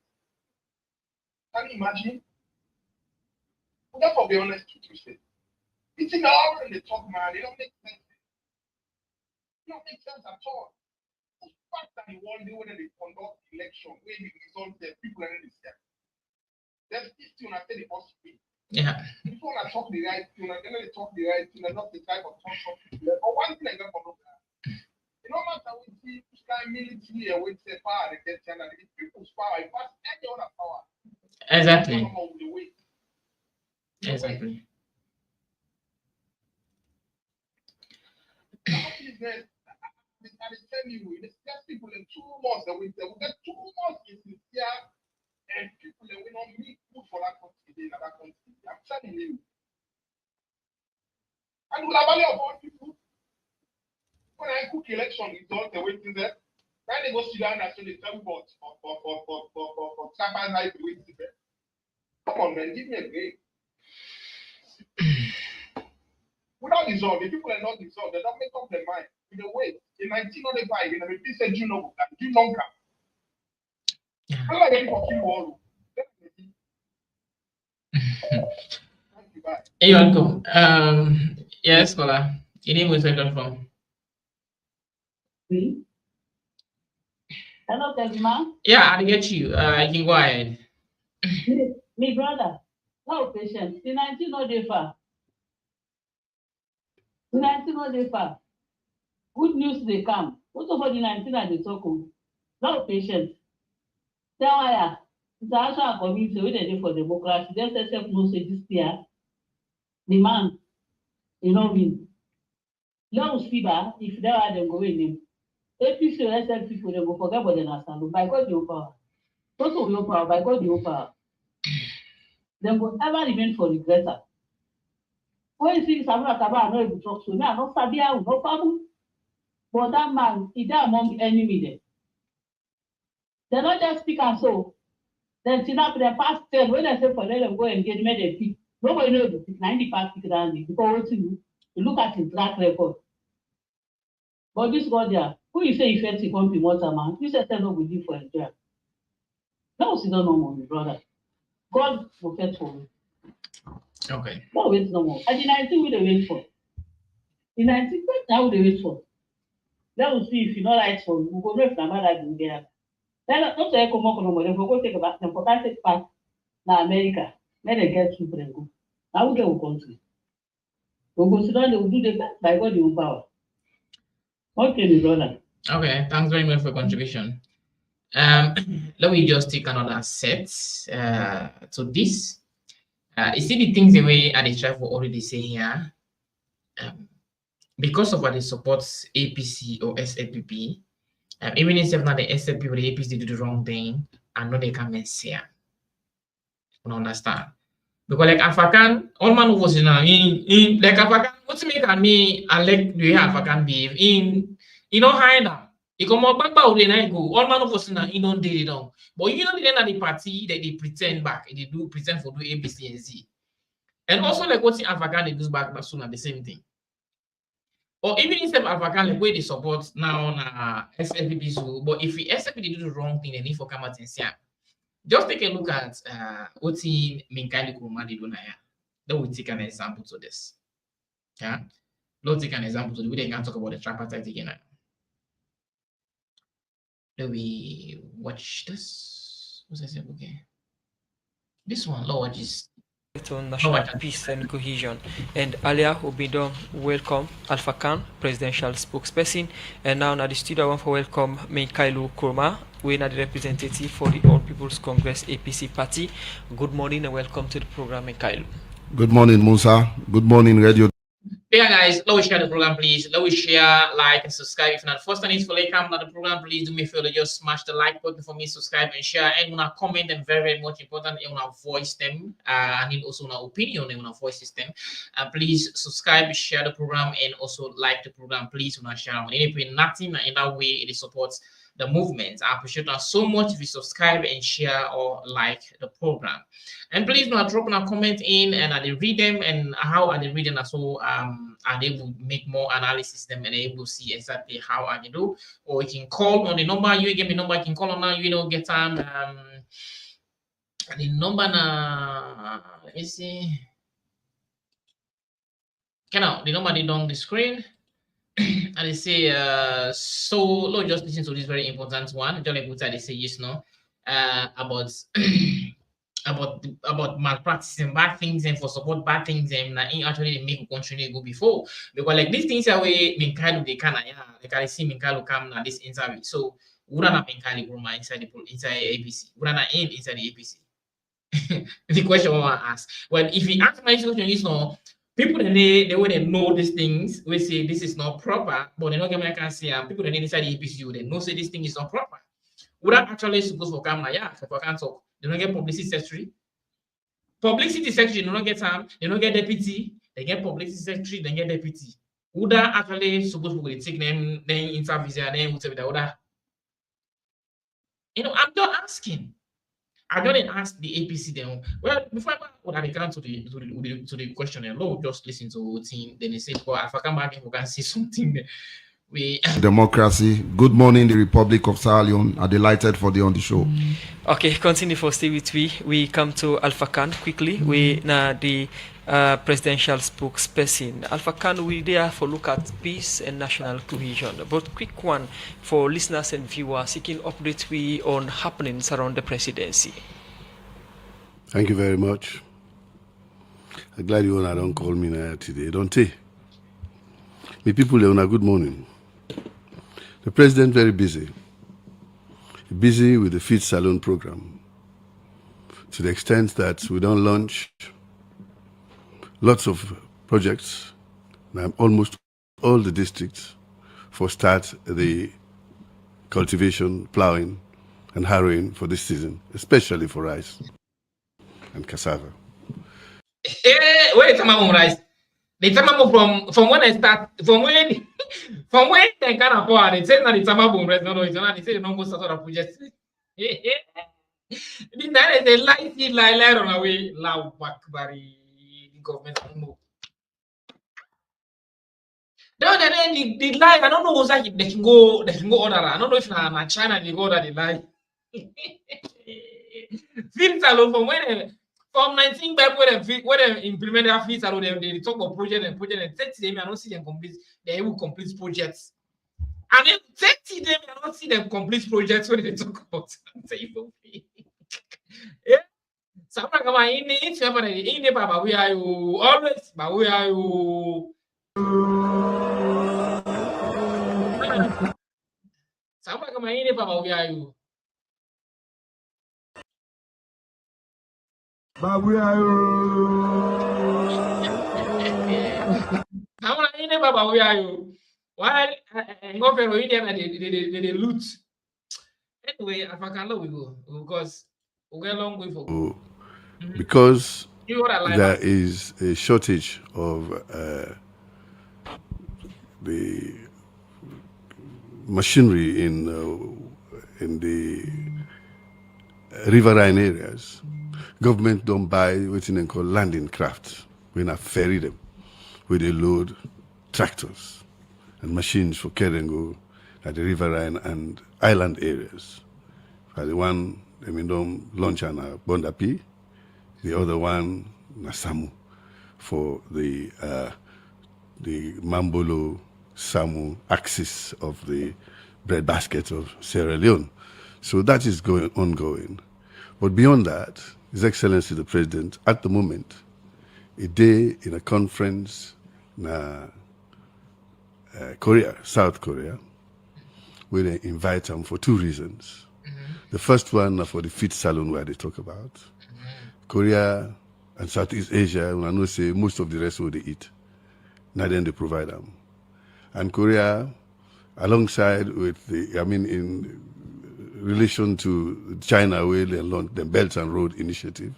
Can you imagine? We therefore be honest with you. It's in all when they talk, man, it don't make sense. It don't make sense at all. The fact that the one day when they conduct election, where the results there, people are in the same. There's this thing I say the boss speak. Yeah. People want to talk the right thing, and then they talk the right thing, and not the type of talk people. But one thing I got from that, you know, matter we see this kind of military and we say power against China, the people's power, it pass any other power. Exactly. Exactly. Business, I tell you, it's just people in 2 months that we get 2 months in this year, and people that will not meet food for that country, in that country. I'm telling you. And we'll have value about people. When I cook election results, they're waiting there. When they go sit down and say they tell me for tripartite, they're waiting there. Come on, man, give me a break. Without dissolve, the people are not dissolved, they don't make up their mind. In a way, in 1995, in the repeat said, you know, you longer. I like any for you all. You're welcome. Yes, Kola. Your name was welcome from. Me? Hello, Kevin. Yeah, I get you. You can go ahead. Me brother, no patience. The 19 no dey far. The 19 no dey far. Good news they come. Also for the 19 that they talk on. No patience. Tell why it's actually a community where they do for democracy. Just self no say this year. The man, you know me. Long Siba, if they are them go in him. APC or SL people, they go forget about the national. By God, your power. Also, your power. By God, your power. They will ever remain for regretter. When you see Samuel Akaba, I know if you talk to me, I know Sabia, no problem. But that man, he died among the enemy there. They don't just speak and so. Then till up the past 10, when they say for them go engage, make them pick. Nobody knows the pick, 90 past pick down there. Because what you look at his track record. But this God there, who you say effective company water man, you say no will live for a job. No, see no more, brother. God will get for you. Okay. No wait no more. And the 19 we they wait for. The 19 now they wait for. Let us see if you not right for we go know if my life will get. Then don't say come on, we go take about them for take part na America. Let them get to bring go. Now we get a country. We go sit down, they will do the best by God your power. Okay, brother. Okay, thanks very much for your contribution. Let me just take another set to this. You see the things the way I try for already say here. Because of what they support APC or SLPP, even if not the SLP or the APC do the wrong thing, I know they can mess here. You understand? Because like African, all man was in like African, what's make me I like the way African behave in hide them. You come up back out then I go. All man of us in don't did it on. But you know the party that they pretend back, they do pretend for do A, B, C, and Z. And also like what's in African they do back soon at the same thing. Or even instead of African like where they support now SLPP so, but if we SLPP do the wrong thing, then if for come out and say just take a look at what's in Minkali Kuruma they do now. Then we take an example to this. Yeah. Let's take an example to the way they can talk about the tripartite again now. Let we watch this. What's this? Okay. This one, Lord, is on national peace and cohesion. And earlier, Obidon welcome Alpha Khan, presidential spokesperson, and now na the studio I want to welcome Mikailu Kurma, we are the representative for the All People's Congress APC party. Good morning and welcome to the program, Mikailu. Good morning, Musa. Good morning, Radio. Yeah, guys, let us share the program, please. Let us share, like, and subscribe. If not, first time is for like come the program, please do me feel to just smash the like button for me, subscribe and share. And when I comment them, very, very much important. And when I voice them, I need also an opinion and when I voice them. Please subscribe, share the program, and also like the program, please. When I share, anything, nothing in that way it supports the movement. I appreciate that so much if you subscribe and share or like the program. And please not drop a comment in and I read them and how are they reading as well. Are they able to make more analysis them and able to see exactly how I do. Or you can call on the number, you give me number, you can call on now, you know, get time. The number now, let me see. Now, the number they on the screen. And they say, so Lord, just listen to this very important one. John Ebuta, they say yes, no, about about malpractice and bad things and for support bad things and actually they make a country go before because like these things are way Minkalu they can like I see Minkalu come now this interview. So would not Minkalu go inside APC? Would not end inside the APC? The question I want to ask. Well, if you ask my question is no. People they wouldn't know these things. We say this is not proper, but they don't get me can say people that inside the APC they know say this thing is not proper. Would that actually supposed for come yeah, if I can't talk, they don't get publicity secretary. Publicity secretary, they don't get they don't get deputy, they get publicity secretary, they get deputy. Would that actually supposed to take them then interviews and then would that? You know, I'm not asking. I didn't ask the APC then. Well, before I began to the question, Lord, just listen to the team. Then they said, "Well, if I come back, we can see something." Democracy. Good morning, the Republic of Sierra Leone. I'm delighted for the on the show. Okay, continue for stay with we. We come to Alpha Khan quickly. We now the presidential spokesperson. Alpha Khan, we there for look at peace and national cohesion. But quick one for listeners and viewers seeking updates we on happenings around the presidency. Thank you very much. I'm glad you don't call me now today, don't you? Me people, good morning. The president very busy. Busy with the Feed Salon program. To the extent that we don't launch lots of projects, almost all the districts, for start the cultivation, plowing, and harrowing for this season, especially for rice and cassava. Wait, come on, rice. The tamamo from when I start from when they kind of pour they say that the tamamo rice no it's not they say no go start of project. The night is a light on away loud back bari the government no. The line I don't know what's like they can go order. I don't know if na China they go order the line. Feed salon from 19 back when they implement that feed salon, they talk about project and 30 them I don't see them complete. They will complete projects. And then 30 them I don't see them complete projects when they talk about. Yeah. Somebody come in the Baba, we are you always, but we are you. Somebody come in the Baba, we are you. But we are you. Somebody in the Baba, we are you. Why? Go for Indian and they loot. Anyway, if I can let we go because we get a long way for. Because there is a shortage of the machinery in the riverine areas. Government don't buy what they call landing craft. We not ferry them with they load tractors and machines for carrying go at the riverine and island areas. The one don't launch on a Bondapi. The other one, Nasamu, for the Mambolo Samu axis of the breadbasket of Sierra Leone. So that is ongoing. But beyond that, His Excellency the President, at the moment, a day in a conference in Korea, South Korea, where they invite them for two reasons. The first one for the Feed Salon where they talk about. Korea and Southeast Asia, I know say most of the rest will they eat. Now then they provide them. And Korea, alongside with in relation to China, where they launched the Belt and Road Initiative,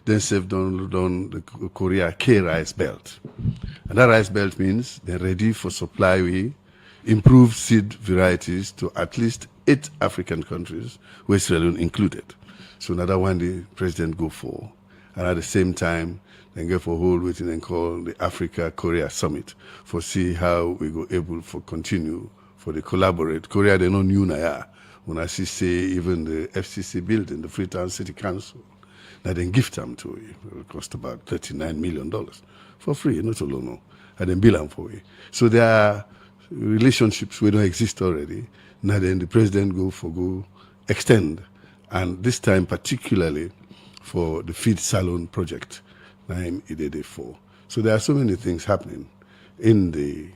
then they've done the Korea K rice belt. And that rice belt means they're ready for supply improve seed varieties to at least 8 African countries, where Sierra Leone included. So another one the president go for. And at the same time, then go for hold waiting and call the Africa-Korea Summit for see how we go able for continue for the collaborate. Korea, they know new na when I see say even the FCC building, the Freetown City Council, now then gift them to you. It will cost about $39 million for free, not alone. And then bill them for you. So there are relationships we don't exist already. Now then the president go extend, and this time particularly for the feed salon project. Name it for. So there are so many things happening in the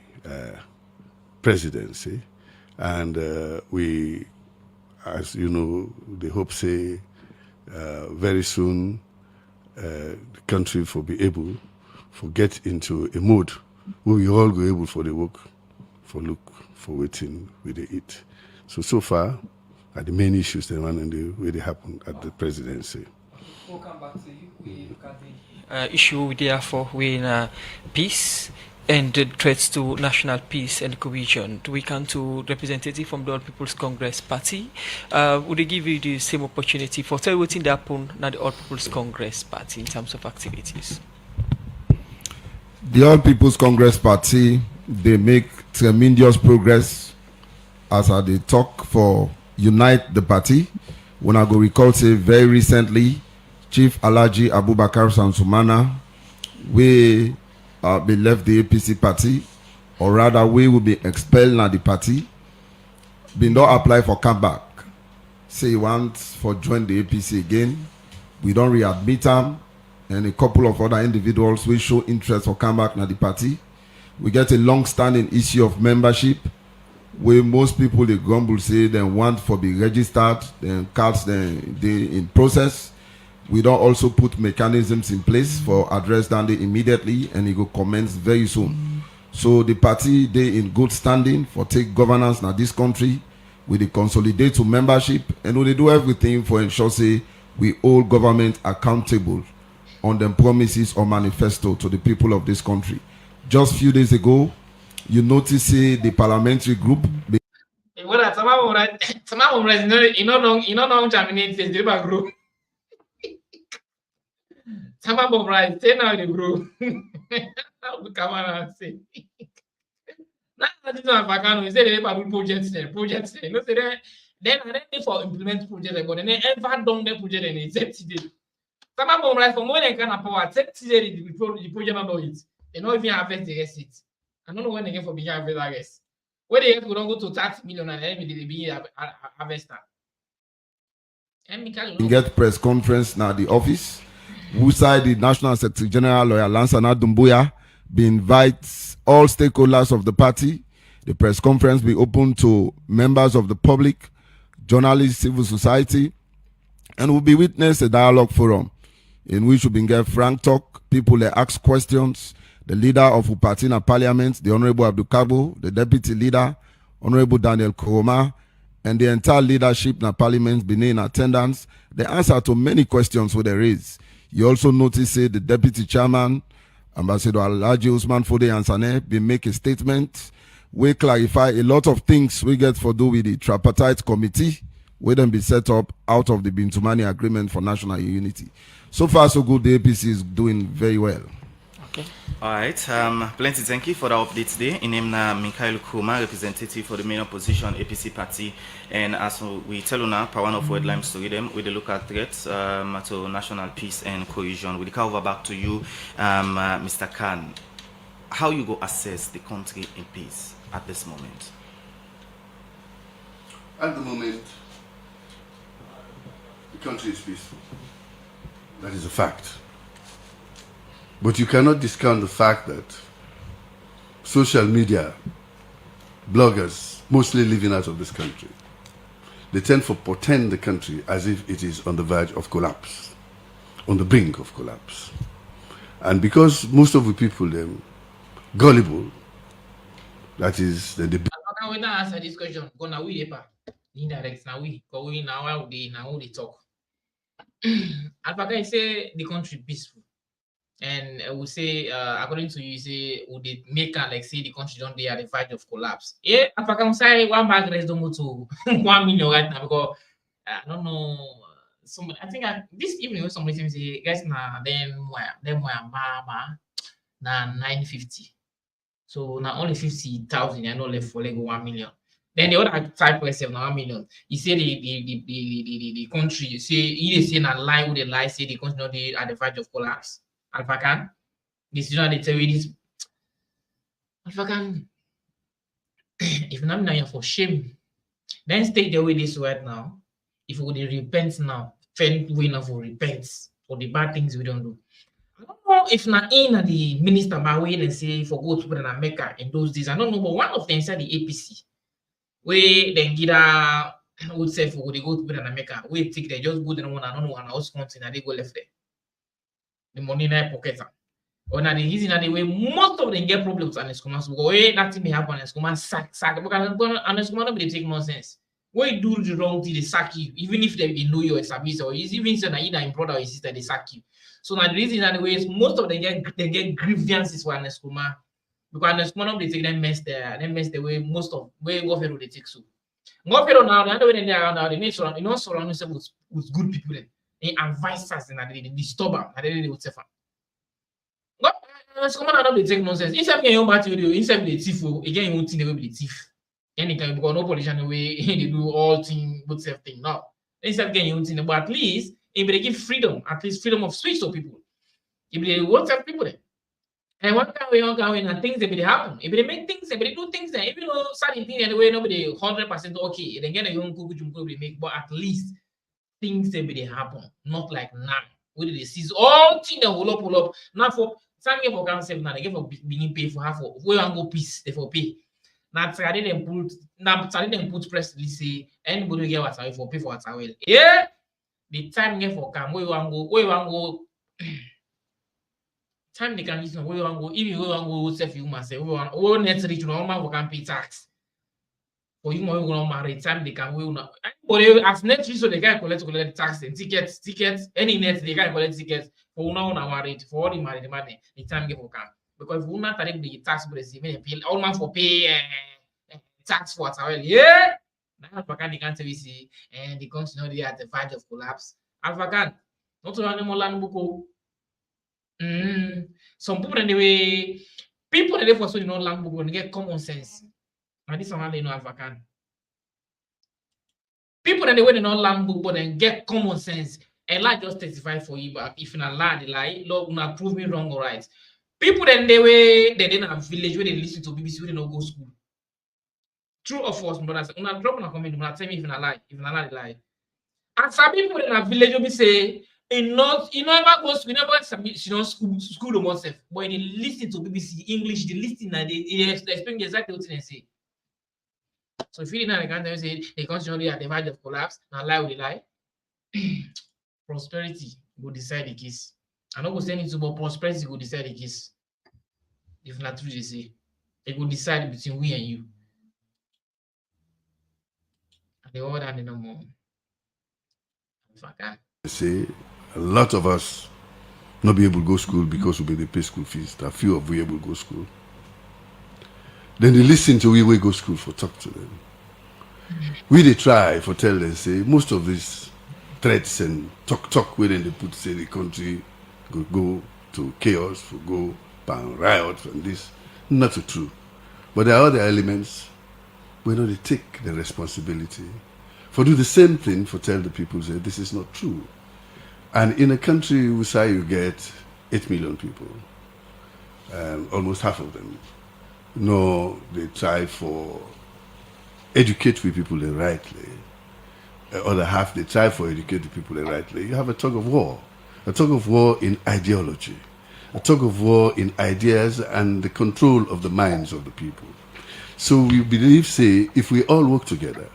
presidency, and we, as you know, the hope say very soon the country will be able to get into a mode where we all go able for the work, for look, for waiting, where they eat. So far, are the main issues that one and the way they happen at the presidency. We'll come back to you. We look at the issue therefore with peace and the threats to national peace and cohesion. We come to representative from the All People's Congress Party. Would they give you the same opportunity for tell what in the happen at the All People's Congress Party in terms of activities? The All People's Congress Party, they make tremendous progress as they talk for unite the party. When I go recall say very recently, Chief Alhaji Abubakar Sansumana, we be left the APC party, or rather we will be expelled na the party, be not apply for comeback. Say he wants for join the APC again. We don't readmit him, and a couple of other individuals will show interest for comeback na the party. We get a long-standing issue of membership, where most people they grumble say they want for be registered, then cards they in process. We don't also put mechanisms in place for address that immediately, and it will commence very soon. So the party they in good standing for take governance now this country, with the consolidate to membership, and we do everything for ensure say we hold government accountable on the promises or manifesto to the people of this country. Just few days ago, you notice the parliamentary group. Some of right, stay now the group. Come on and say. Now this one vacant. We say they have projects there. No, say then are ready for implement project, but then ever done the project and it's today. Some of them right for more than kind of power. Today the project not do it. They not even harvest the receipts. I don't know when they get for big harvest, I guess. Where they have to don't go to 30 million and then they be harvester. You get press conference now the office. Who side the National Secretary General Lawyer Lansana Dumbuya be invite all stakeholders of the party. The press conference be open to members of the public, journalists, civil society, and will be witness a dialogue forum in which we will get frank talk. People they ask questions. The leader of Upatina Parliament, the Honorable Abdul Kabo, the deputy leader, Honorable Daniel Kuroma, and the entire leadership in Parliament be in attendance. They answer to many questions where there is. You also notice the deputy chairman, Ambassador Alhaji Usman Fode Ansane, be make a statement. We clarify a lot of things we get for do with the tripartite committee, where them be set up out of the Bintumani Agreement for National Unity. So far, so good. The APC is doing very well. Okay. All right. Plenty thank you for the update today. In name na Mikhail Kuma, representative for the main opposition APC party. And as we tell you now, one of word lines to read them with the local threats to national peace and cohesion. We'll cover back to you, Mr. Khan. How you go assess the country in peace at this moment? At the moment, the country is peaceful. That is a fact. But you cannot discount the fact that social media, bloggers, mostly living out of this country, they tend to portend the country as if it is on the verge of collapse, on the brink of collapse. And because most of the people, them gullible, that is the debate. I'm not going to answer this question. Gonna we indirect now we go in now they talk. Advocacy say the country peaceful. And we say, according to you, say, would it make like say the country don't they at the verge of collapse? Yeah, if I can say one bag rest don't go to 1 million right now because I don't know. I think this evening when somebody say, guys, then mama na 950. So now only 50,000 I know left for like 1 million. Then the other type person now 1 million. He say the country say he say na lie with the lie say the country not they at the verge of collapse. Alpha can this you know they tell you this Alpha can if not now for shame. Then stay the way this right now. If we would repent now, fair way now for repent for the bad things we don't do. I don't know if not in the minister my way and say for go to put in America in those days. I don't know, but one of them inside the APC where then get would say for they go to put in America, we take they just go to one I don't know and house country and they go left there. The money in their pocket. Or now the reason that the way most of them get problems and schools because way nothing may happen and school sack because and school nobody take nonsense. When you do the wrong thing, they sack you, even if they know you're service or even say that either in brother or your sister, they sack you. So now the reason that the way is most of them get grievances for an school because an school nobody take them mess the way most of way warfare they take so. Warfare now the other way they are now they need surround themselves with good people then. They advise us and they disturb them and they would suffer. Someone not they take nonsense. Instead of your battery, instead of the thief, again you won't think they will be the thief. Anytime because no politician way they do all thing both self thing now. Instead of getting you won't think, but at least if they give freedom, at least freedom of speech to people. If they want to people then. And one time and things they happen. If they make things, if they do things then even though certain things anyway nobody 100% okay, then get a young cook they make, but at least things they happen, not like now. Where they seize all things that pull up. Now for some get for council now, they get for beginning pay for half of where you go peace, they for pay. Now try them put press release say anybody get what I for pay for what I will. Yeah, the time get for come where you want go time they can use where you want go if you want go self you must say we net reach no man can pay tax. For you want to marry time they can will not anybody as net reach so they can collect tax and tickets any net they can collect tickets. For now, married for all the married money, the time give for come because we not take the tax receiving all man for pay tax for well. Yeah, now Alpha can can't we see and the country know they at the verge of collapse. Alpha can not to run more land book. Some people anyway, people that they for so you know land book when they get common sense. Now this one they know Alpha can. People that they way they know land book but then get common sense. And lie just testify for you, but if you not lie, the lie, Lord will not prove me wrong or right. People then they didn't have village where they listen to BBC where they don't go school. True or false, brothers? When I drop on a comment, when I tell me if you not lie, the lie. And some people in a village will say, you never go school, you never school the oneself, but they listen to BBC English, they listen and they explain exactly what they say. So if you didn't can't say they constantly at the verge of collapse, now lie with the lie. Prosperity will decide the case. I'm not going to say anything, but prosperity will decide the case. If not true, they say it will decide between we and you. And the other than no more. If I can say a lot of us not be able to go to school because we they pay school fees. There are few of we able to go to school. Then they listen to we go to school for talk to them. We they try for tell them say most of these threats and talk within they put say the country go to chaos, go pan riot and this. Not so true. But there are other elements where they take the responsibility for do the same thing for tell the people say this is not true. And in a country where say you get 8 million people, almost half of them, they try for educate with people rightly. Other half they try for educate the people rightly. You have a tug of war in ideology, a tug of war in ideas and the control of the minds of the people. So we believe, say, if we all work together,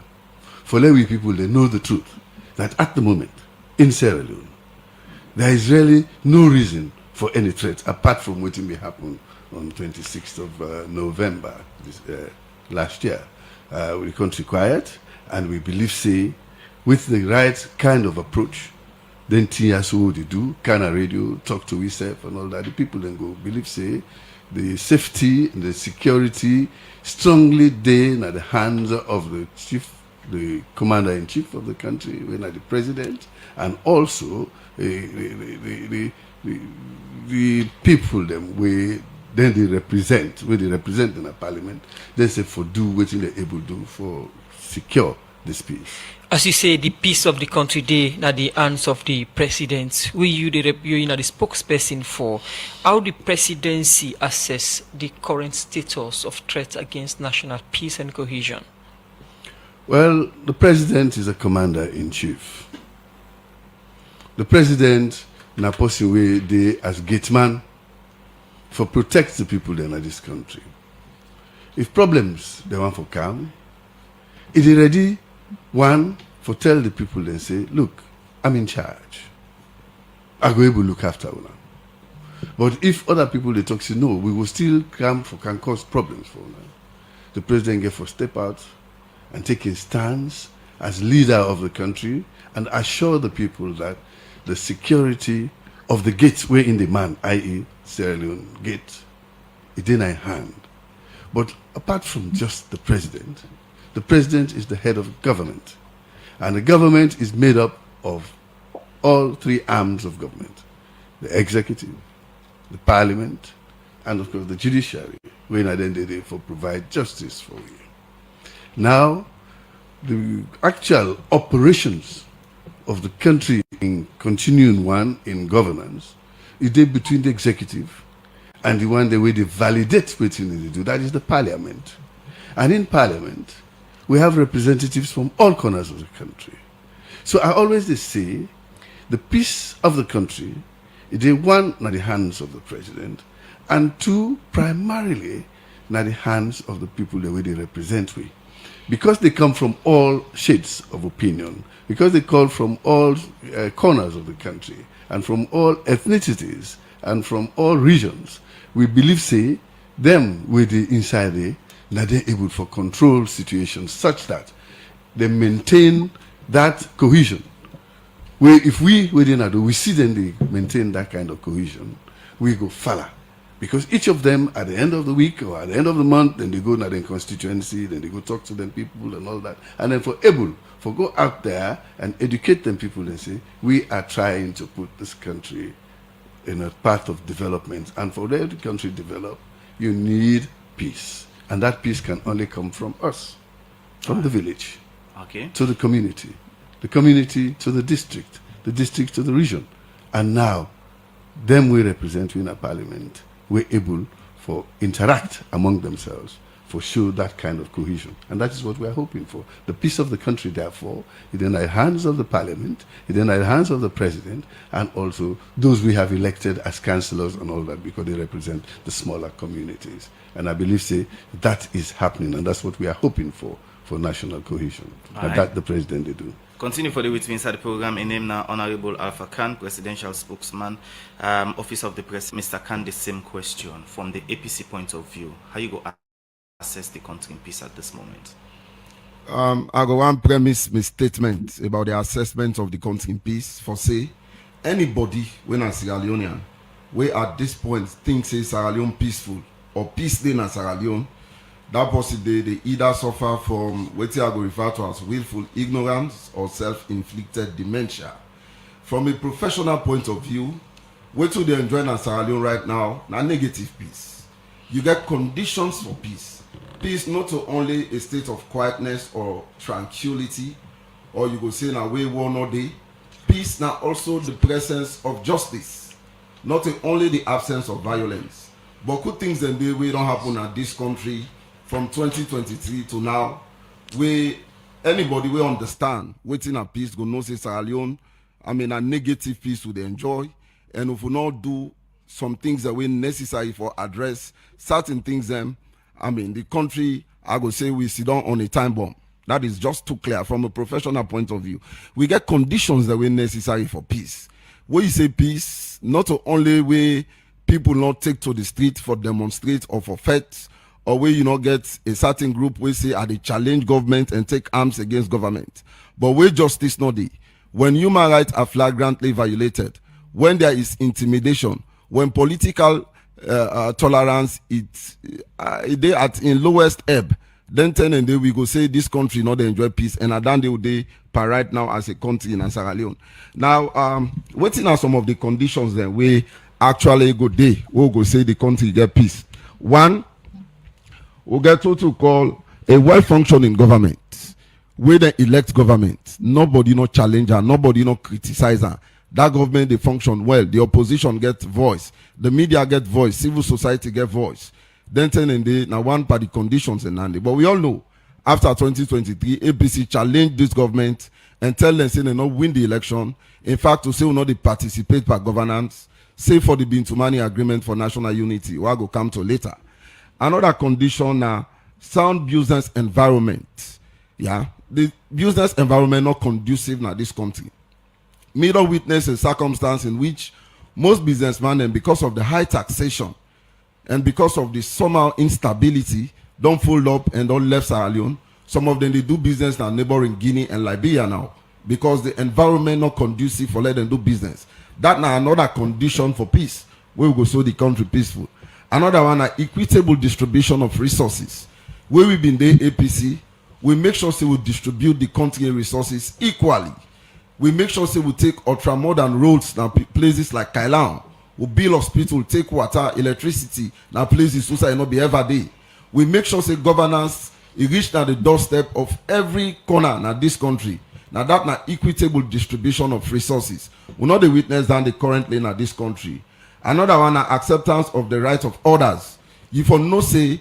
for let we people they know the truth that at the moment in Sierra Leone there is really no reason for any threat apart from what may happen on 26th of November last year. With the country quiet, and we believe, say, with the right kind of approach, then TS what they do, kind of radio, talk to yourself and all that. The people then go believe say the safety and the security strongly then at the hands of the chief, the commander-in-chief of the country, when at the president, and also the people them we then they represent, where they represent in the parliament, they say for do what they're able to do for secure this peace. As you say, the peace of the country day at the hands of the president. You the spokesperson for how the presidency assess the current status of threats against national peace and cohesion. Well, the president is a commander-in-chief. The president, in a possible way, they as gateman for protect the people then in this country. If problems they want for calm, it is ready. One, for tell the people then say, look, I'm in charge. I go able to look after una. But if other people they talk say no, we will still come for can cause problems for una. The president get for step out and take his stance as leader of the country and assure the people that the security of the gates where in the man, i.e. Sierra Leone gate, it in a hand. But apart from just the president is the head of government. And the government is made up of all three arms of government. The executive, the parliament, and of course the judiciary, when identity for provide justice for you. Now, the actual operations of the country in continuing one in governance is there between the executive and the one the way they validate what they do. That is the parliament. And in parliament, we have representatives from all corners of the country. So I always say, the peace of the country is one in the hands of the president, and two, primarily in the hands of the people the way they represent we. Because they come from all shades of opinion, because they come from all corners of the country, and from all ethnicities, and from all regions, we believe, say, them with the inside there, now they're able to control situations such that they maintain that cohesion. Where if we see them they maintain that kind of cohesion, we go further. Because each of them at the end of the week or at the end of the month, then they go to their constituency, then they go talk to them people and all that. And then for go out there and educate them people and say, we are trying to put this country in a path of development. And for the country to develop, you need peace. And that peace can only come from us, from the village, to the community to the district to the region. And now, them we represent in a parliament, we're able to interact among themselves, for show that kind of cohesion. And that is what we're hoping for. The peace of the country, therefore, is in the hands of the parliament, is in the hands of the president, and also those we have elected as councillors and all that, because they represent the smaller communities. And I believe, say, that is happening, and that's what we are hoping for national cohesion. And that the president they do. Continue for the with me inside the program. In name now, Honorable Alpha Khan, Presidential Spokesman, Office of the Press. Mr. Khan, the same question from the APC point of view. How you go assess the country in peace at this moment? I go one premise my statement about the assessment of the country in peace. For say, anybody when a Sierra Leonean, where at this point thinks say Sierra Leone peaceful or peace day in Sierra Leone, that person they either suffer from what I go refer to as willful ignorance or self-inflicted dementia. From a professional point of view, what they enjoy in Sierra Leone right now, na negative peace. You get conditions for peace. Peace not only a state of quietness or tranquility, or you go say na way one or day. Peace now also the presence of justice, not only the absence of violence. But good things and they don't happen at this country from 2023 to now, where anybody will understand waiting a peace go know say Sierra Leone, a negative peace would enjoy, and if we not do some things that we necessary for address certain things, the country, I go say we sit down on a time bomb. That is just too clear from a professional point of view. We get conditions that we necessary for peace. When you say peace, not only where people not take to the street for demonstrate or for fights, or where you not get a certain group where say they challenge government and take arms against government, but where justice not the when human rights are flagrantly violated, when there is intimidation, when political tolerance they at in lowest ebb, then 10 and day we go say this country not enjoy peace, and at then they per right now as a country in Sierra Leone. Now, waiting are some of the conditions then we actually go day we'll go say the country get peace. One, we'll get to call a well-functioning government. Where they elect government, nobody no challenge her, nobody no criticize her. That government, they function well. The opposition get voice, the media get voice, civil society get voice. Then 10 and day now one party conditions and Nandi. But we all know after 2023, APC challenged this government and tell them say they not win the election. In fact, to say we not they participate by governance, say for the Bintumani agreement for national unity, we will come to later. Another condition now, sound business environment. Yeah. The business environment not conducive in this country. Middle witness a circumstance in which most businessmen, and because of the high taxation and because of the somehow instability, don't fold up and don't left Sierra Leone. Some of them they do business in neighboring Guinea and Liberia now because the environment not conducive for let them do business. That now another condition for peace. We will go so the country peaceful. Another one, equitable distribution of resources. Where we been there, APC. We make sure we distribute the country resources equally. We make sure we take ultramodern roads now places like Kailan. We build hospital, take water, electricity now places society not be ever day. We make sure governance is reached at the doorstep of every corner now this country. Now that now equitable distribution of resources. We not the witness than the currently in this country. Another one, acceptance of the rights of others. You for no say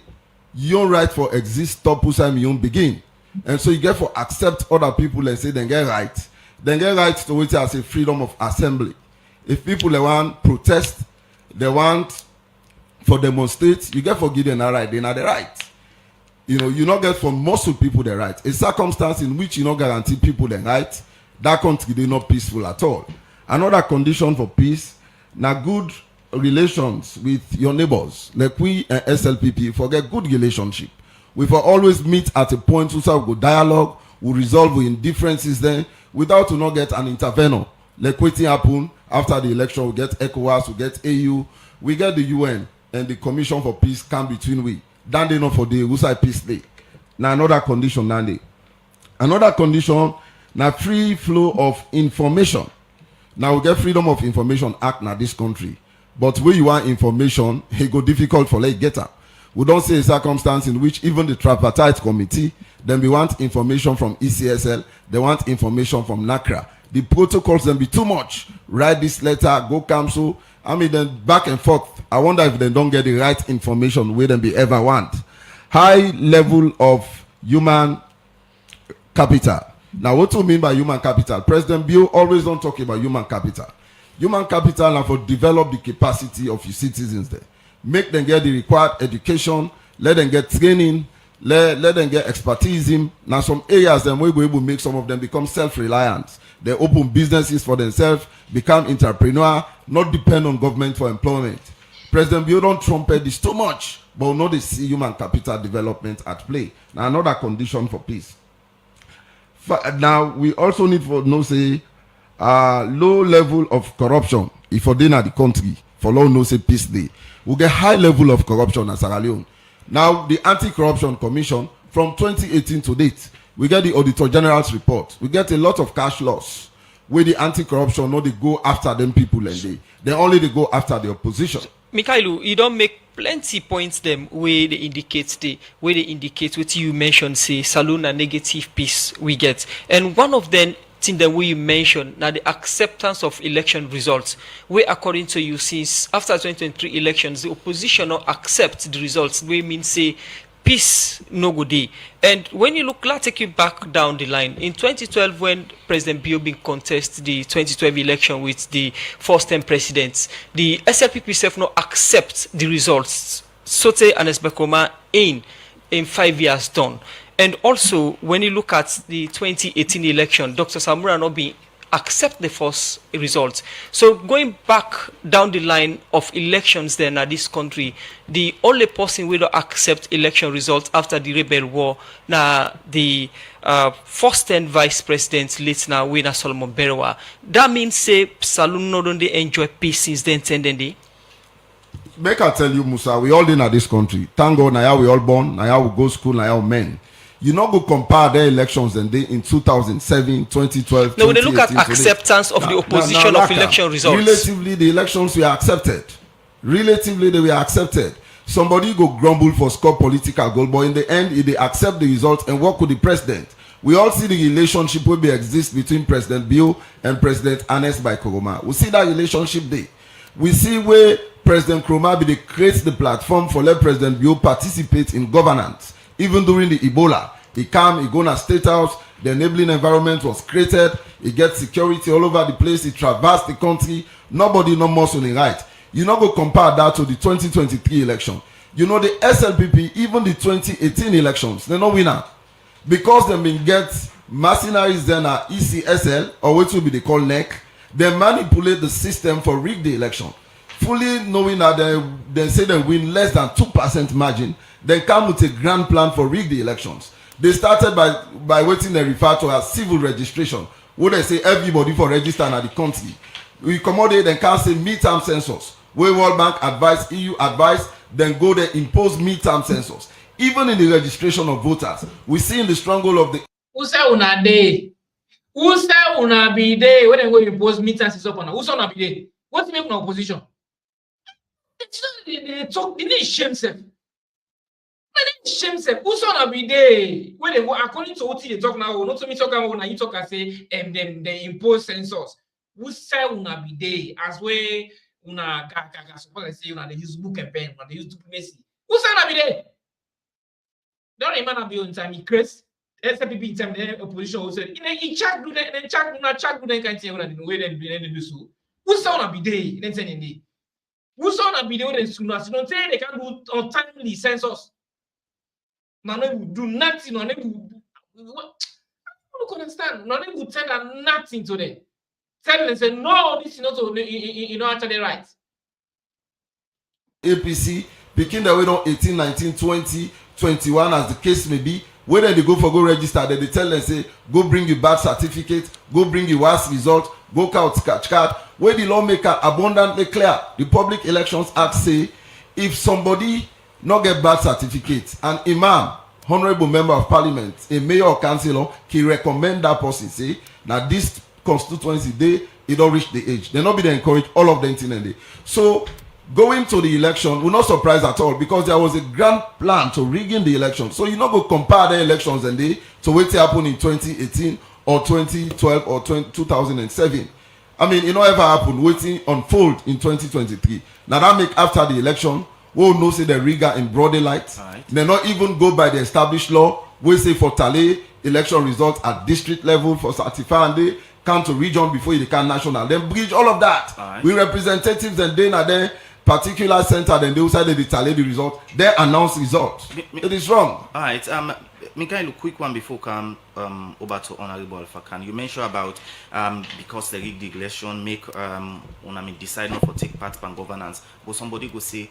your right for exist stop usam you begin. And so you get for accept other people and say then get right to which as a freedom of assembly. If people they want protest, they want for demonstrate, you get for give them a right, they not the right. You know, you not get for most of people the right. A circumstance in which you not guarantee people the right, that country they not peaceful at all. Another condition for peace, now good relations with your neighbors. Like we SLPP forget good relationship. We for always meet at a point to have good dialogue, we resolve with differences then without to not get an intervener. Like what happen after the election, we get ECOWAS, we get AU, we get the UN and the Commission for Peace come between we. Then they know for the Usai Peace Day. Now another condition, Nandi. Another condition, now free flow of information. Now we get Freedom of Information Act now this country. But where you want information, it go difficult for like getter. We don't see a circumstance in which even the tripartite committee, then we want information from ECSL, they want information from NACRA. The protocols then be too much. Write this letter, go council. I mean, then back and forth. I wonder if they don't get the right information where them be ever want. High level of human capital. Now, what do you mean by human capital? President Bill always don't talk about human capital. Human capital and for develop the capacity of your citizens there. Make them get the required education, let them get training, let them get expertise. Now some areas then we will able to make some of them become self-reliant. They open businesses for themselves, become entrepreneur, not depend on government for employment. President Bill don't trumpet this too much, but not they see human capital development at play. Now another condition for peace. Now we also need for no say low level of corruption. If for dinner the country for low no say peace day, we get high level of corruption in Sierra Leone. Now the Anti-Corruption Commission from 2018 to date, we get the Auditor General's report. We get a lot of cash loss where the anti-corruption no they go after them people and they only they go after the opposition. Mikailu, you don't make plenty points them where they indicate what you mentioned, say saloon and negative peace we get. And one of them thing that we mentioned now the acceptance of election results, where according to you, since after 2023 elections, the opposition not accept the results, we mean say peace no good day. And when you look, let's take you back down the line. In 2012, when President Biobin contested the 2012 election with the first-term presidents, the SLPP self not accept the results. Sote and Esbekoma in 5 years done. And also, when you look at the 2018 election, Dr. Samura not be accept the false results. So going back down the line of elections then at this country, the only person will accept election results after the rebel war now the first and vice president late now winner Solomon Berewa. That means say Saloon not only enjoy peace since then day. Make I tell you, Musa, we all in this country. Thank God, now we all born, now we go school, now we men. You not go compare their elections and they in 2007, 2012. No, when they look at acceptance of the opposition of election results. Relatively, the elections were accepted. Relatively, they were accepted. Somebody go grumble for score political goal, but in the end, if they accept the results and work with the president. We all see the relationship will be exist between President Bill and President Ernest Bai Koroma. We see that relationship there. We see where President Koroma be creates the platform for let President Bill participate in governance. Even during the Ebola, he came, he go to State House, the enabling environment was created, he gets security all over the place, he traversed the country, nobody no more on the right. You not go compare that to the 2023 election. You know the SLPP, even the 2018 elections, they no winner. Because they been get mercenaries then are ECSL, or what will be they call NEC, they manipulate the system for rig the election. Fully knowing that they say they win less than 2% margin, they come with a grand plan for rig the elections. They started by waiting they refer to as civil registration, where they say everybody for registering at the country. We accommodate then can say midterm census, where World Bank advice, EU advice, then go there impose midterm census. Even in the registration of voters, we see in the struggle of the. Who say una day? Who say una be day? When they go impose midterm census on? Who say una be day? What's make una opposition? They talk. They need shame self. Shame self. Who say una be day? When they go according to what they talk now, not to me talk about when you talk and say them they impose census. Who say una be day? As way una suppose I say una they use book and pen, una they use diplomacy. Who say una be day? Don't remember be on time. He creates SPP in time. The opposition also. In check do that. Then check do not check do that kind of thing. When they do so. Who say una be day? Then send in day. Who say una be day? Then sooner. So don't say they can do untimely census. Now they will do nothing. Now they will. I don't understand. Now they will tell them nothing to them. Tell them say no. This is not actually right. APC picking the way on 18, 19, 20, 21 as the case may be. When they go for go register, then they tell them say go bring your birth certificate, go bring your WAS result, go count catch card. Where the lawmaker abundantly clear, the Public Elections Act say if somebody not get birth certificate, an imam, honorable member of parliament, a mayor or councillor, he recommend that person say now this constituency they don't reach the age. They not be they encourage all of them in. So going to the election, we're not surprised at all because there was a grand plan to rigging the election. So you not go compare the elections and they to what happened in 2018 or 2012 or 2007. I mean, it not ever happened. Waiting unfold in 2023. Now that make after the election, we'll know say the rigor in broad daylight. Right. They not even go by the established law. We say for tally election results at district level for certify and they come to region before they can national. Then bridge all of that. Right. We representatives and then are there. Particular center, then they will say they tally the result. They announce results. It is wrong. All right. Mikhail, a quick one before come over to Honorable Fakan. You mentioned about because the rigged election make decide not to take part in governance, but somebody go say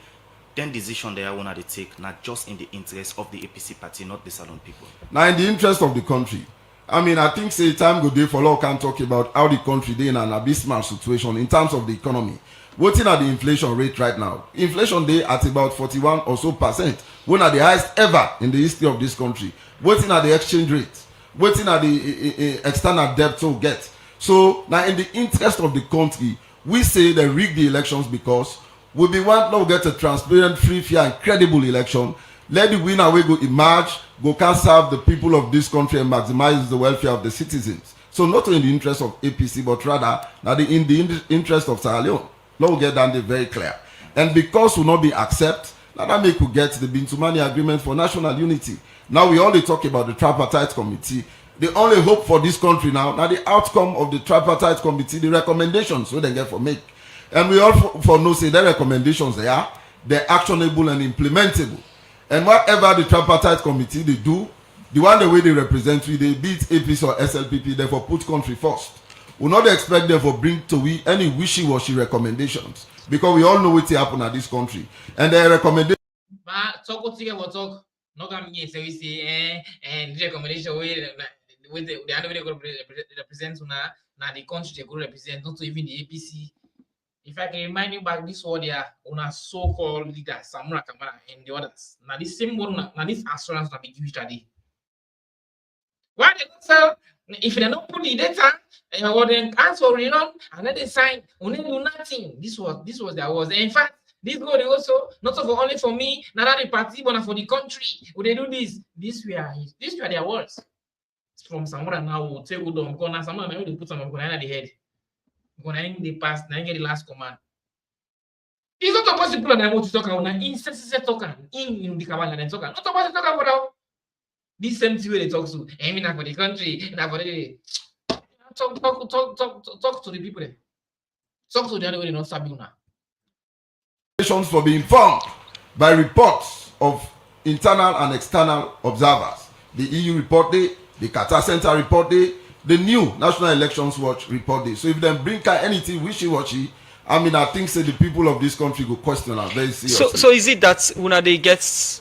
then decision they want to take not just in the interest of the APC party, not the Salon people. Now in the interest of the country. I mean, I think say time go day for law can talk about how the country they in an abysmal situation in terms of the economy. Waiting at the inflation rate right now. Inflation day at about 41 or so %. One at the highest ever in the history of this country. Waiting at the exchange rate. Waiting at the external debt to get. So now in the interest of the country, we say they rig the elections because we be want now get a transparent, free, fair, and credible election. Let the winner we go emerge, go can serve the people of this country and maximize the welfare of the citizens. So not in the interest of APC, but rather now in the interest of Sierra Leone. Now we get down there very clear. And because we not be accept, now that make we get the Bintumani agreement for national unity. Now we only talk about the tripartite committee. The only hope for this country now the outcome of the tripartite committee, the recommendations so they get for make. And we all for know say the recommendations they're actionable and implementable. And whatever the tripartite committee they do, the one the way they represent we they beat APC or SLPP, therefore put country first. We not expect them for bring to we any wishy-washy recommendations because we all know what happen at this country and their recommendation. But talk what you talk. No come here say we say and recommendation with the other way they go represent na the country they go represent, not even the APC. If I can remind you back this word there, on a so-called leader, Samura Kamara and the others. Now this same one, now this assurance that be given today. Why they don't sell? If they don't put the data, or then cancel rerun, and then they sign, we do nothing. This was their words. In fact, this go they also not for only for me, not the party, but for the country. Would they do this? These were their words. From Samura now will take good on because Samura now they put some on the head. When they pass, now get the last command. It's not possible that I want to talk about instances talking in the Kabbalah and talking. Not supposed to talk about this same thing they talk to. I mean, for the country, and for the talk to the people there. Talk to the other way, not Sabina. For being informed by reports of internal and external observers. The EU report day, the Qatar Center report day, the new National Elections Watch report day. So if they bring anything wishy-washy, I mean, I think say the people of this country go question us very seriously. So is it that when they get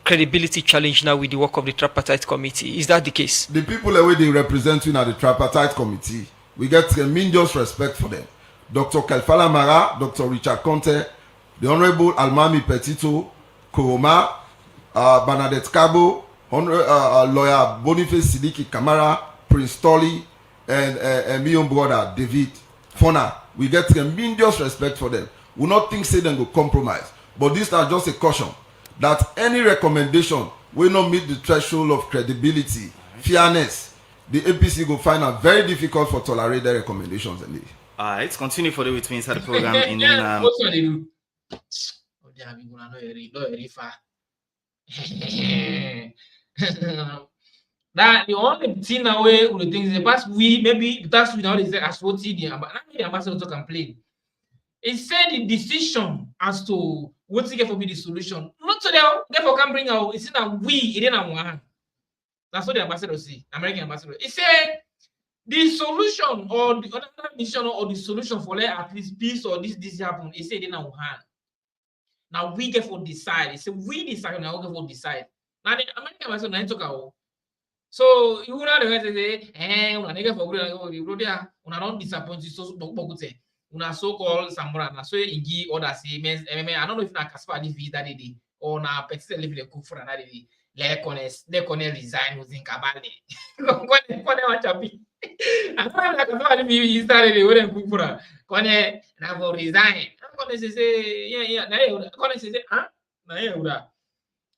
credibility challenge now with the work of the tripartite committee? Is that the case? The people that they represent in the tripartite committee, we get tremendous respect for them. Dr. Kalfala Mara, Dr. Richard Conte, the Honorable Almami Petito, Koroma, Bernadette Cabo, Lawyer Boniface Sidiki Kamara, Prince Tolly, and my own brother David Fona. We get tremendous respect for them. We not think say them go compromise, but this is just a caution that any recommendation will not meet the threshold of credibility, fairness. The APC go find it very difficult for tolerate their recommendations. It's continue for the with me inside the program. In What's what they do? Oh, they have been very far. That the only thing away with the things the past we maybe that's we now is as what the ambassador to complain. It said the decision as to what's going to be the solution. Not so therefore can bring out it's not we it didn't want. That's what the ambassador say, American ambassador. It said the solution or the other mission or the solution for let at least peace or this happen. It said it didn't want. Now we get for decide. It said we decide now we get for decide. Now the American ambassador now talk about. So you know the way say, una nigga for good, una don't disappoint you so bokute. Una so called Samura, na so ingi order say, I don't know if na Casper this visa day or na petit level cook for another day. Le connaît resign within Kabale. Connaît what happy. I don't know if Casper this started the way cook for. Connaît na for resign. Connaît say, yeah, na connaît say, na uda.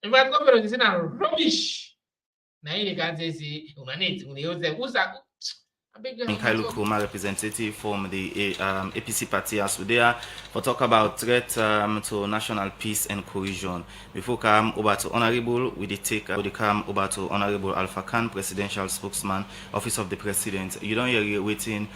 In fact, government is na rubbish. Mikhail Kuma, representative from the APC party, as we there for talk about threat to national peace and cohesion. Before come over to Honorable, we come over to Honorable Alpha Khan, presidential spokesman, Office of the President. You don't hear waiting.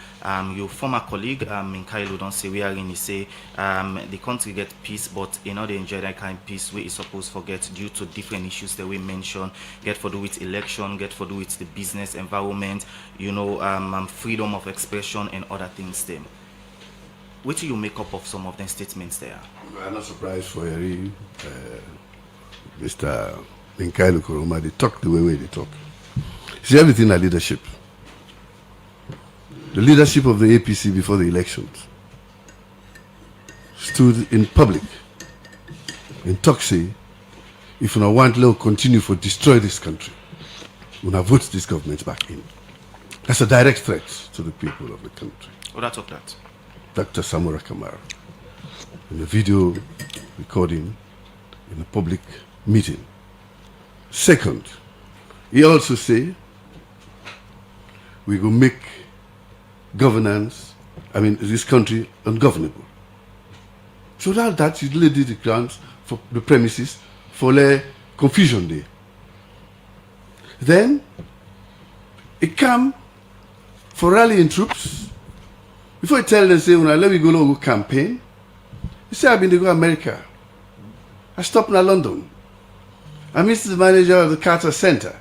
Your former colleague Mikhail don't say we are in. He say the country get peace, but you know they enjoy that kind of peace we is supposed to forget due to different issues that we mentioned. Get for do with election, get for do with the business environment. You know. Freedom of expression and other things there. What do you make up of some of the statements there? I'm not surprised for Mr. Mikhail Kuruma. They talk the way they talk. See, everything are leadership. The leadership of the APC before the elections stood in public and talk say, if you want to continue to destroy this country, we will vote this government back in. That's a direct threat to the people of the country. What I talk that? Dr. Samura Kamara, in a video recording in a public meeting. Second, he also say, we will make this country ungovernable. So that is laid the grounds for the premises for the confusion there. Then, it come for rallying troops. Before you tell them, say, when I let me go campaign, you say, I've been to go to America. I stopped in London. I meet the manager of the Carter Center.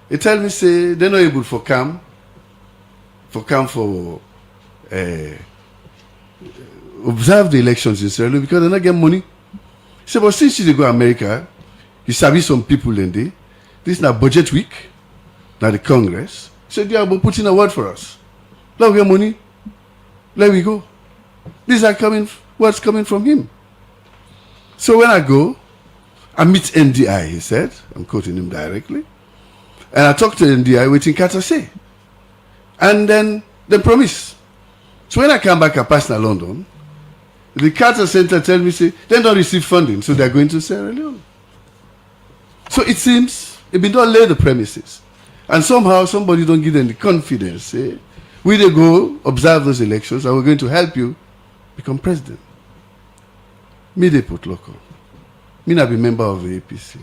He tell me, say, they're not able for come for come for observe the elections in Sierra Leone because they not get money. He said, but since you go to America, you sabi some people in there. This is not budget week, not the Congress. He said, yeah, but put in a word for us. Let we get money. Let we go. These are what's coming from him. So when I go, I meet NDI, he said. I'm quoting him directly. And I talk to NDI, waiting Carter say. And then they promise. So when I come back, I pass in London. The Carter Center tell me, say, they don't receive funding, so they're going to Sierra Leone. So it seems, it been don't lay the premises. And somehow somebody don't give them the confidence, say, we they go observe those elections and we're going to help you become president. Me they put local. Me not be member of the APC.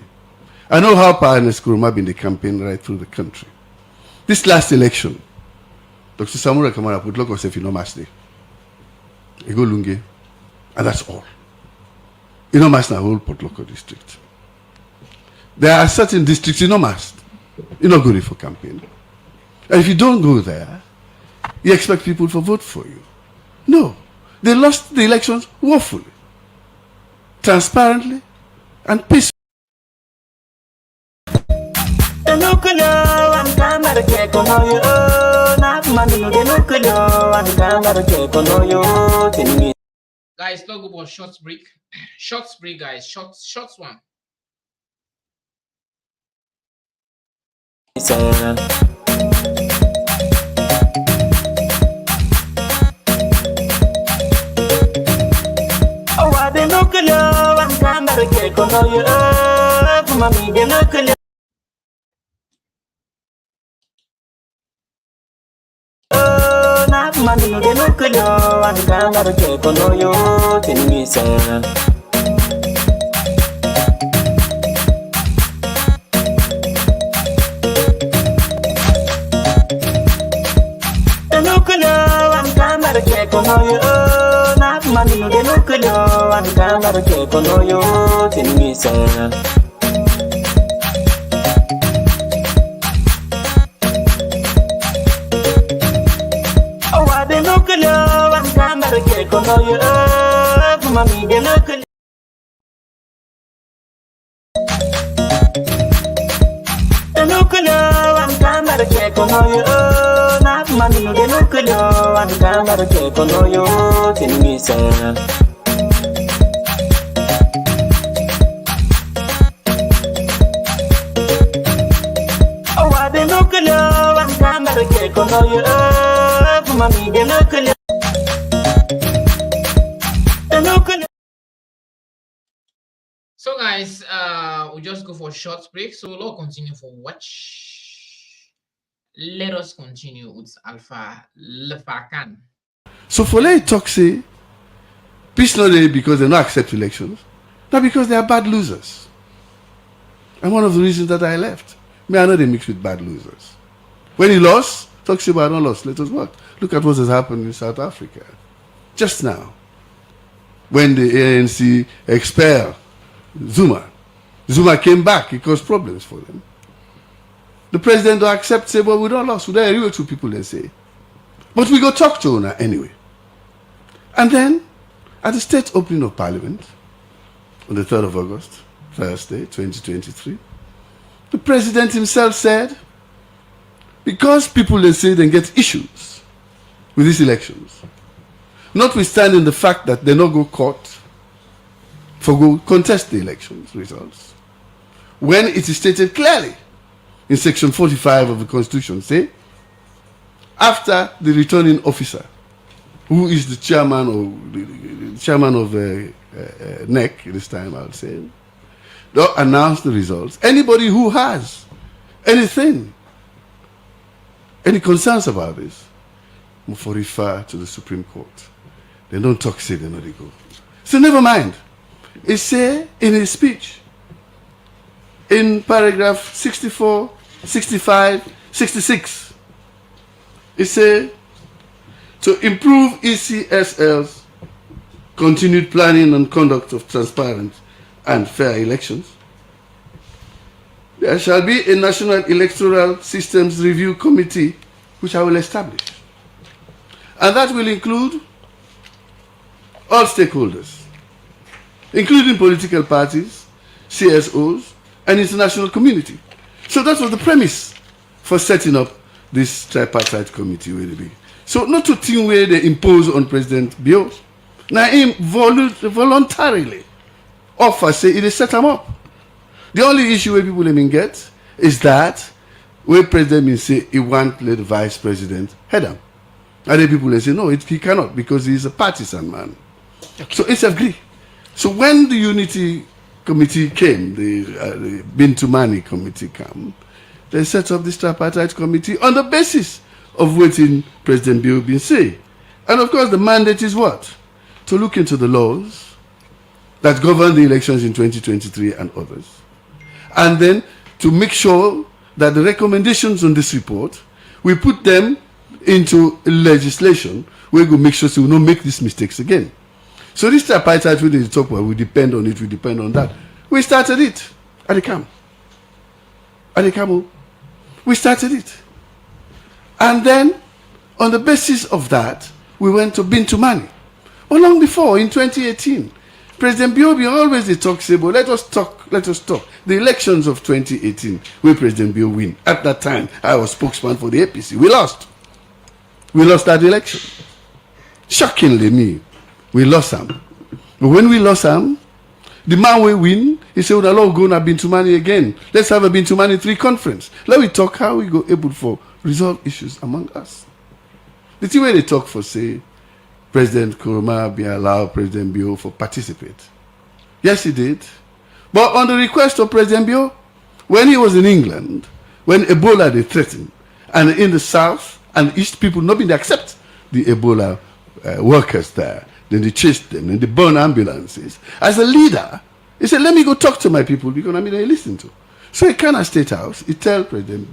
I know how Ernest Kuruma been the campaign right through the country. This last election, Dr. Samura Kamara put local self in Omasne. He go Lunge. And that's all. In Omasne whole Port Local district. There are certain districts in Omasne. You're not good for campaign. And if you don't go there, you expect people to vote for you. No. They lost the elections woefully, transparently, and peacefully. Guys, let's go for a short break. Short break, guys. Short one. So guys, we'll just go for a short break. So we'll continue for watch. Let us continue with Alpha Lefakan. So for they talk say, peace not there because they don't accept elections, not because they are bad losers. And one of the reasons that I left, I know they mix with bad losers. When he lost, talk say, but I don't lost. Let us work. Look at what has happened in South Africa. Just now, when the ANC expelled Zuma came back, it caused problems for them. The president don't accept, say, well, we don't lost. We don't agree with people, they say. But we go talk to her anyway. And then, at the state opening of Parliament, on the 3rd of August, Thursday, 2023, the president himself said, because people, they say, they get issues with these elections, notwithstanding the fact that they not go court for go contest the elections results, when it is stated clearly in section 45 of the Constitution, say, after the returning officer, who is the chairman of NEC this time, I'll say, they'll announce the results. Anybody who has anything, any concerns about this, must refer to the Supreme Court. They don't talk, say they know they go. So never mind. It say in his speech, in paragraph 64, 65, 66, it say, to improve ECSL's continued planning and conduct of transparent and fair elections, there shall be a National Electoral Systems Review Committee which I will establish. And that will include all stakeholders, including political parties, CSOs, and international community. So that was the premise for setting up this tripartite committee. So not to think where they impose on President Bio. Now him voluntarily offer say it is set them up. The only issue where people even get is that where President will say he won't let the Vice President head him. And then people will say no, he cannot because he's a partisan man. Okay. So it's agreed. So when the Unity Committee came, the Bintumani Committee came, they set up this tripartite committee on the basis of what President Bio been saying. And of course the mandate is what? To look into the laws that govern the elections in 2023 and others. And then to make sure that the recommendations on this report, we put them into legislation where we make sure so we don't make these mistakes again. So this tripartite we need to talk about, we depend on it, we depend on that. We started it at the camp. At the camp, we started it. And then, on the basis of that, we went to Bintumani. But long before, in 2018, President Biobi always they talk, say, but let us talk. The elections of 2018, where President Bio win. At that time, I was spokesman for the APC. We lost. We lost that election. Shockingly, we lost them. But when we lost them, the man will win. He said, well, Lord, go to Bintumani again. Let's have a Bintumani 3 conference. Let me talk how we go able to resolve issues among us. The thing where they talk for, say, President Kuruma be allowed President Bio for participate. Yes, he did. But on the request of President Bio, when he was in England, when Ebola they threatened, and in the south and east people not been accept the Ebola workers there, then they chased them, and they burned ambulances. As a leader, he said, let me go talk to my people because they listen to. So he came at State House, he tell President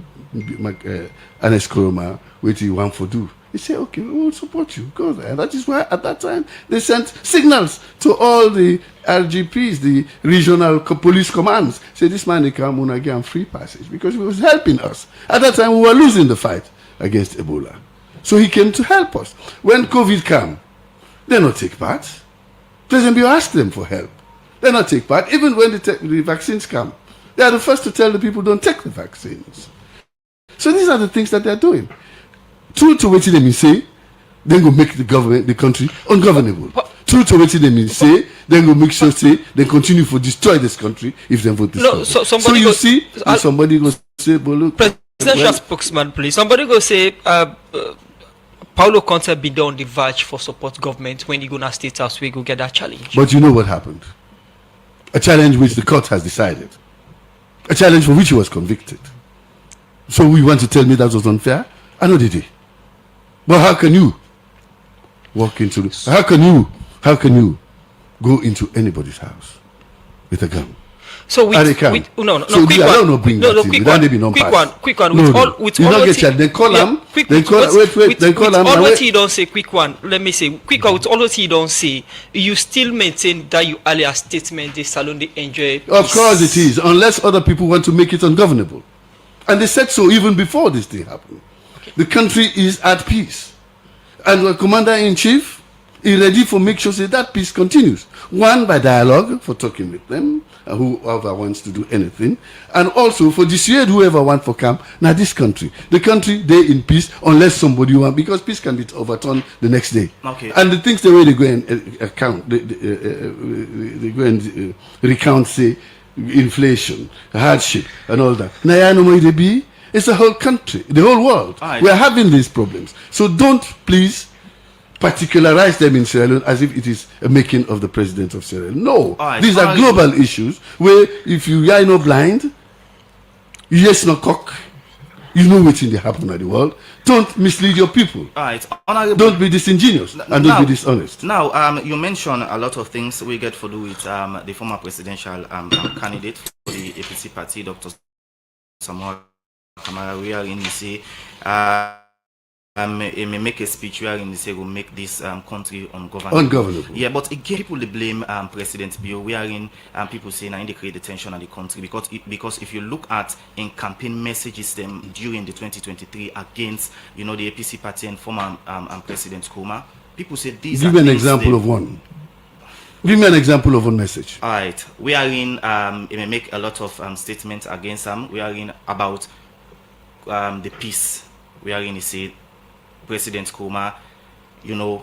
Ernest Kuruma what he want to do. He said, okay, we will support you. Go there. And that is why at that time they sent signals to all the RGPs, the regional police commands. Say, this man, they come on again free passage because he was helping us. At that time, we were losing the fight against Ebola. So he came to help us. When COVID came, they not take part. President Bio asked them for help. They not take part. Even when the vaccines come, they are the first to tell the people don't take the vaccines. So these are the things that they're doing. True to what they say, then go make the government, the country, ungovernable. True to what they say, then go make sure say they continue to destroy this country if they vote this country. So you see, somebody go say, but look, presidential spokesman, please. Somebody go say, Paulo Conte be on the verge for support government when you go to State House, we go get that challenge. But you know what happened? A challenge which the court has decided. A challenge for which he was convicted. So you want to tell me that was unfair? I know they did. But how can you walk into this? How can you go into anybody's house with a gun? So quick one. Quick one. With all what he don't say, quick one. Let me say, quick one. With all what he don't say, you still maintain that you earlier statement the salon they enjoy. Of course it is, unless other people want to make it ungovernable, and they said so even before this thing happened. Okay. The country is at peace, and the commander-in-chief is ready for make sure that peace continues. One, by dialogue, for talking with them, whoever wants to do anything, and also for dissuade whoever wants for camp. Now this country, the country, they in peace unless somebody want, because peace can be overturned the next day. Okay. And the things the way they go and account, they go and recount, say, inflation, hardship, and all that. Now, it's the whole country, the whole world. We are having these problems. So don't please particularize them in Sierra Leone as if it is a making of the president of Sierra Leone. No, these are global issues where if you are not blind, you just not cock, you know what's in the happen in the world. Don't mislead your people. Don't be disingenuous and don't be dishonest. Now, you mentioned a lot of things we get to do with the former presidential candidate for the APC party, Dr. Samuel Kamara. We are in the he may make a speech wherein he say will make this country ungovernable. Ungovernable. Yeah, but again, people they blame President Bill, wherein people say now they create the tension in the country because if you look at in campaign messages them during the 2023 against the APC party and former President Kuma, people say these. Give me an example of one. Give me an example of one message. All right, we are in. He may make a lot of statements against them. We are in about the peace. We are in. He said. President Kuma,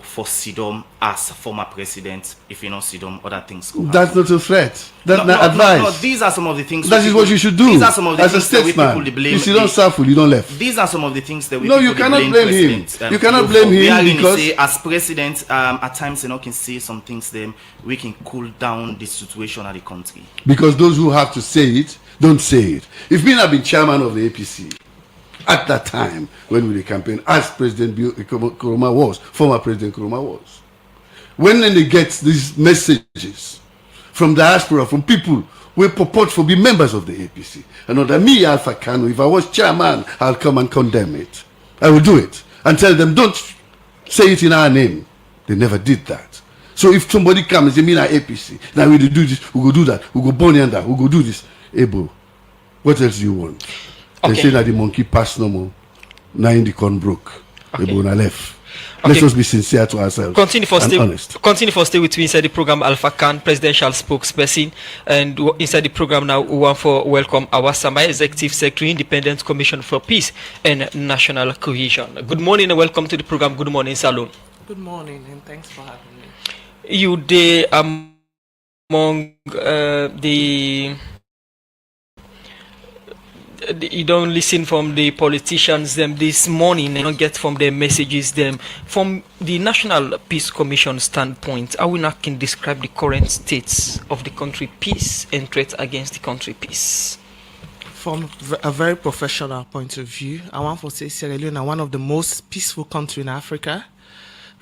for Sidom as former president, if you know Sidom, other things go That's not a threat. That's not advice. No, these are some of the things. That is what you should do. These are some of the as a things that we statesman. people blame. If you don't suffer, you don't left. These are some of the things that we No, you cannot blame him. You cannot blame him because say, as president, at times can say some things. Then we can cool down the situation of the country. Because those who have to say it don't say it. If me had been chairman of the APC. At that time, when we campaign, as President Kuruma was, former President Kuruma was, when they get these messages from diaspora, from people who purport to be members of the APC, and under me, Alpha Kanu, if I was chairman, I'll come and condemn it. I will do it and tell them, don't say it in our name. They never did that. So if somebody comes and say, me na APC, now we do this, we go do that, we go burn yonder, we go do this. Ebo, what else do you want? They say that the monkey passed no more. Now in the corn broke. Okay. Left. Okay. Let's just be sincere to ourselves. Continue for stay with me inside the program Alpha Khan, presidential spokesperson, and inside the program now we want to welcome our Sama Executive Secretary, Independent Commission for Peace and National Cohesion. Good morning and welcome to the program. Good morning, Salon. Good morning and thanks for having me. You there among the you don't listen from the politicians them this morning and don't get from their messages them from the National Peace Commission standpoint. How we not can describe the current states of the country peace and threats against the country peace? From a very professional point of view, I want to say Sierra Leone is one of the most peaceful countries in Africa,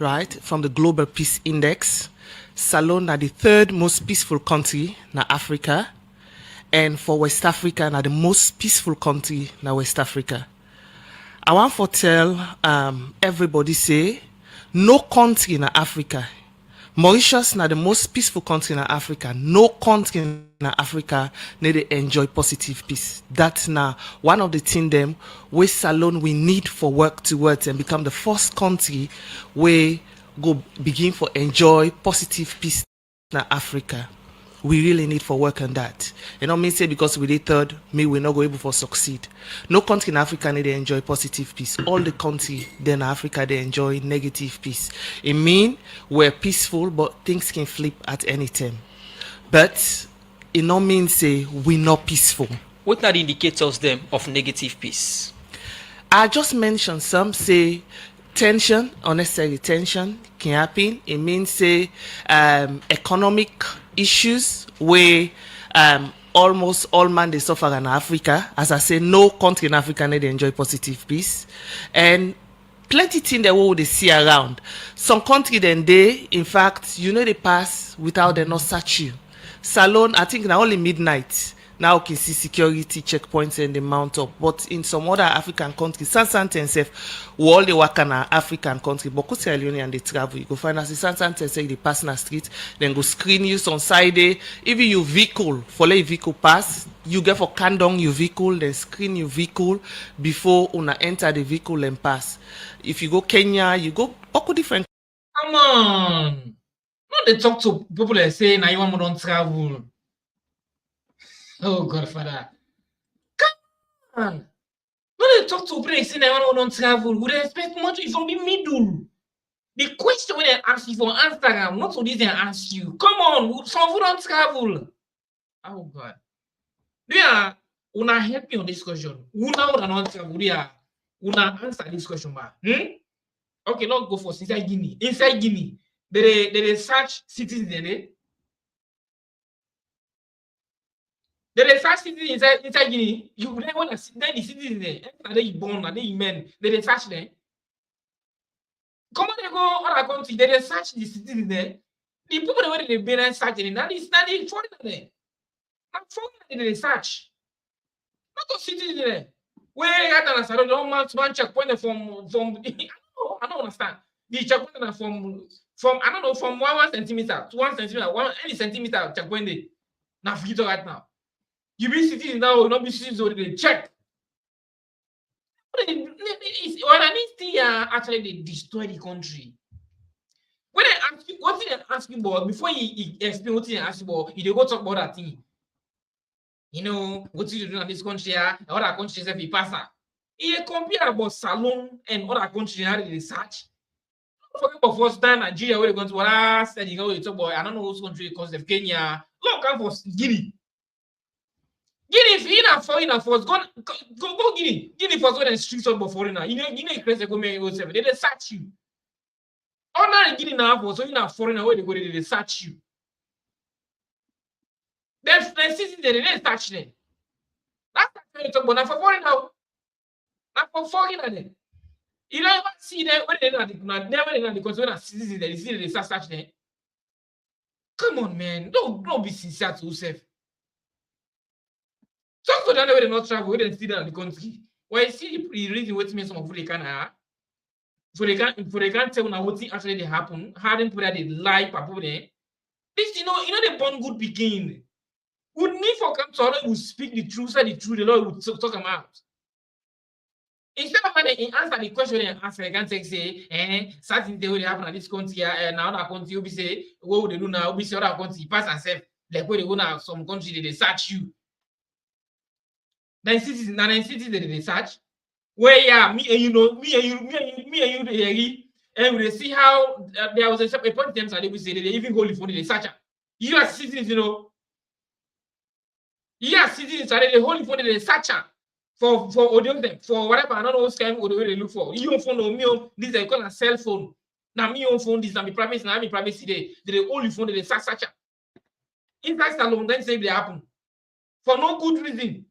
right? From the Global Peace Index, Salon is the third most peaceful country in Africa. And for West Africa, now the most peaceful country in West Africa. I want to tell everybody say, no country in Africa, Mauritius now the most peaceful country in Africa, no country in Africa need to enjoy positive peace. That's now one of the things them we Salon we need for work towards and become the first country where go begin for enjoy positive peace in Africa. We really need for work on that. You know, me say because we did third, we're not going able to succeed. No country in Africa need to enjoy positive peace. All the country then Africa they enjoy negative peace. It mean we're peaceful, but things can flip at any time. But it no mean say we're not peaceful. What are the indicators then of negative peace? I just mentioned some say tension, unnecessary tension can happen. It means say economic issues where almost all man they suffer in Africa. As I say, no country in Africa need to enjoy positive peace. And plenty things that we see around. Some country then they, in fact, they pass without them not search you. Salon, I think now only midnight. Now you can see security checkpoints and the mount up. But in some other African countries, Sansan we all the work in African country, but Sierra Leone and they travel. You go find us Sansan they pass in the street, then go screen you on side there. Even your vehicle, for let vehicle pass, you get for condom your vehicle, then screen your vehicle before you enter the vehicle and pass. If you go Kenya, you go different. Come on. Not they talk to people and say now you want to don't travel. Oh God, Father. Come on. When they talk to people, they say they want to travel. Would they expect much from the middle? The question when they ask you for Instagram, not so this they ask you. Come on, some people don't travel. Oh God. Yeah, una help me on this question. Una not travel. Yeah, una answer this question, ba. Okay, let's go for inside Guinea. Inside Guinea, they search citizens there. There is such things inside Guinea. You want to see then the citizens there. And then you born and then you men. There is such there. Come on, they go other country. There is such the citizens there. The people that were the been searching. That is not the foreigner there. Not foreigner there is such. Not the citizens there. Where I don't man checkpoint from I don't understand. The checkpoint from I don't know from 1 centimeter to 1 centimeter, any centimeter checkpoint. Now forget right now. You be sitting now, not be sitting so they check. When I need to actually they destroy the country. When I ask you what thing I ask you about before he explain what thing I ask you about, you go talk about that thing. You know what you do in this country, other countries if you pass that. He compare about Salon and other countries how they research. For example, first time Nigeria where they going to what I said, you know, you talk about I don't know which country because of Kenya. Look, come for Guinea. Guinea, if you not foreigner first, go Guinea. Guinea first when they strict about foreigner. You know, crazy go make yourself. They search you. Ordinary Guinea now for so you not foreigner where they go they search you. Then citizens they search them. That's what you talk about. Now for foreigner, now for foreigner then. You don't even see them when they're not the country when citizens they see they search them. Come on, man. Don't be sincere to yourself. Talk to them where they not travel, where they still in the country. Well, you see the reason what me some of they can for they can't tell now what actually they happen, how them put that they lie people there. This you know they born good begin. Would need for come to Allah who speak the truth, say the truth, the Lord would talk them out. Instead of when they answer the question and answer, they can't say, certain things will happen at this country, now that country will be say, what would they do now? Will be say other country pass and say, like where they go now, some country they search you. Then cities they search. Where me and you and we see how there was a point in time they will say they even hold it for the searcher. You are citizens, you know. You are citizens, they hold it for the searcher for audio them for whatever I don't know what kind of they look for. You phone or me this they call a cell phone. Now me own phone this na me privacy now me privacy they hold it for the searcher. Inside salon then say they happen for no good reason.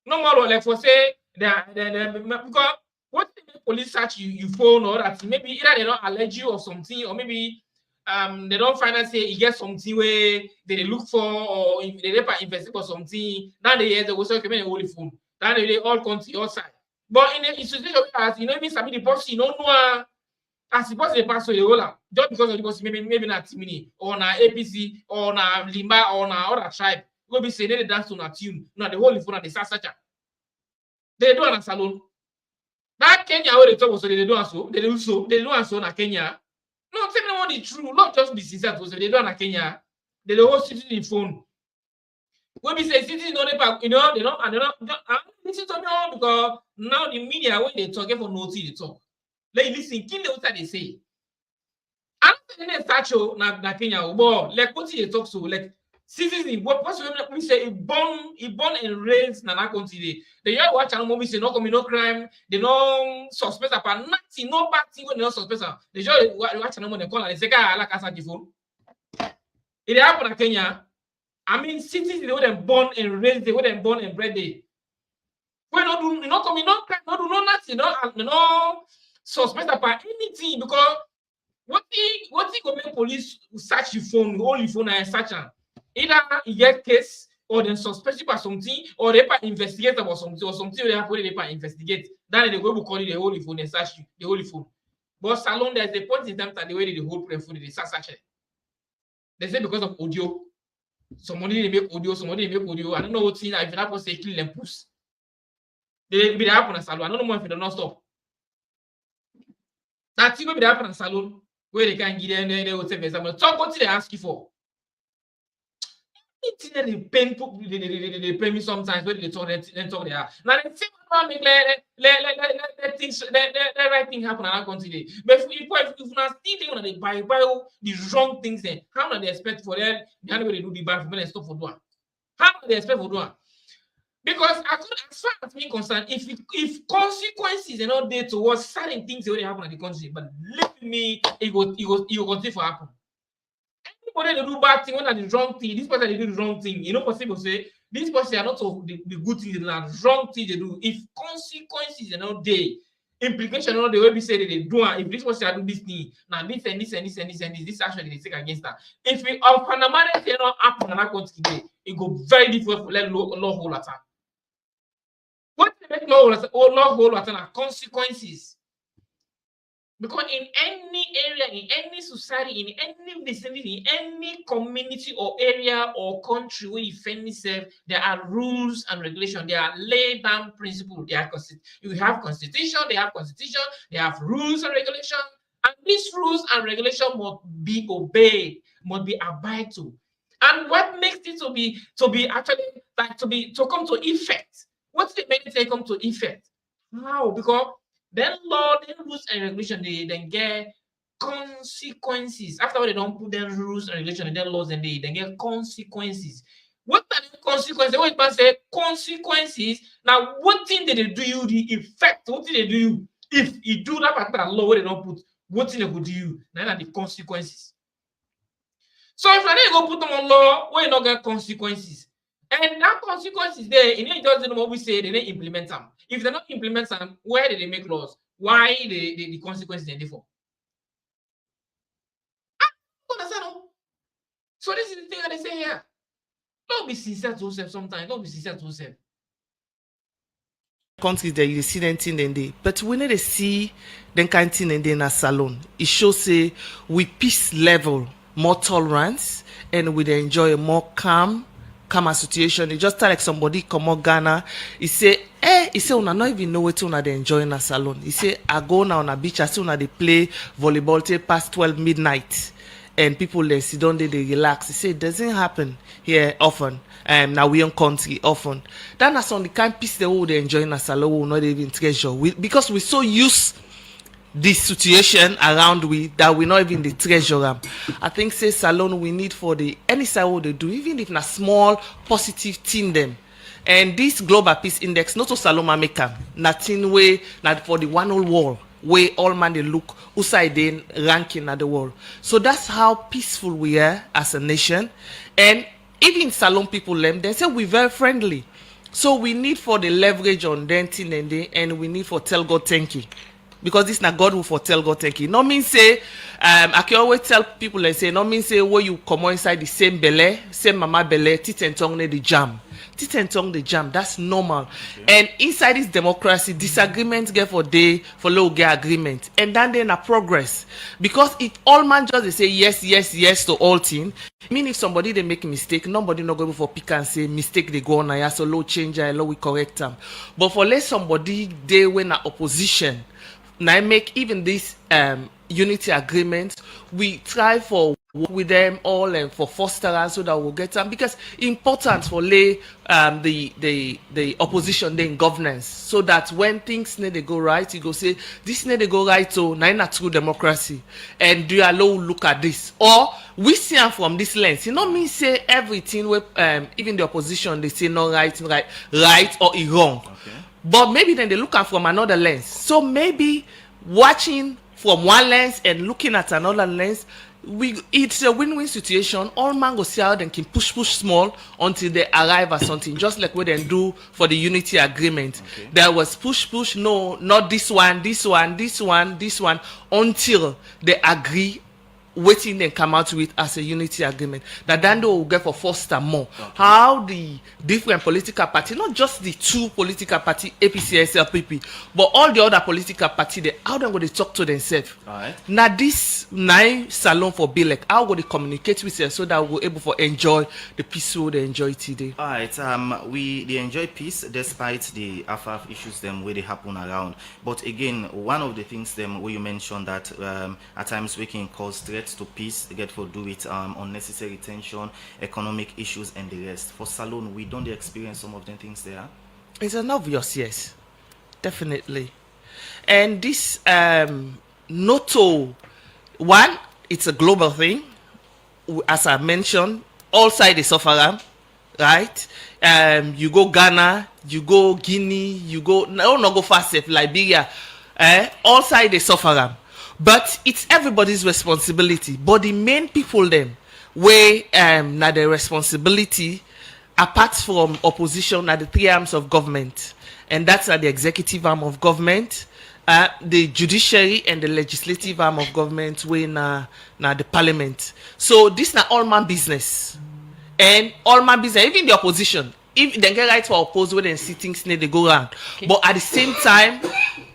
No more like for say because what the police search you phone or that maybe either they don't allege you or something or maybe they don't find out say you get something where they look for or if they investigate for something now they go say okay, hold the phone. Then they all come to your side. But in a situation as you know, even some the person you don't know as the person they pass through the whole just because of the person maybe not Timini or na APC or na Limba or na other tribe go be say they dance to na tune now the whole phone and the search. They do on a salon. That Kenya where they talk so they do so. They do so na Kenya. No, tell me what the true. Not just be sincere to say they do on a Kenya. They do host citizen phone. When we say citizen no they know they don't and they don't listen to me all because now the media when they talk for notice they talk. Like listen, kill the what they say. I don't think they start na Kenya but like what they talk so like citizen, what we say, born and raised in that country. They hear watch and movie say no commit no crime, they no suspect about nothing, no bad thing when they no suspect. They just watch and they call and they say, "I like the phone." It happen in Kenya. I mean, citizens they were them born and raised, they were them born and bred. They when no do no commit no crime, no do no nothing, no suspect about anything because what he go make police search your phone, hold your phone and search them. Either you get case or then suspect you about something or they investigate about something or something they happen they investigate. Then they go call you the whole phone and search you the whole phone. But salon there's a point in time that the way they hold phone they search it. They say because of audio. Somebody they make audio, somebody they make audio. I don't know what thing if that person say kill them puss. They be happen in salon. I don't know more if they don't stop. That thing will be happen in salon where they can give them they will say for example. Talk what they ask you for. They pay me sometimes when they talk there. Now they say make let right thing happen and continue. But if not still they buy the wrong things then how do they expect for them the way they do the bad when they stop for doing? How do they expect for doing? Because as far as me concerned, if consequences are not there towards certain things that will happen in the country, but let me it will continue to happen. Anybody they do bad thing when they do the wrong thing, this person they do the wrong thing. You know, possible say this person are not of the good things, the wrong thing they do. If consequences are not there, implication not the way we say that they do. If this person do this thing, now this and this and this and this and this action they take against that. If we on Panama cannot happen in that country today, it go very difficult for let law hold attack. What make law consequences. Because in any area, in any society, in any vicinity, in any community or area or country where you find yourself, there are rules and regulations. There are laid down principles. You have constitution, they have constitution, they have rules and regulations, and these rules and regulations must be obeyed, must be abided to. And what makes it to come to effect? What's the main thing come to effect? How? Because then law, then rules and regulation, they then get consequences. After they don't put them rules and regulation and then laws, and they then get consequences. What are the consequences? When you say consequences, now what thing did they do you the effect? What did they do you if you do that particular law where they don't put what thing they could do you? Now are the consequences. So if I go put them on law where you not get consequences, and that consequences there, in just what we say, they don't implement them. If they don't implement them, where did they make laws? Why the consequences are different? So this is the thing that they say here. Don't be sincere to yourself sometimes. Don't be sincere to yourself. Countries that you see them thing and they, but when they see them kind thing and they in a salon, it shows say with peace level, more tolerance, and we enjoy a more calm situation. It just like somebody come out Ghana, he say una not even know what una they enjoy in a salon. He say I go now on a beach, I see una they play volleyball till past 12 midnight, and people they sit down, they relax. He say it doesn't happen here often. Now we on country often. That's on the kind piece they will enjoy in a salon, we will not even treasure. Because we so used this situation around that we not even the treasure. I think say salon we need for the any side what they do, even if na small positive thing them. And this global peace index, not to salon make nothing way not for the one whole world where all man they look outside then ranking at the world. So that's how peaceful we are as a nation. And even salon people them, they say we're very friendly. So we need for the leverage on them thing and we need for tell God thank you. Because this na God who foretell God thank you. No mean say, I can always tell people and say, no mean say where you come inside the same belly, same mama belly, teeth and tongue the jam. Teeth and tongue the jam, that's normal. Okay. And inside this democracy, disagreements get for low get agreement. And then a progress. Because it all man just they say yes to all things. I mean if somebody they make a mistake, nobody not go for pick and say mistake they go on and so low change and low we correct them. But for let somebody they when a opposition. Now make even this unity agreement, we try for work with them all and for foster so that we'll get them because important for lay the opposition then governance so that when things need to go right, you go say this need to go right so now not true democracy and do you allow look at this or we see them from this lens. You know me say everything with even the opposition they say no right or wrong. Okay. But maybe then they look at from another lens. So maybe watching from one lens and looking at another lens, it's a win-win situation. All man go see how they can push small until they arrive at something. Just like what they do for the unity agreement. Okay. There was push, no, not this one, until they agree waiting and come out with as a unity agreement that then they will get for foster more. Okay. How the different political parties, not just the two political parties, APC, SLPP, but all the other political parties, how they going to talk to themselves. Right. Now this nice salon for Bilek, how will they communicate with them so that we're able to enjoy the peace they enjoy today. All right. They enjoy peace despite the AFAF issues them where they happen around. But again, one of the things them where you mentioned that at times we can cause threats to peace, get for do it unnecessary tension, economic issues and the rest. For salon, we don't experience some of the things there. It's an obvious yes, definitely. And this one, it's a global thing. As I mentioned, all sides they suffer, right? You go Ghana, you go Guinea, you go not go fast Liberia, all sides they suffer. But it's everybody's responsibility. But the main people them where now the responsibility apart from opposition are the three arms of government. And that's the executive arm of government, the judiciary and the legislative arm of government where na the parliament. So this na all man business. And all man business, even the opposition, if they get right for oppose when they see things they go around. Okay. But at the same time,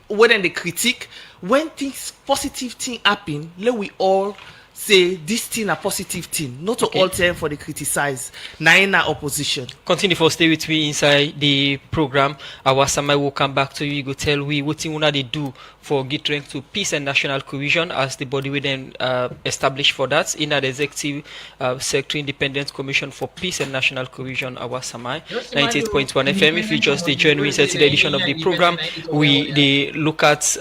when they critique, when things positive thing happen, let we all say this thing a positive thing, not to all time for the criticize. Naina opposition. Continue for stay with me inside the program. Our Samai will come back to you. You go tell we what thing they do for get strength to peace and national cohesion as the body will then establish for that in the executive secretary independent commission for peace and national cohesion. Our Samai 98.1 FM. If you just join me inside the edition of the program, we look at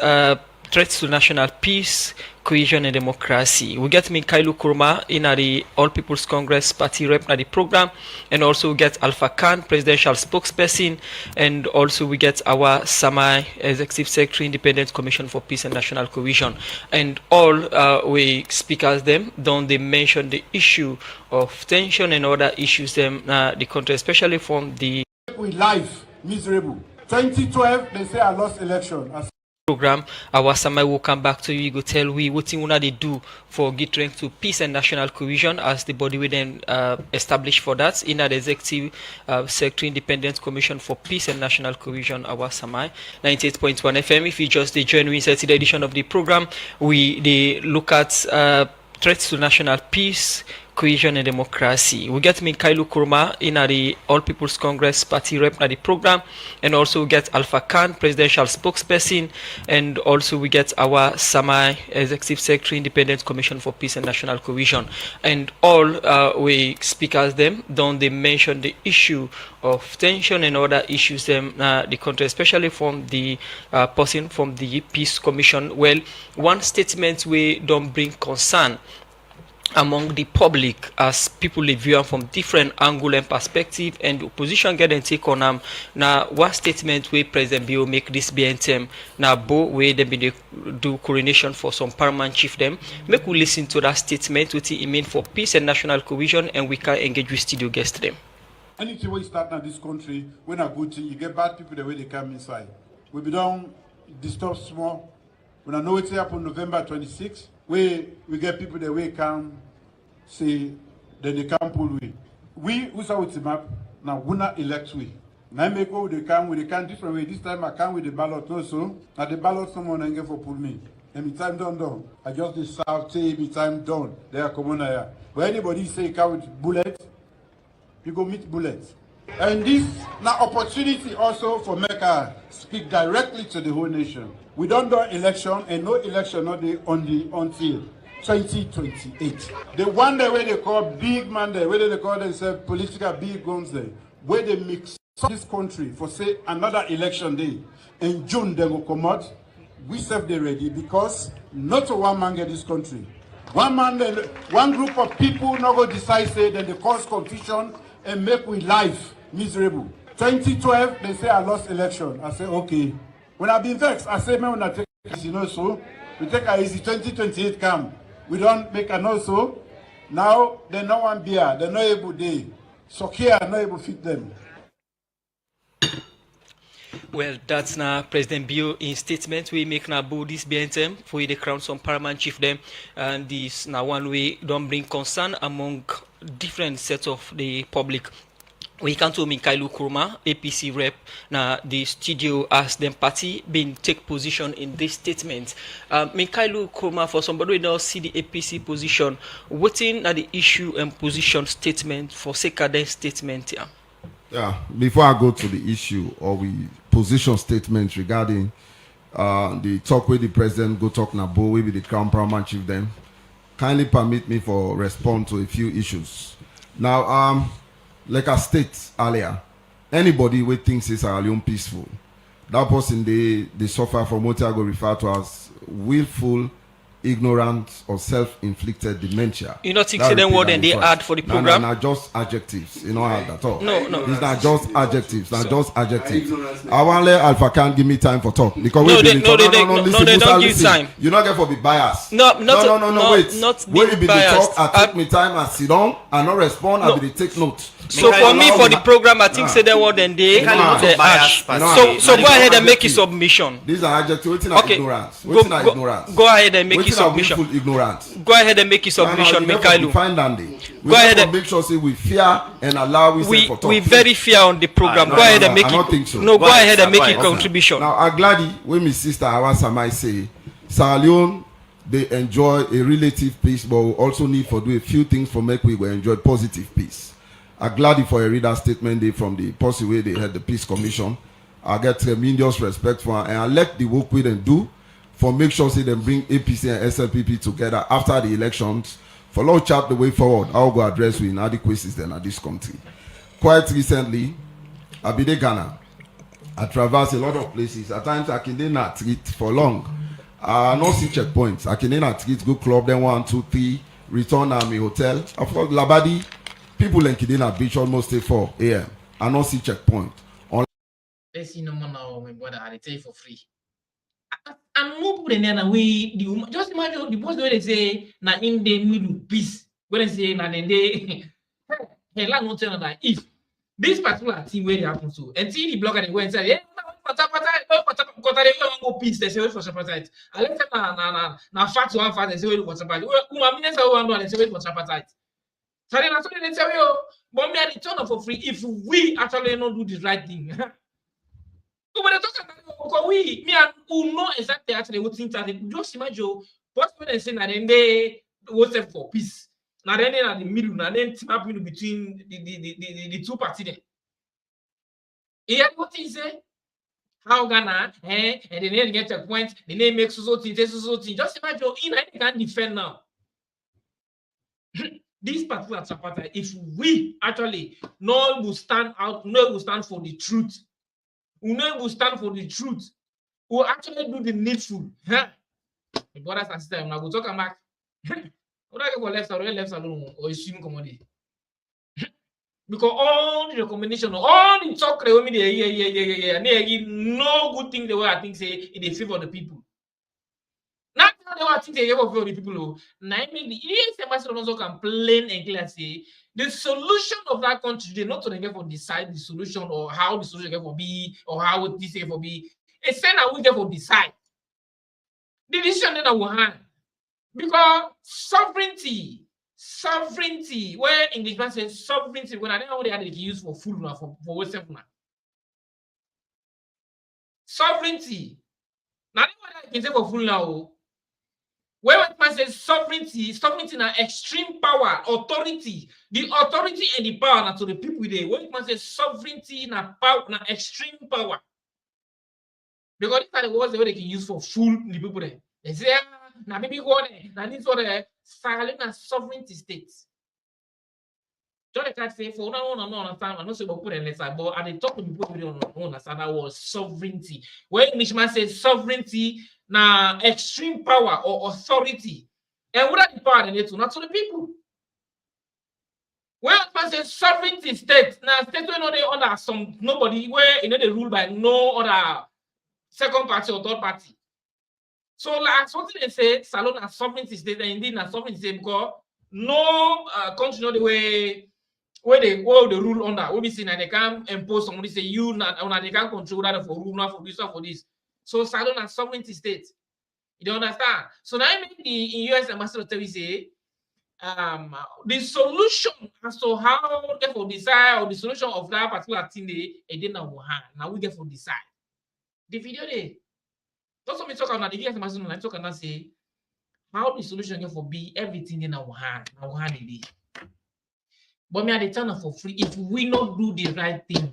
threats to national peace, cohesion and democracy. We get Minkailu Kurma in the All People's Congress Party rep in the program, and also we get Alpha Khan, presidential spokesperson, and also we get our Samai Executive Secretary, Independent Commission for Peace and National Cohesion. And all we speakers them, don't they mention the issue of tension and other issues them the country, especially from the life miserable. 2012 they say I lost election. Program. Our Samai will come back to you. You go tell we what thing they do for get strength to peace and national cohesion as the body will then establish for that in the executive secretary independent commission for peace and national cohesion. Our Samai 98.1 FM. If you just join me inside the edition of the program, we look at threats to national peace, cohesion and democracy. We get Minkailu Kurma in the All People's Congress Party rep in the program, and also we get Alpha Khan, presidential spokesperson, and also we get our Samai Executive Secretary, Independent Commission for Peace and National Cohesion. And all we speakers them, don't they mention the issue of tension and other issues them the country, especially from the person from the Peace Commission. Well, one statement we don't bring concern among the public as people view from different angle and perspective, and the opposition get and take on now one statement where President Bio make this BNTM now bo where they be do coronation for some paramount chief them. Make we listen to that statement what it mean for peace and national cohesion, and we can engage with studio guests them. Anything we start in this country, when a good thing, you get bad people the way they come inside. We be done disturb small. When I know it's happen November 26th, we get people the way come say then they can't pull we who saw with the map now we not elect we. Now make go they come with the can different way. This time I come with the ballot also. Now the ballot someone and get for pull me. And me time done. I just the south say me time done. They are common here. But anybody say come with bullet, you go meet bullets. And this now opportunity also for Mecca speak directly to the whole nation. We don't do election, and no election not the until 2028. The one day where they call big man there, where they call themselves political big guns there, where they mix this country for say another election day. In June they will come out. We serve they ready because not one man get this country. One man, one group of people not go decide say then they cause confusion and make we life miserable. 2012 they say I lost election. I say okay. When I been vexed, I say man when I take easy, so we take a easy 2028 come. We don't make an also. Now they no one beer, they no able they. So here no able fit them. Well, that's now President Bio in statement we make now about this BNTM for the crown some paramount chief them, and this now one way don't bring concern among different sets of the public. We come to Minkailu Kurma, APC rep, now the studio as them party been take position in this statement. Minkailu Kurma, for somebody who don't see the APC position, what's in the issue and position statement for second statement here? Yeah, before I go to the issue or we position statement regarding the talk with the president, go talk Nabo, we be the crown paramount chief then, kindly permit me for respond to a few issues. Now, like I stated earlier, anybody who thinks it's peaceful, that person they suffer from what I go refer to as willful, ignorant, or self-inflicted dementia. You not think them word and they add for the program? No, just adjectives. You know how at all. No. It's not just adjectives. Not just adjectives. I want to let Alpha can't give me time for talk because they don't give time. You not get for be biased. No, wait. Not when you be biased. talk, I take me time and sit down and not respond. I will take notes. So for me, for the program, I think say that word and they add. So go ahead and make a submission. These are adjectives. Okay. Ignorance. Go ahead and make your submission. Ignorance. Go ahead and make your submission, Mikailu. Go ahead and make sure say we fear and allow we for talk. We very fear on the program. Go ahead and make it. I don't think so. No, go ahead and make your contribution. Now, I'm glad when my sister Awa Samai say, Sierra Leone, they enjoy a relative peace, but we also need to do a few things for make we will enjoy positive peace. I'm glad for a reader statement they from the policy way they had the Peace Commission. I get tremendous respect for her, and I let the work we them do for make sure say them bring APC and SLPP together after the elections for long chart the way forward. I'll go address with inadequacies then at this country. Quite recently, I be in Ghana. I traverse a lot of places. At times I can then not treat for long. I not see checkpoints. I can then not treat go club then 1, 2, 3, return at my hotel. Of course, Labadi, people in Kidina Beach almost stay 4 a.m. I not see checkpoint. Let's see no more now, my brother. I tell you for free. And no put in there we just imagine the most way they say na in the middle peace. When they say na then they hey like no tell that if this particular thing where it happens to and see the blogger they go and say yeah go peace they say wait for tripartite. I let them na fact one fact they say wait for tripartite. They say wait for tripartite. So then that's what they tell you. But me I return for free if we actually not do the right thing. When they talk about we, me and who know exactly actually what things are. Just imagine what they say, and then they what's for peace. Now then they are the middle, now then team up between the two parties. There. You what he say? How Ghana, and then they get a point, the name makes so thing. Just imagine in I can defend now. This particular tripartite, if we actually no will stand out, no will stand for the truth. We will stand for the truth. We will actually do the needful. The brothers and sisters, now go talk back. What I go left alone or assume commodity. Because all the recommendation, all the talk, no good thing the way I think say in the favor of the people. Not the way I think they favor the people. Now make the ESMS also can plain and clear say the solution of that country, they not to get for decide the solution or how the solution get for be or how this get for be. It's saying that we get for decide. The decision that we have. Because sovereignty, where Englishman says sovereignty, when I don't know what they had to use for food now, for Western now. Sovereignty. Now, what I can say for food now. Where man says sovereignty now extreme power, authority. The authority and the power now to the people there. When man says sovereignty now power, now extreme power. Because these are the words that they can use for fool the people there. They say, now maybe go there, now this one there, silent and sovereignty states. So they can say, for no understand, I'm not sure about putting lesser, but at the top of the people we don't understand that was sovereignty. When Englishman says sovereignty, now extreme power or authority. And what are the power they need to? Not to the people. When man says sovereignty state, now state we know they under some nobody where they rule by no other second party or third party. So like something they say, Salon and sovereignty state, and indeed na sovereignty state because no country know the way where they rule under. What we see now they can impose somebody say you now they can control that for rule now for this or for this. So Salon and sovereignty state. You don't understand? So now I mean in US ambassador tell we say the solution as to how we get for decide or the solution of that particular thing they did now we get for decide. The video they that's what we talk about the US ambassador I talk and say how the solution get for be everything in our hand it is. But me at the turn for free if we not do the right thing.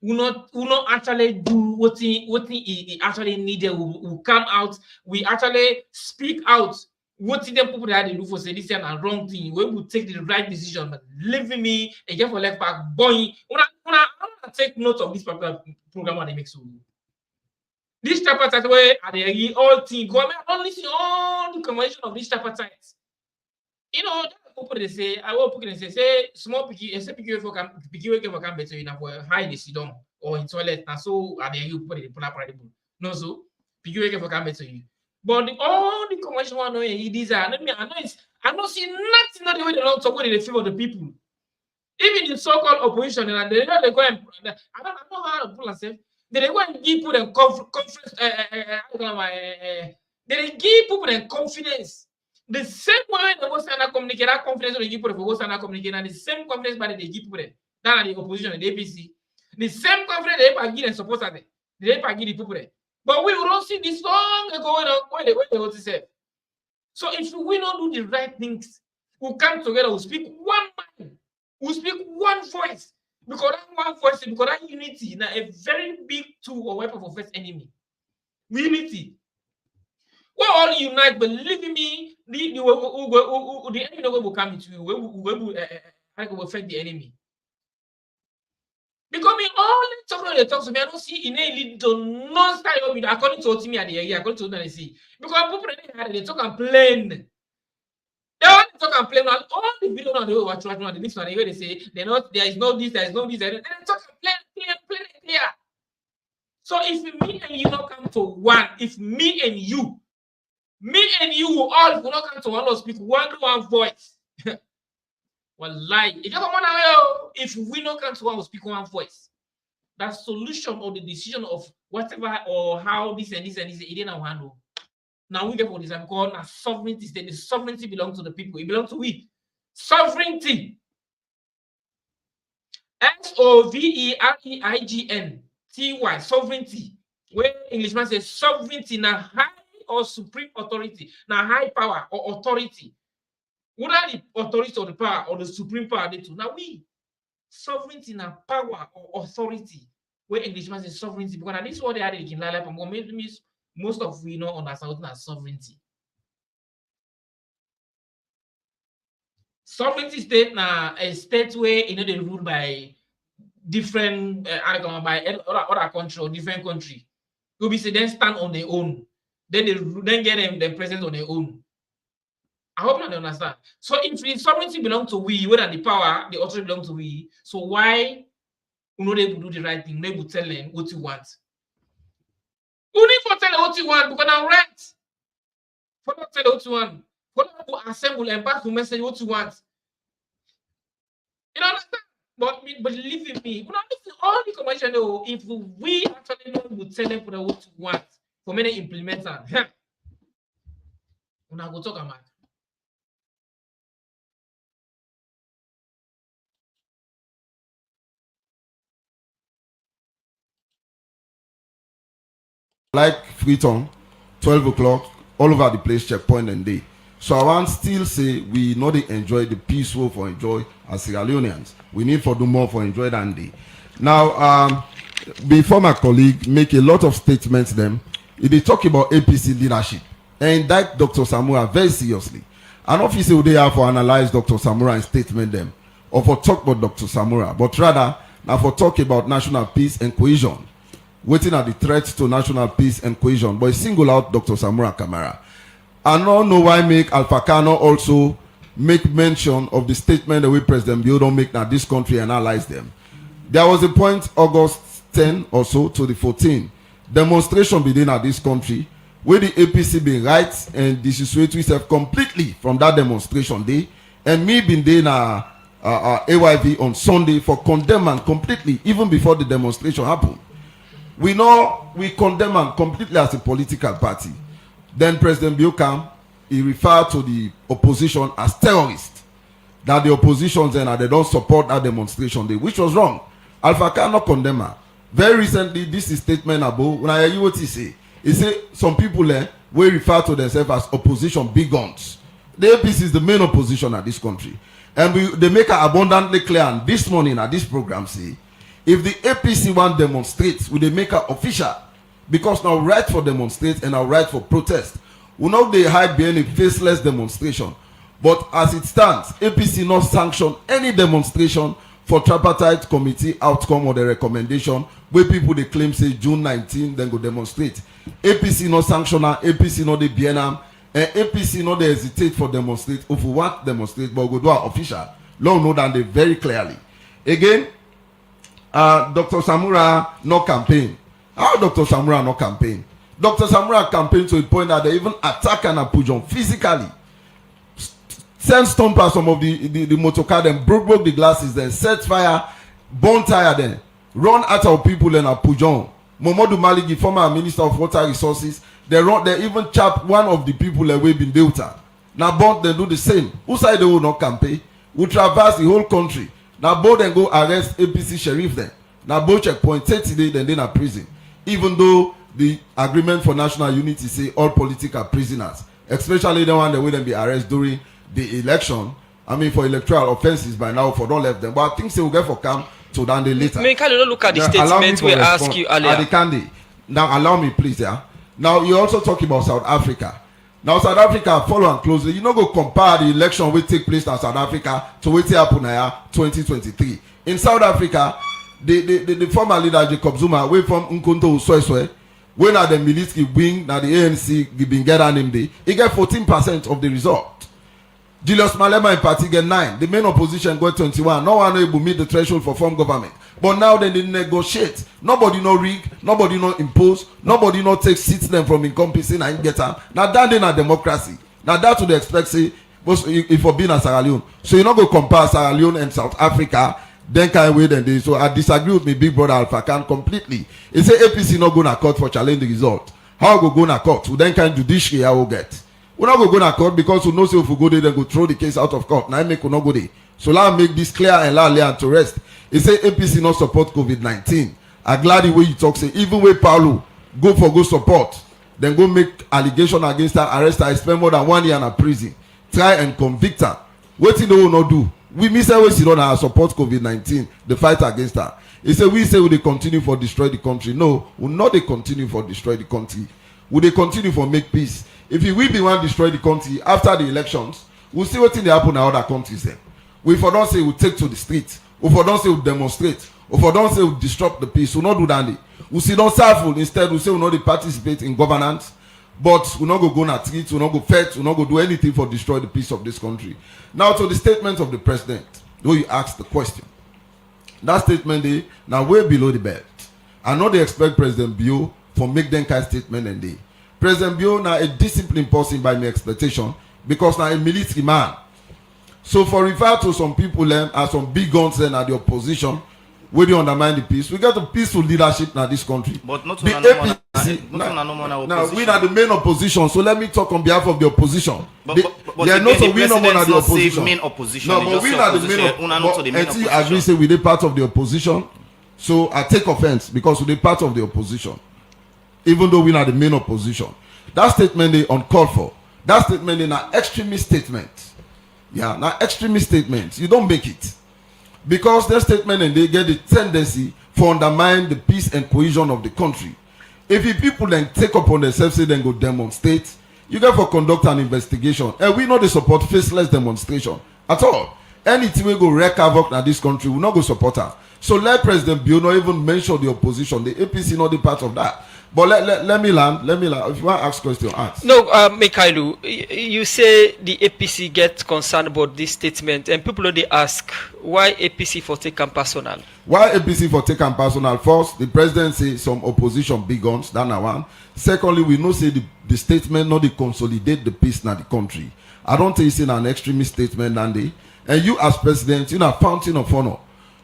We not actually do what he actually needed. We come out. We actually speak out. What the people that they do for say this is a wrong thing. We will take the right decision. But leaving me again for left back boy. When I take note of this particular program what they make so. This tripartite way are the all thing. Go I don't listen all the conversation of this tripartite. You know. People they say, I will put say small picky, except picky for come better enough for high the sit down or in toilet. And so are you put it in no so picky for come better you. But all the convention one know these are I don't see nothing not the way they don't talk in the favor of the people. Even the so-called opposition and they know they go and I don't know how to pull myself. They go and give people a conference They give people the confidence. The same way they go stand and communicate, that confidence they give people for go stand and communicate, and the same confidence by they give people that are the opposition, the APC. The same confidence they give and support that they give the people there. But we don't see this long ago when they want to say. So if we don't do the right things, we'll come together, we'll speak one mind, we'll speak one voice. Because that one voice, because that unity is a very big tool or weapon for first enemy. Unity. We all unite, believe me, the enemy will come into you. We will affect the enemy. Because me all the talk to me, I don't see in a little non-style according to me at the area, according to what I see. Because people they talk and plain. They want to talk and plain. All the video on the watch right now, the next one, they say there is no this, there is no this, they talk and clear. So if me and you not come to one, if me and you all will not come to one or speak one voice. Well, lie. If we not come to one or speak one voice, that solution or the decision of whatever or how this and this, it didn't handle. Now we get for this. I'm called a sovereignty state. The sovereignty belongs to the people. It belongs to we. Sovereignty. SOVEREIGNTY. Sovereignty. Where Englishman says sovereignty na high or supreme authority. Now high power or authority. What are the authority or the power or the supreme power they do? Now we sovereignty na power or authority. Where Englishman says sovereignty. Because this is what they are in life. Most of we know understand as sovereignty. Sovereignty state na a state where they ruled by different by other country or different country. You be say then stand on their own. Then they get them the presence on their own. I hope you understand. So if the sovereignty belongs to we, whether the power, the authority belongs to we, so why you know they will do the right thing? They will tell them what you want. You need to tell them what you want because I'm right. For not tell them what you want. For not to assemble and pass the message what you want. You know understand? But believe in me, you know, all the commercial if we actually know we tell them what you want for many implementers, we're not going to talk about. Like Freetown, 12 o'clock, all over the place, checkpoint and day. So I want still say we not enjoy the peaceful for enjoy as Sierra Leoneans. We need for do more for enjoy than day. Now, before my colleague make a lot of statements them, they talk about APC leadership and indict Dr. Samura very seriously. An officer they have for analyze Dr. Samura and statement them, or for talk about Dr. Samura, but rather now for talk about national peace and cohesion. Waiting at the threat to national peace and cohesion, but single out Dr. Samura Kamara. I don't know why make Alpha Kano also make mention of the statement that we President Bill don't make now this country and analyze them. There was a point August 10 or so to the 14 demonstration begin at this country where the APC been right and dissuade itself completely from that demonstration day, and me been there na AYV on Sunday for condemn and completely even before the demonstration happened. We know we condemn and completely as a political party. Then President Bill he referred to the opposition as terrorists. That the opposition then they don't support that demonstration day, which was wrong. Alpha cannot condemn her. Very recently, this is statement about when I hear what he say. He say some people will refer to themselves as opposition big guns. The APC is the main opposition at this country. And they make it abundantly clear, and this morning at this program say, if the APC want demonstrate, will they make it official? Because now right for demonstrate and now right for protest. We know they hide behind a faceless demonstration. But as it stands, APC not sanction any demonstration for tripartite committee outcome or the recommendation where people they claim say June 19 then go demonstrate. APC not sanction, APC not the BNM, and APC not they hesitate for demonstrate. If we want demonstrate, but we go do our official. Long know that they very clearly. Again, Dr. Samura no campaign. How Dr. Samura no campaign? Dr. Samura campaign to a point that they even attack and Apujon physically. Send stomper some of the motor car, then broke the glasses, then set fire, burn tire, then run out of people in Apujon. Momodu Maligi, former Minister of Water Resources, They even chap one of the people away in Delta. Now both they do the same. Who side they will not campaign? We traverse the whole country. Now both then go arrest APC sheriff then. Now both checkpoint 30 days then in a prison. Even though the agreement for national unity say all political prisoners, especially the one that will then be arrested during the election. I mean for electoral offenses by now for don't left them. But I think they will get for camp to down the later. Can you look at the statement we ask you earlier? Now allow me please, yeah. Now you also talk about South Africa. Now South Africa follow on closely. You know go compare the election will take place in South Africa to what happen here 2023. In South Africa, the former leader Jacob Zuma away from Nkonto Usweswe, when at the Militsky wing, now the ANC been get on him day, he get 14% of the result. Julius Malema in party get 9. The main opposition got 21. No one able to meet the threshold for form government. But now they negotiate. Nobody no rig, nobody no impose, nobody no take seats them from encompassing and get them. Now that they not democracy. Now that would expect say if for being a Sierra Leone. So you not go compare Sierra Leone and South Africa, then can wait and they. So I disagree with my big brother Alpha Khan completely. He say APC not going to court for challenge the result. How go to court? So then can judiciary I will get. We're not going to court because we know say if we go there, then go throw the case out of court. Now I make we not go there. So let me make this clear and allow to rest. He say APC not support COVID-19. I'm glad the way you talk say even way Paulo go support, then go make allegation against her, arrest her, spend more than 1 year in a prison, try and convict her. What they will not do? We miss her way she don't support COVID-19, the fight against her. He say we say will they continue for destroy the country? No, will not they continue for destroy the country. Will they continue for make peace? If we be one destroy the country after the elections, we'll see what thing they happen in other countries then. We for don't say we'll take to the streets, or for don't say we'll demonstrate, or for don't say we'll disrupt the peace. We'll not do that. We'll see don't serve. Instead, we'll say we'll not participate in governance, but we'll not go on streets, we'll not go fetch, we'll not go do anything for destroy the peace of this country. Now to the statement of the president, where you asked the question. That statement they now way below the belt. I know they expect President Bio for make them kind of statement and they. President Bio now a disciplined person by my expectation because now a military man. So for refer to some people as some big guns then at the opposition, where they undermine the peace, we got a peaceful leadership in this country. But not the APC. Now we are the main opposition. So let me talk on behalf of the opposition. But they are not so we no more at the opposition. Main opposition. No, but we are the main opposition. I agree say we are part of the opposition. So I take offense because we are part of the opposition. Even though we are the main opposition. That statement is uncalled for. That statement is an extremist statement. Yeah, now extremist statement. You don't make it. Because that statement and they get the tendency for undermine the peace and cohesion of the country. If the people then take upon themselves, say then go demonstrate, you get for conduct an investigation. And we know they support faceless demonstration at all. Anything we go wreak havoc in this country, we not go support her. So let President Bio not even mention the opposition. The APC not the part of that. But let me land. If you want to ask question, ask. No, Mikhailu, you say the APC gets concerned about this statement, and people they ask why APC for taken personal. Why APC for taken personal? First, the president say some opposition big guns. That's one. Secondly, we know say the statement not to consolidate the peace in the country. I don't think it's in an extremist statement, Andy. And you as president, you know fountain of honor.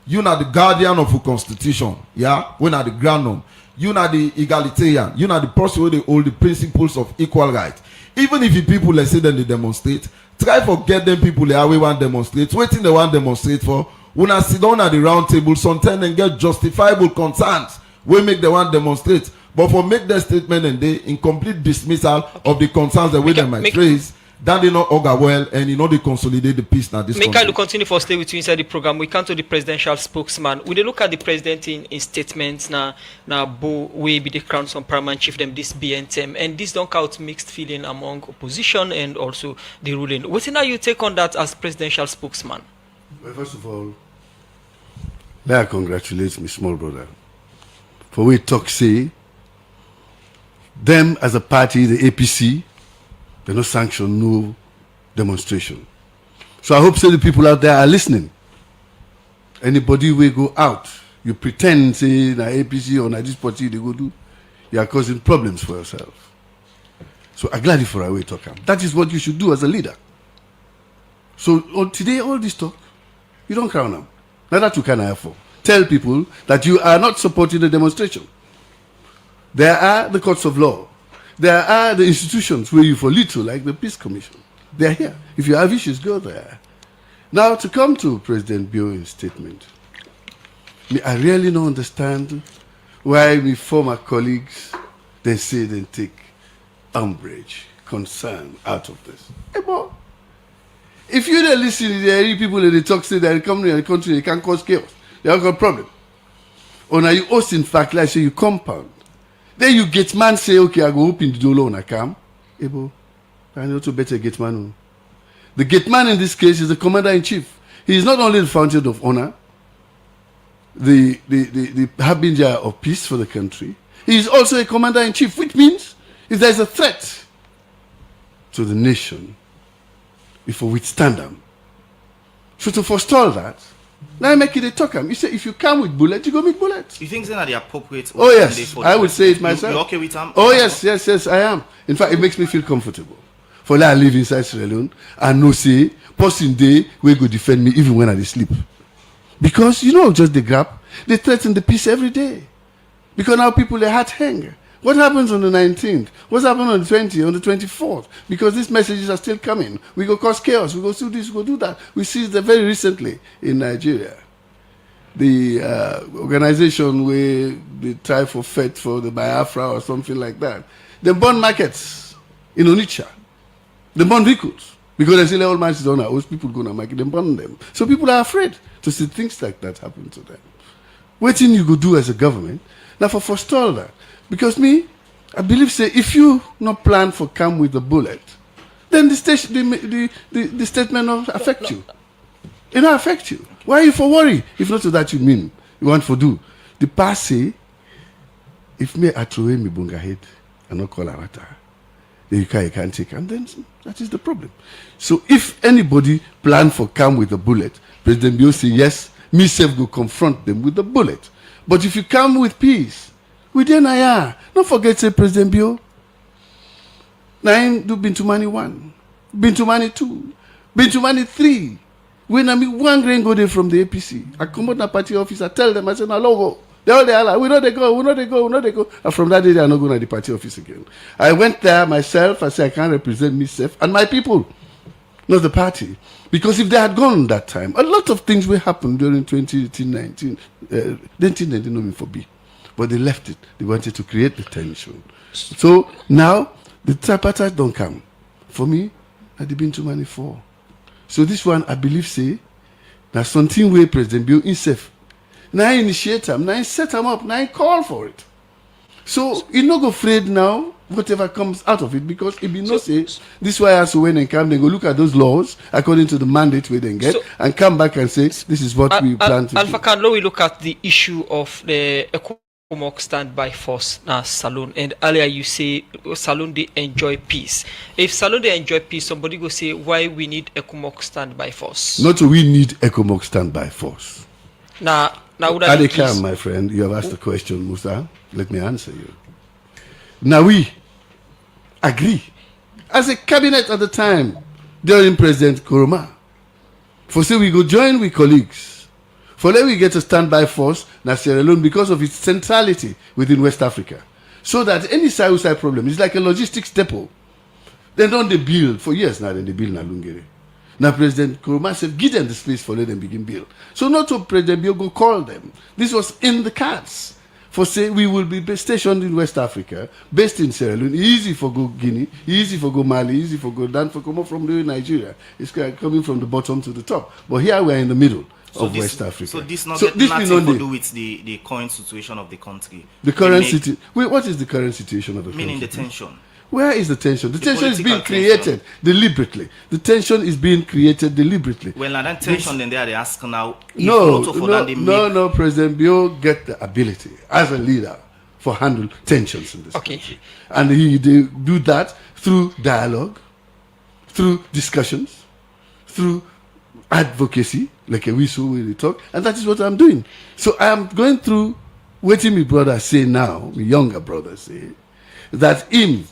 You know the guardian of the constitution. Yeah, we are the grand. You know the egalitarian. You know the person who they hold the principles of equal right. Even if the people let's say then they demonstrate, try for get them people they we want demonstrate. Waiting they want demonstrate for. When I sit down at the round table, sometimes and get justifiable concerns. We make the one demonstrate, but for make their statement and they in complete dismissal of the concerns that we them might raise. That they not augur well and you know they consolidate the peace now this country. Michael, continue for stay with you inside the program. We come to the presidential spokesman. We look at the president in statements now Bo we be the crown some paramount chief them this BNTM and this don't count mixed feeling among opposition and also the ruling. What now you take on that as presidential spokesman? Well, first of all, may I congratulate my small brother for we talk say them as a party, the APC. They no sanction, no demonstration. So I hope so the people out there are listening. Anybody will go out, you pretend say na APC or na this party they go do, you are causing problems for yourself. So I'm glad for our way talk. That is what you should do as a leader. So today all this talk, you don't crown them. Now that you can have for. Tell people that you are not supporting the demonstration. There are the courts of law. There are the institutions where you for little, like the Peace Commission. They're here. If you have issues, go there. Now, to come to President Bio's statement, I really don't understand why my former colleagues, they say they take umbrage, concern out of this. Hey, boy, if you don't listen to the people that they talk, say they come to the country, they can cause chaos. They have got a problem. Or now you host, in fact, like say you compound. Then you get man say, okay, I go open the door and I come. Hey, boy, I know to better get man. The gate man in this case is the commander-in-chief. He is not only the fountain of honor, the harbinger of peace for the country. He is also a commander-in-chief, which means if there is a threat to the nation, if we withstand them. So to forestall that, now make it a talk. You say if you come with bullets, you go with bullets. You think that the appropriate? Oh yes, I would say it myself. You okay with them? Oh yes, I am. In fact, it makes me feel comfortable. For that I live inside Sierra Leone and no say, person day will go defend me even when I sleep. Because you know just the gap, they threaten the peace every day. Because now people their heart hang. What happens on the 19th? What's happened on the 20th, on the 24th? Because these messages are still coming. We go cause chaos, we go do this, we go do that. We see that very recently in Nigeria. The organization where they try for FET for the Biafra or something like that. They burn markets in Onitsha. They burn vehicles. Because they say all markets on those people go to market, they burn them. So people are afraid to see things like that happen to them. What thing you could do as a government, now for forestall that. Because me, I believe say if you not plan for come with a bullet, then the statement will affect you. It will affect you. Why are you for worry? If not to that you mean, you want for do. The past say, if me atrowe me bunga head and not call Arata, then you can't take, and then that is the problem. So if anybody plan for come with a bullet, President Bio say yes, me self go confront them with the bullet. But if you come with peace, we then don't forget say President Bio. Now do Bintumani 1, Bintumani 2, Bintumani 3. When I meet one grain go there from the APC, I come out to the party office, I tell them, I say, no, logo. They all there, we know they go. And from that day, they are not going to the party office again. I went there myself, I said, I can't represent myself and my people, not the party. Because if they had gone that time, a lot of things will happen during 2019. 1919 no mean for B. But they left it. They wanted to create the tension. So now, the tripartite don't come. For me, I've been too many for. So this one, I believe, say, now something where President Bio himself, now I initiate them, now I set them up, now I call for it. So you're not afraid now, whatever comes out of it, because if you know say, this why I when they come, they go look at those laws according to the mandate where they get, and come back and say, this is what we plan to do. Alpha, can we look at the issue of the standby force Salone, and earlier you say Salone they enjoy peace. If Salone they enjoy peace, somebody go say why we need Ekumok standby force. Not we need Ekumok standby force. Now Adekam, my friend, you have asked a question, Musa. Let me answer you. Now we agree as a cabinet at the time during President Kuruma. For say we go join with colleagues. For then we get a standby force, na Sierra Leone, because of its centrality within West Africa. So that any side problem is like a logistics depot. They don't they build for years now, then they build na Lungere. Now President Kuruma said, give them the space for let them begin build. So not to President Bio go call them. This was in the cards. For say we will be stationed in West Africa, based in Sierra Leone, easy for go Guinea, easy for go Mali, easy for go down for come from Nigeria. It's coming from the bottom to the top. But here we are in the middle. So of this, West Africa. So this not this nothing to do with the current situation of the country. The current situation. Wait, what is the current situation of the country? Meaning the tension. Where is the tension? The tension is being created deliberately. The tension is being created deliberately. Well, now that tension, then they ask now. No. President Bio get the ability as a leader for handle tensions in this country, and they do that through dialogue, through discussions, through advocacy, like a whistle when they talk, and that is what I'm doing. So I am going through what my brother say now, my younger brother say, that him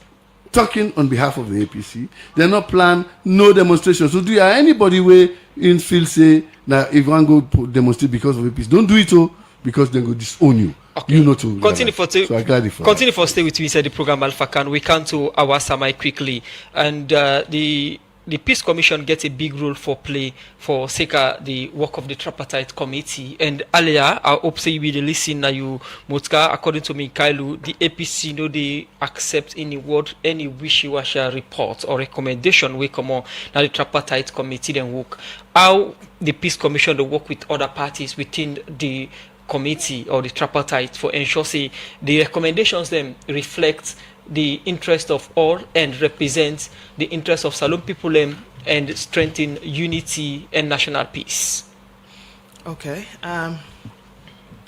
talking on behalf of the APC, they're not plan no demonstration. So do you have anybody where in feel say now if one go demonstrate because of APC, don't do it because they go disown you. Okay. You know to continue for so I got it for continue for stay with me. Said the program Alpha Can. We come to our Samai quickly, and the Peace Commission gets a big role for play for Seka the work of the tripartite committee. And earlier, I hope say you will listen now. You Mutka, according to me, Kailu, the APC no they accept any word, any wishy-washy report or recommendation we come on now the tripartite committee then work. How the Peace Commission they work with other parties within the committee or the tripartite for ensure say the recommendations them reflect the interest of all and represent the interest of Salon people and strengthen unity and national peace. Okay.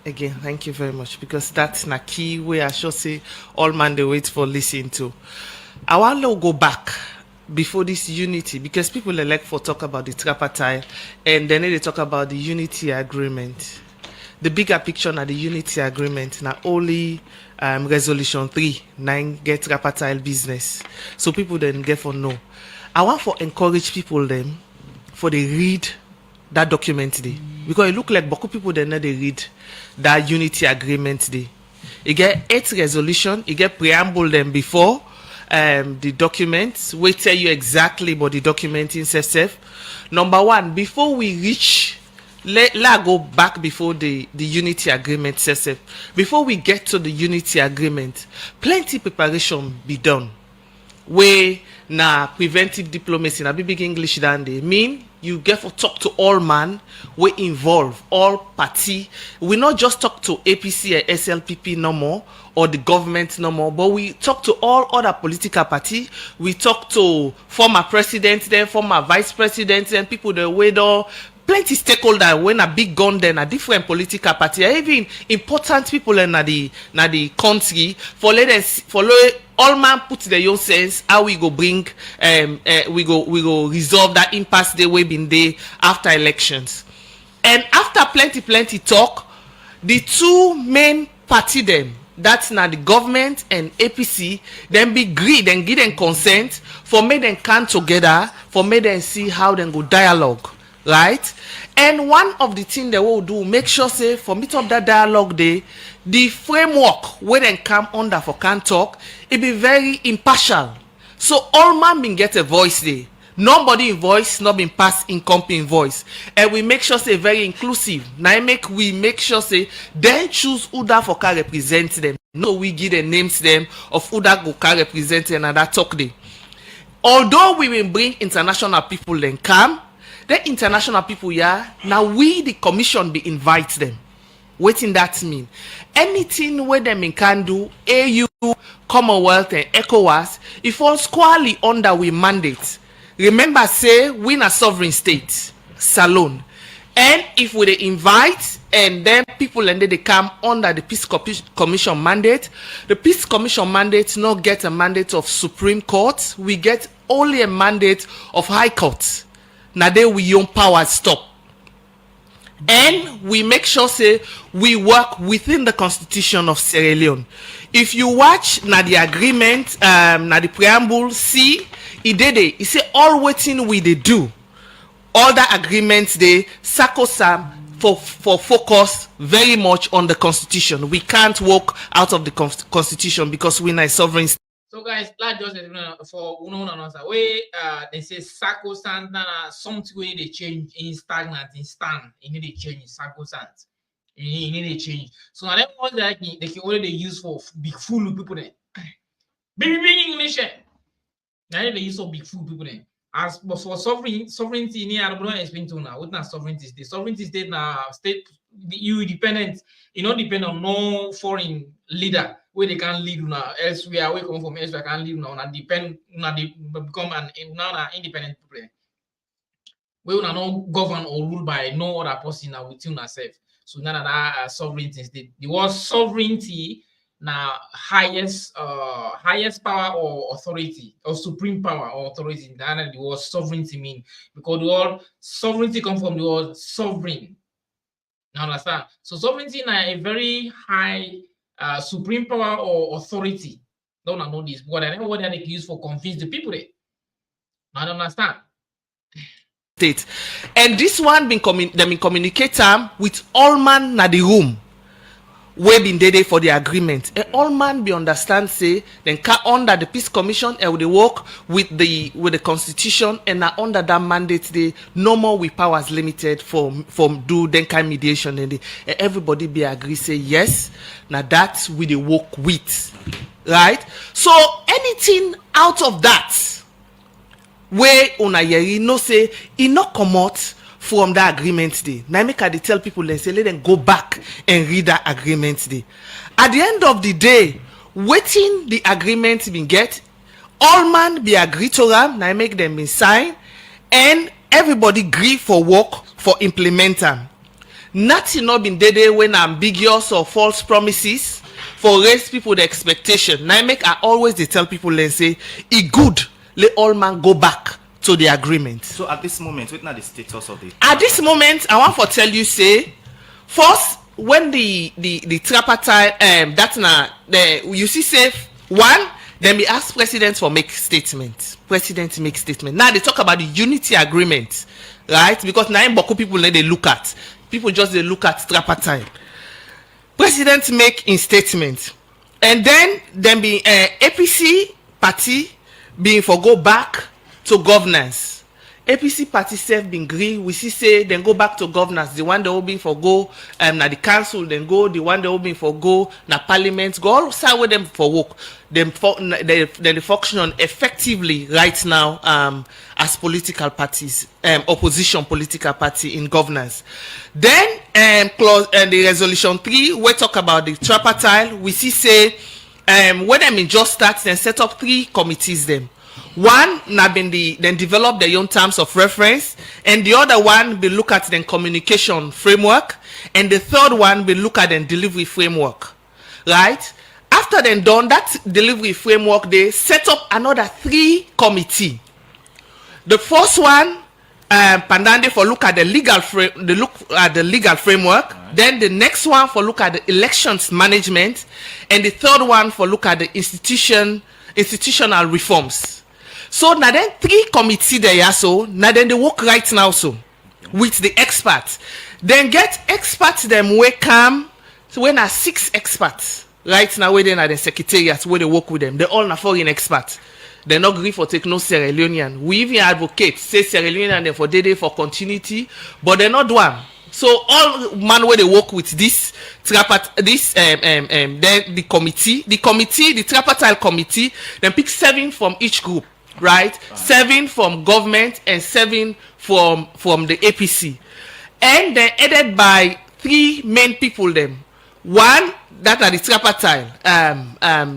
Again, thank you very much, because that's a key way I should say all man they wait for listening to. I want to go back before this unity, because people elect for talk about the tripartite and then they talk about the unity agreement. The bigger picture na the unity agreement na only resolution 3 get tripartite business, so people then get for know. I want for encourage people them for they read that document today, because it look like beaucoup people then they read that unity agreement today. You get 8 resolution, you get preamble them before the documents. We tell you exactly about the document in itself. Number 1, before we reach let go back before the unity agreement itself. Before we get to the unity agreement, plenty preparation be done. We na preventive diplomacy na big English than they mean you get for talk to all man, we involve all party. We not just talk to APC or SLPP no more, or the government no more, but we talk to all other political party. We talk to former presidents, then former vice presidents, and people that wait all plenty stakeholder when a big gun then a different political party, even important people in the country for let us follow all man put their own sense how we go bring we go resolve that impasse they way been there after elections. And after plenty talk, the 2 main party them, that's now the government and APC, then be agreed and give them consent for make them come together, for make them see how they go dialogue. Right? And one of the things they will do, make sure say for meet up that dialogue day, the framework where they come under for can talk, it be very impartial. So all man been get a voice there. Nobody in voice, not been passed in company voice. And we make sure say very inclusive. Now we make sure say then choose who that for can represent them. No, we give the names them of who that go can represent another talk day. Although we will bring international people then come, the international people now we the commission be invite them. Waiting that mean anything where them can do AU, Commonwealth and ECOWAS, it falls squarely under we mandate. Remember say we a sovereign state, Salon. And if we they invite and then people and they come under the Peace Commission mandate, the Peace Commission mandate not get a mandate of Supreme Court, we get only a mandate of High Court. Now they we own power stop. And we make sure say we work within the constitution of Sierra Leone. If you watch na the agreement, na the preamble, see it did it. It say all waiting we they do. All the agreements they sacrosanct for focus very much on the constitution. We can't walk out of the constitution because we're not sovereign state. So guys, like just for one another way, they say sacrosanct something way they change in stagnant, in stand, you need to change sacrosanct. You need to change. So now them ones that they can only use for big fool people then. Big English. Now they use for big fool people then. As but for sovereignty, I don't explain to now. What not sovereignty state? Sovereignty state now state you dependent, you not depend on no foreign leader where they can lead now elsewhere, we come from elsewhere can lead now and depend now they become an independent people. We will not govern or rule by no other person now within ourselves. So none of that sovereignty state. The word sovereignty now highest power or authority or supreme power or authority. That the word sovereignty mean, because the word sovereignty come from the word sovereign. Now understand? So sovereignty is a very high supreme power or authority. Don't know this, but I know what they use for convince the people there. I don't understand. State. And this one been communicate with all man na the room. we been there for the agreement. And all man be understand say then under the peace commission and they work with the constitution and now under that mandate they no more with powers limited from do then kind mediation and everybody be agree say yes. Now that's we they work with, right? So anything out of that where una yeri no say it not come out from that agreement day. Now make I tell people and say let them go back and read that agreement day. At the end of the day, waiting the agreement been get, all man be agree to them, now make them be sign, and everybody agree for work for implement them. Nothing not been there when ambiguous or false promises for raise people the expectation. Now make I always they tell people and say it good, let all man go back to the agreement. So at this moment, what now the status of the? At this moment, I want to tell you say, first when the tripartite that's na the you see say one, then we ask president for make statement. President make statement. Now they talk about the unity agreement, right? Because now Boku people they look at people just they look at tripartite. President make in statement, and then be APC party being for go back to governance. APC party self been agree. We see say then go back to governance. The one that will be for go na the council then go. The one that will be for go na parliament. Go all side with them for work. Then they function effectively right now as political parties, opposition political party in governance. Then clause the resolution 3 we talk about the tripartite. We see say when them in just start then set up 3 committees them. One now been then develop their own terms of reference, and the other one will look at the communication framework, and the third one will look at the delivery framework, right? After then done that delivery framework, they set up another 3 committee. The first one, Pandande for look at the legal framework. Right. Then the next one for look at the elections management, and the third one for look at the institutional reforms. So now then 3 committee there so now then they work right now so with the experts. Then get experts them where come so when are 6 experts right now where they are the secretariats where they work with them. They all are foreign experts. They're not agree for take no Sierra Leonean. We even advocate say Sierra Leonean and for day for continuity, but they're not one. So all man where they work with this then the tripartite committee, then pick 7 from each group, right? 7 from government and 7 from the APC, and then headed by 3 main people. Them one that are the tripartite,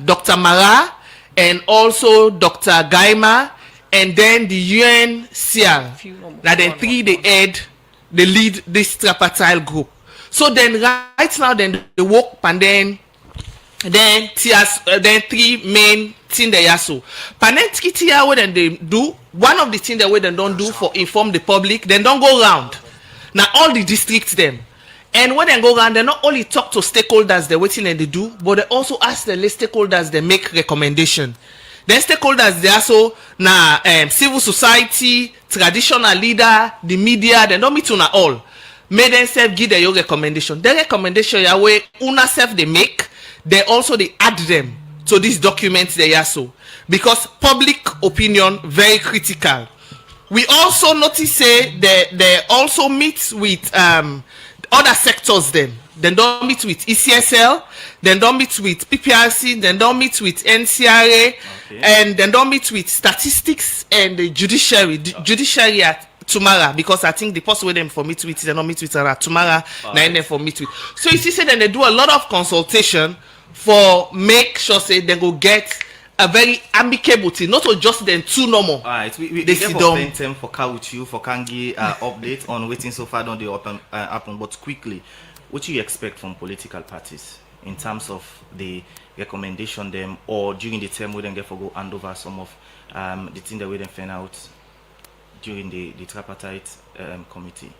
Dr. Mara and also Dr. Gaima, and then the UNCR. Now then 3 they lead this tripartite group. So then right now then they work and then 3 main thing they are so. Panenskitia what then they do, one of the things that we then don't do for inform the public, then don't go around. Now all the districts them. And when they go around, they not only talk to stakeholders they waiting and they do, but they also ask the stakeholders they make recommendation. Then stakeholders they also na civil society, traditional leader, the media, they don't meet on all. May them self give their recommendation. Their recommendation ya way una self they make, they also they add them to these documents they are so. Because public opinion very critical. We also notice say they also meet with other sectors them. Then don't meet with ECSL, then don't meet with PPRC, then don't meet with NCRA, and then don't meet with statistics and the judiciary at Tumara, because I think the person with them for meet with, they don't meet with Tumara, then for meet with. So you see, say then they do a lot of consultation for make sure say they go get a very amicable thing, not just them too normal. Alright, we therefore spend for car with you for Kangi update on waiting so far don't they happen, but quickly, what do you expect from political parties in terms of the recommendation them, or during the term we then get for go hand over some of the thing that we then find out during the tripartite committee?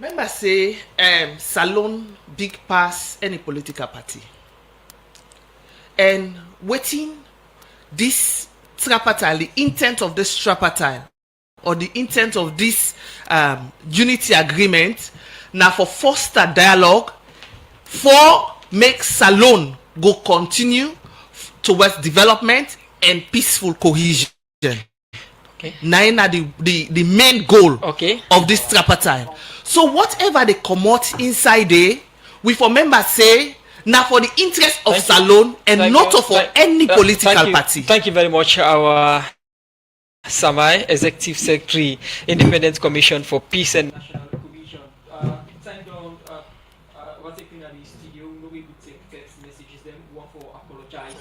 Remember say Salon big pass any political party. And waiting this tripartite, the intent of this tripartite or the intent of this unity agreement now for foster dialogue, for make Salone go continue towards development and peaceful cohesion. Okay. Now the main goal okay. of this tripartite. So whatever they come out inside there, we for members say now for the interest of Salone and not for any political party. Thank you very much, our Samai, Executive Secretary, Independent Commission for Peace and National Cohesion. Time down, what's taking at the studio, no way to take text messages, them one for apologize.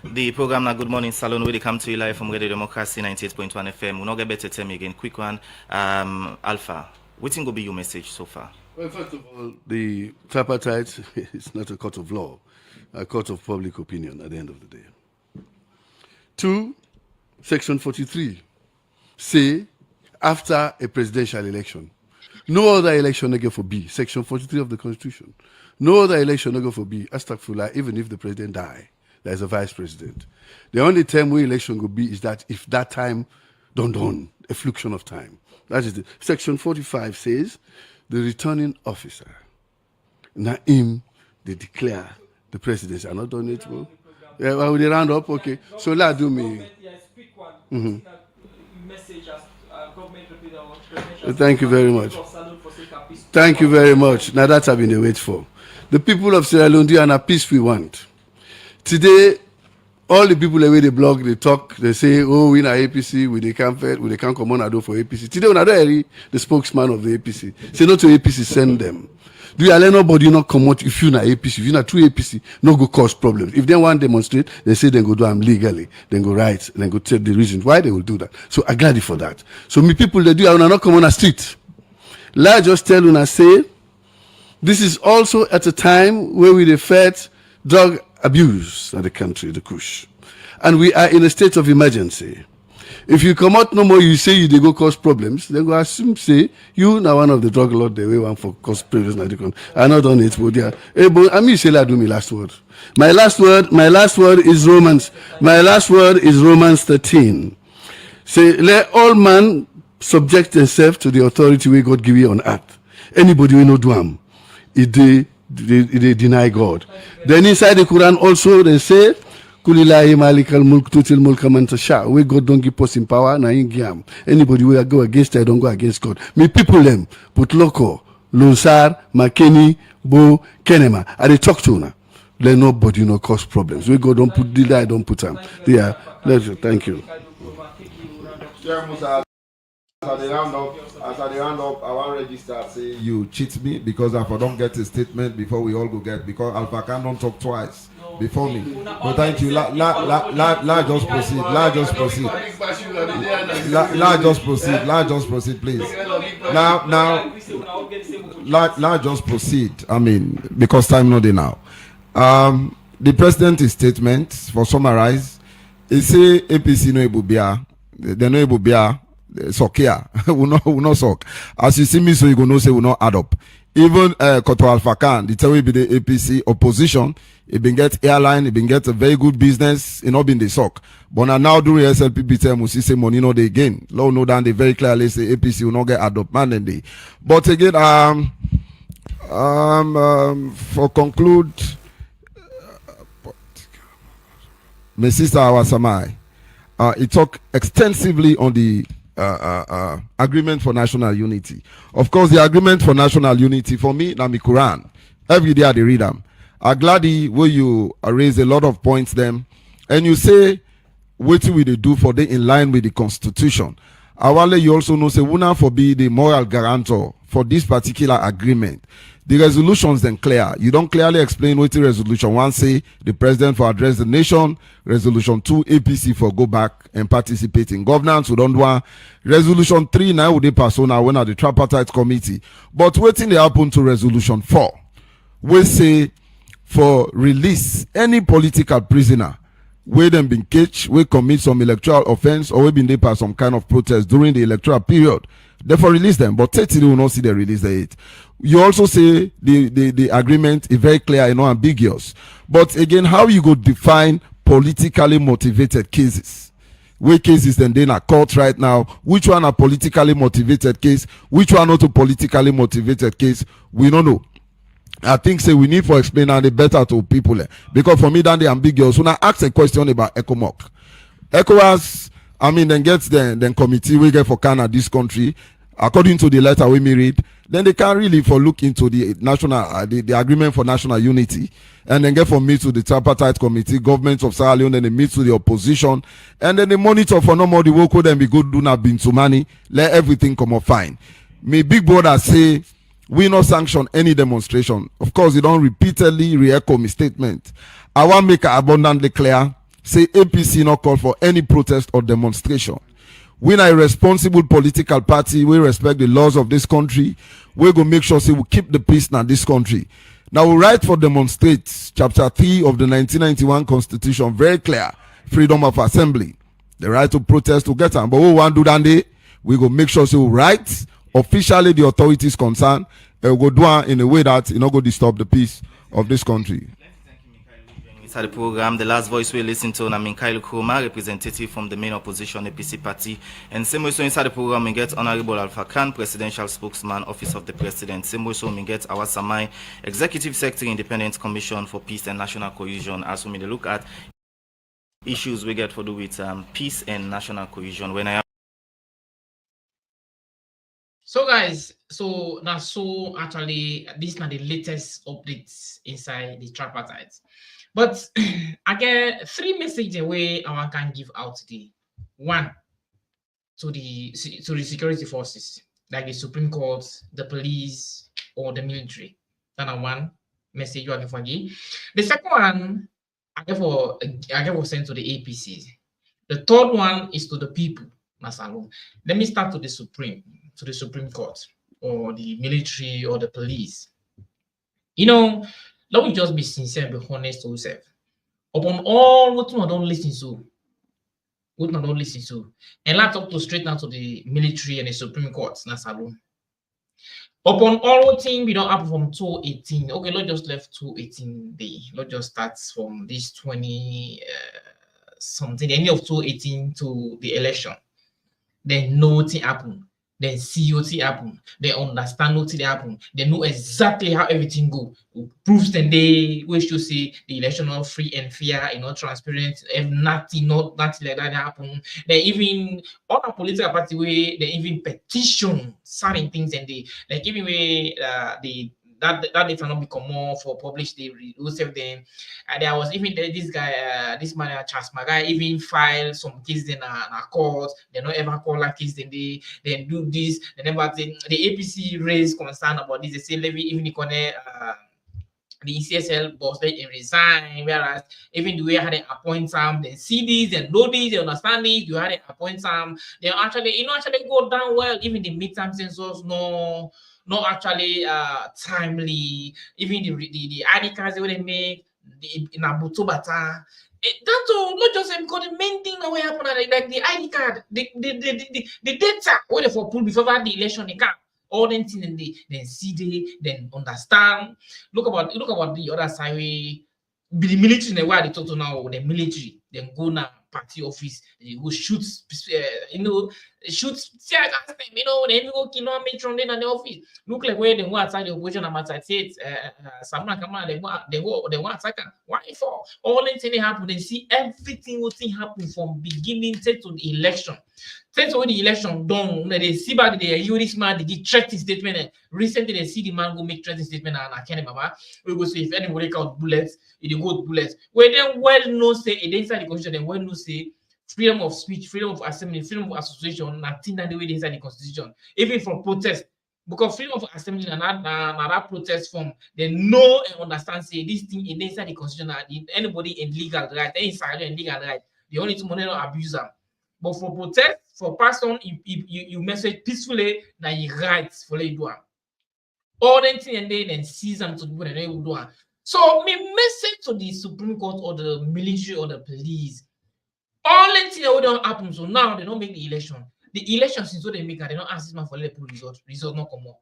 The program now Good Morning Salone, where they come to you live from Radio Democracy 98.1 FM. We'll not get better tell me again. Quick one. Alpha, what will be your message so far? Well, first of all, the tripartite is not a court of law, a court of public opinion at the end of the day. 2, Section 43 say after a presidential election, no other election no go for B. Section 43 of the Constitution. No other election no go for B. Astaghfirullah, even if the president die, there is a vice president. The only time where election will be is that if that time don't a fluxion of time. That is the Section 45 says the returning officer. Now him they declare the presidency. I'm not done it, bro. Yeah, well, they round up, okay. So let do me. Thank you very much. Thank you very much. Now that's I've been wait for. The people of Sierra Leone are a peace we want. Today, all the people away they blog, they talk, they say, oh, we in APC, we they can't come on do for APC. Today, when I do the spokesman of the APC, say not to APC, send them. Do you allow nobody not come out if you're not APC? If you're not true APC, no go cause problems. If they want to demonstrate, they say they go do them legally, then go right, then go tell the reasons why they will do that. So I'm glad for that. So me people they do, I will not come on the street. Let just tell when I say, this is also at a time where we fight drug abuse in the country, the Kush. And we are in a state of emergency. If you come out no more, you say you they go cause problems, then go assume say you now one of the drug lord the way one for cause problems. I not done it, but yeah. But I mean say I do my last word. My last word is Romans. My last word is Romans 13. Say let all man subject themselves to the authority we God give you on earth. Anybody we no do am, they deny God. Then inside the Quran also they say Kulilahi malikal mulk tutil mulka man tasha. We God don't give us in power, na in giam. Anybody will go against it, don't go against God. Me people them put loco, Lonsar, Makeni, Bo, Kenema. I they talk to now. Let nobody no cause problems. We God don't put the I don't put them. Yeah, thank you. As I round up, I want to register say you cheat me because if I don't get a statement before we all go get, because Alpha can don't talk twice before me. But thank you. La just proceed. La just proceed, please. Now, la just proceed. I mean, because time not there now. The president's statement for summarize, he say APC no ebubia, they no ebubia. Sock here, we not sock. As you see me, so you gonna say we not add up. Even Koto Alpha Khan, the tell we be the APC opposition, it been get airline, it been get a very good business, it not been the sock. But now during SLPB term, we see say money no they gain. Law no down they very clearly say APC will not get add up man and they. But again, for conclude, my sister Awasamai, he talked extensively on the agreement for national unity. Of course, the agreement for national unity for me, na mi Quran. Every day I read them. I'm glad where you raise a lot of points them, and you say what will they do for them in line with the Constitution. Awale, you also know say we not for be the moral guarantor for this particular agreement. The resolutions then clear. You don't clearly explain what the resolution 1 say the president for address the nation. Resolution 2 APC for go back and participate in governance. We don't want resolution 3 now would they pass on now when at the tripartite committee. But waiting they happen to resolution 4. We say for release any political prisoner where them been caged, we commit some electoral offense or we been there pass some kind of protest during the electoral period. Therefore release them, but 30 will not see the release date. You also say the agreement is very clear and not ambiguous. But again, how you go define politically motivated cases? Where cases then are court right now? Which one are politically motivated case? Which one not a politically motivated case? We don't know. I think say we need for explain and the better to people because for me that they ambiguous. When I ask a question about ECOMOC, ECOWAS, I mean, then gets then committee we get for Canada this country according to the letter we read. Then they can really for look into the national the agreement for national unity, and then get for meet to the tripartite committee, government of Sierra Leone, then they meet to the opposition, and then they monitor for no more the work then be good do not been to money, let everything come up fine. Me big brother say we not sanction any demonstration. Of course, you don't repeatedly re-echo my statement. I want make it abundantly clear. Say APC not call for any protest or demonstration. We are a responsible political party. We respect the laws of this country. We go make sure say we keep the peace in this country. Now we write for demonstrate. Chapter 3 of the 1991 Constitution very clear. Freedom of assembly, the right to protest to get on. But we want to do that day. We go make sure say we write officially the authorities concerned. We go do it in a way that you not go disturb the peace of this country. Inside the program, the last voice we listen to na Mikhail Kurma, representative from the main opposition APC party. And same way so inside the program we get Honorable Alpha Khan, presidential spokesman, office of the president. Same way so we get our Samai, executive secretary, independent commission for peace and national cohesion. As we look at issues we get for do with peace and national cohesion. When I So guys, so now so actually these are the latest updates inside the tripartite. But I get 3 messages away I can give out today. One, to the security forces, like the Supreme Court, the police, or the military. That's one message I can forgive. The second one I get for sent to the APCs. The third one is to the people. Let me start to the Supreme Court, or the military, or the police. You know, let me just be sincere and be honest to yourself. Upon all what we don't listen to, and let's talk to straight now to the military and the Supreme Court. Upon all things we don't happen from 2018. Okay, let's just left 2018 day. Let's just start from this 20 something, the end of 2018 to the election. Then nothing happened. Then see what happen. They understand what happen. They know exactly how everything go. Proofs then they wish to see the election not free and fair, transparent. If nothing like that happen. They even other political party way they even petition certain things, and they like even way that they cannot become more for publish the rules of them. And there was even this guy, this man Charles Magai, even filed some case in a court. They don't ever call that case. Then they do this. They never think the APC raised concern about this. They say Levy even the ECSL boss they resign, whereas even the way how they appoint some, they see these and know these, they understand these, you how they appoint some, they actually go down well. Even the midterm census not actually timely. Even the ID cards they make in Abutobata. That's all, not just because the main thing that will happen like the ID card, the data what they for pull before the election they can. All them things and then see then understand. Look about the other side. Be the military where they talk to now, the military, then go now party office, they go shoot shoot they even go kill matron in the office. Look like where they go outside the opposition and outside say someone come out, they go attack. Why for? All them things happen, they see everything what thing happen from beginning to the election. Since when the election done, they see back the this man, they give threatening statement. Recently, they see the man go make threatening statement and I can't remember. We go say if anybody count bullets, it go with bullets. Where then well no say it inside the constitution, then well no say freedom of speech, freedom of assembly, freedom of association, nothing that the way inside the constitution. Even from protest. Because freedom of assembly and that protest form, they know and understand say this thing in inside the constitution, anybody in legal right, any silent in legal right, the only two money not abuse them. But for protest, for person, you message peacefully that you rights for you do. All them thing and then seize them to people and they will do. So me message to the Supreme Court or the military or the police. All them thing that don't happen. So now they don't make the election. The election since they make, they don't ask this man for let result not come up.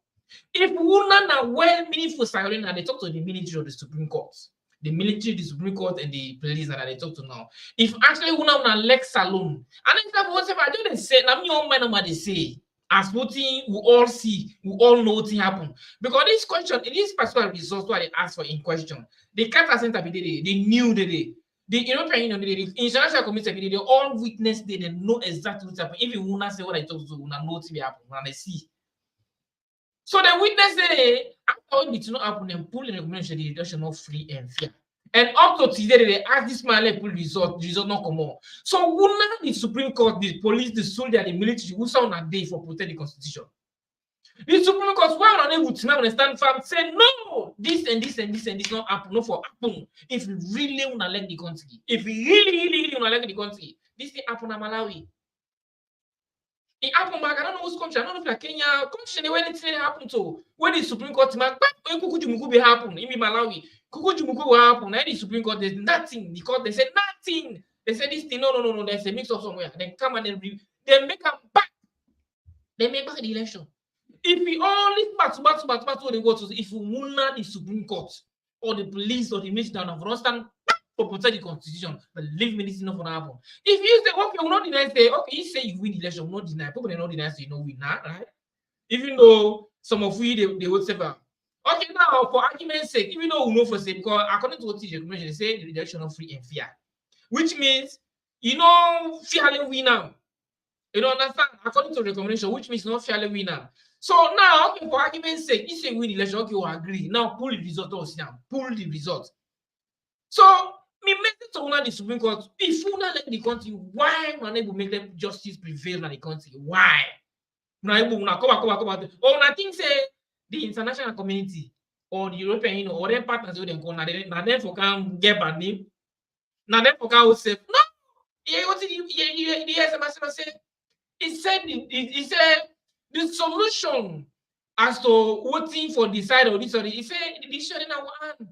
If women are well meaningful silent and they talk to the military or the Supreme Court. The military, the Supreme Court, and the police that they talk to now. If actually one of them elect Salon, and then whatever I don't say, now me on my number they say, as voting, we all see, we all know what happen. Because this question, in this particular resource, what they asked for in question, the Carter Center, they knew the European Union, the international community, they all witnessed, they know exactly what happened. If you want to say what I talk to, you know what happen, and they see. So the witness say, after it not happen, and pull in the recommendation, the election not free and fair. And up to today, they ask this man like pull result not come on. So who now the Supreme Court, the police, the soldier, the military, who sound a day for protect the Constitution? The Supreme Court, why are unable to now stand firm, say no, this and this and this and this not happen, no for happen. If you really want to elect the country, if you really want to elect the country, this thing happen in Malawi. It happened back, I don't know which country, I don't know if like Kenya, country where anything happened to, when the Supreme Court be happen in Malawi, Kukujumuku will happen, and the Supreme Court, there's nothing, because they said nothing. They said this thing, no, there's a mix up somewhere. Then come and they make them back. They make back the election. If we only back to the go to, if we win the Supreme Court, or the police, or the military, down for stand for protect the Constitution, believe me, this is not going to happen. If you say, okay, we're not deny, say, okay, you say you win the election, we're not deny. People are not deny, say, you know, win now, right? Even though some of you, they would say, okay, now, for argument's sake, even though we know for say, because according to what the recommendation, they say the election is free and fair, which means, you know, fairly win now. You don't understand? According to the recommendation, which means not fairly win now. So now, okay, for argument's sake, you say win the election, okay, we agree. Now, pull the result also now. Pull the result. So, me message to the Supreme Court, if you not like the country, why not able to make them justice prevail in the country? Why? Now, come back. Oh, nothing say the international community or the European Union or their partners with them go now them for can get bad name. Now them for can say no. He said the solution as to voting for the side of this or he said the decision in our hand.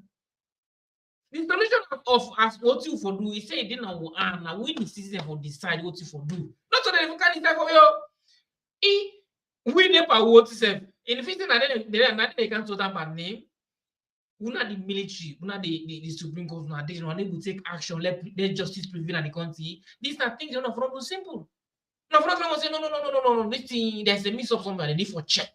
The solution of as what you for do, he said it in our hand. Now we the citizen for decide what you for do. Not so that you can decide for you. We never vote self. In the 15 they can't tell that bad name. Una the military, una the Supreme Court, una they will take action, let justice prevail in the country. These are things you're not from simple. No, say no. This thing there's a mix up somewhere. They need for check.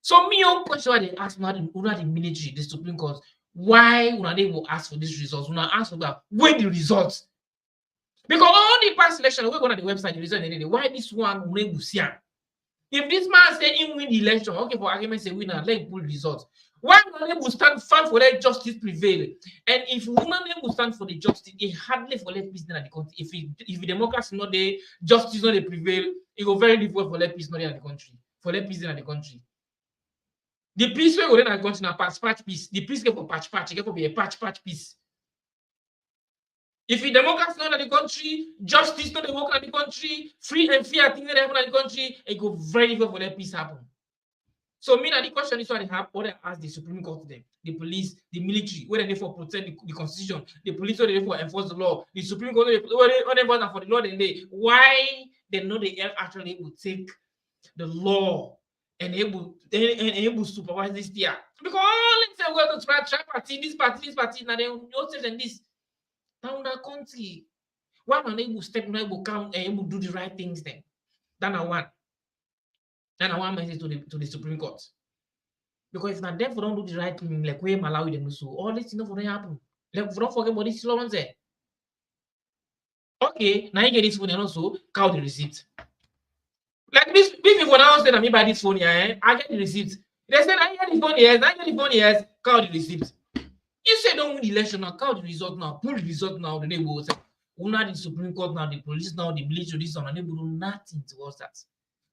So me own question they ask una the military, the Supreme Court, why una they will ask for these results? Una ask for that when the results. Because all the past election, we go on the website, the result why this one we will see. If this man say he win the election, okay, for argument's sake, winner, let pull results. Why woman will stand firm for let justice prevail? And if woman will stand for the justice, it hardly for let peace in the country. If democracy not there, justice not prevail, it go very difficult for let peace not in the country. For let peace in the country. The peace we go in the country now patch peace. The peace get for patch, it get for be a patch peace. If the democracy not in the country, justice not work in the country, free and fair things that happen in the country, it go very difficult for let peace happen. So me now the question is what they have, what they ask the Supreme Court to them, the police, the military, whether they for protect the Constitution, the police whether they for enforce the law, the Supreme Court whether they for the law, then why they know they actually able to take the law and able to supervise this year. Because let's say we're going to try party, this party, now they notice and this. Now in that country, why not able to step, not able to come and able to do the right things then? That's one. And I want message to the Supreme Court. Because if not them for don't do the right thing, like where Malawi them so all this things for don't happen. Like don't forget about this law there. Okay, now you get this phone and also count the receipt. Like this people now say that me buy this phone here, I get the receipt. They say I get the phone yes, count the receipt. You say don't win the election now, count the result now, pull the result now, the neighbor will say, not the Supreme Court now, the police now, the military, this one, and they will do nothing towards that.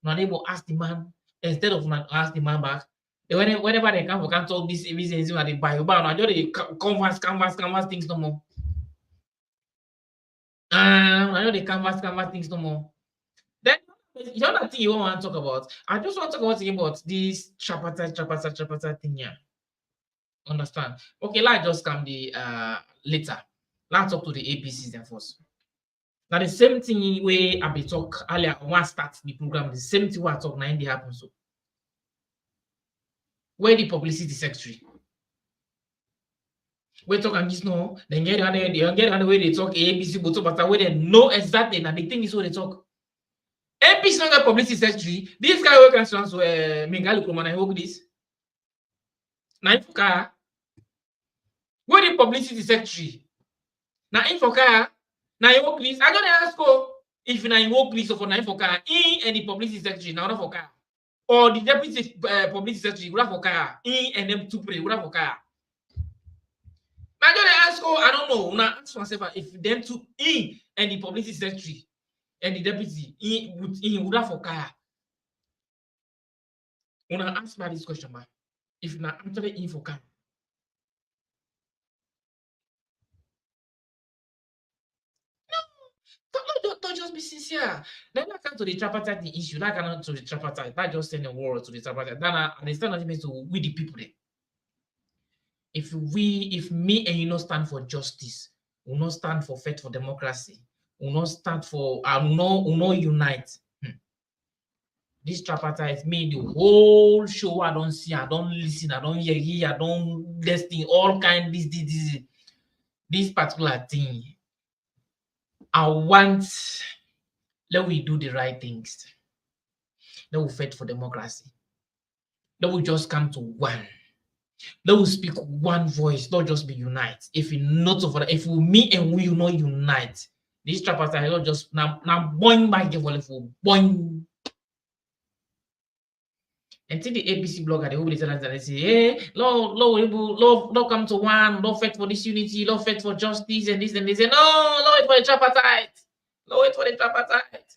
Now they will ask the man instead of not ask the man back. Whenever they come for cancel this everything that they buy, now just they canvas things no more. I know they canvas things no more. Then the other thing you want to talk about, I just want to talk about this tripartite thing here. Understand? Okay, let's just come the later. Let's talk to the APCs then first. Now the same thing where I be talk earlier when I start the program, the same thing where I talk now in the happen so. Where the publicity secretary. We talk and this no, then get the way they talk ABC, but where they know exactly that the thing is what they talk. APC not get publicity secretary. This guy who can transfer Mingali Kumana work this. Now Infoka. Where the publicity secretary? Now Infoka. Now you work this. I gotta ask you if you work this or for Infoka in and the publicity secretary now for car. Or the deputy publicity secretary would have for car in and them two play would have for car. I gotta ask you, I don't know. Now ask myself if them two in and the publicity secretary and the deputy in would have for car. When I ask about this question, man, if not actually in for car. Don't just be sincere. Then I come to the tripartite the issue. That cannot to the tripartite. That just send a word to the tripartite. Then I understand what it means to we the people there. If me and you not stand for justice, we not stand for fight for democracy, we not stand for we not unite. This tripartite made the whole show. I don't see, I don't listen, I don't hear, I don't listen, all kind this particular thing. I want let we do the right things. Let we fight for democracy. Let we just come to one. Let us speak one voice, not just be unite. If we not over, if we me and we not unite, this tripartite not just now boing back the volume boing. Until the APC blogger, they will tell us that they say, hey, Lord, come to one, Lord fight for this unity, Lord fight for justice and this and they say, no, Lord wait for the tripartite, Lord wait for the tripartite.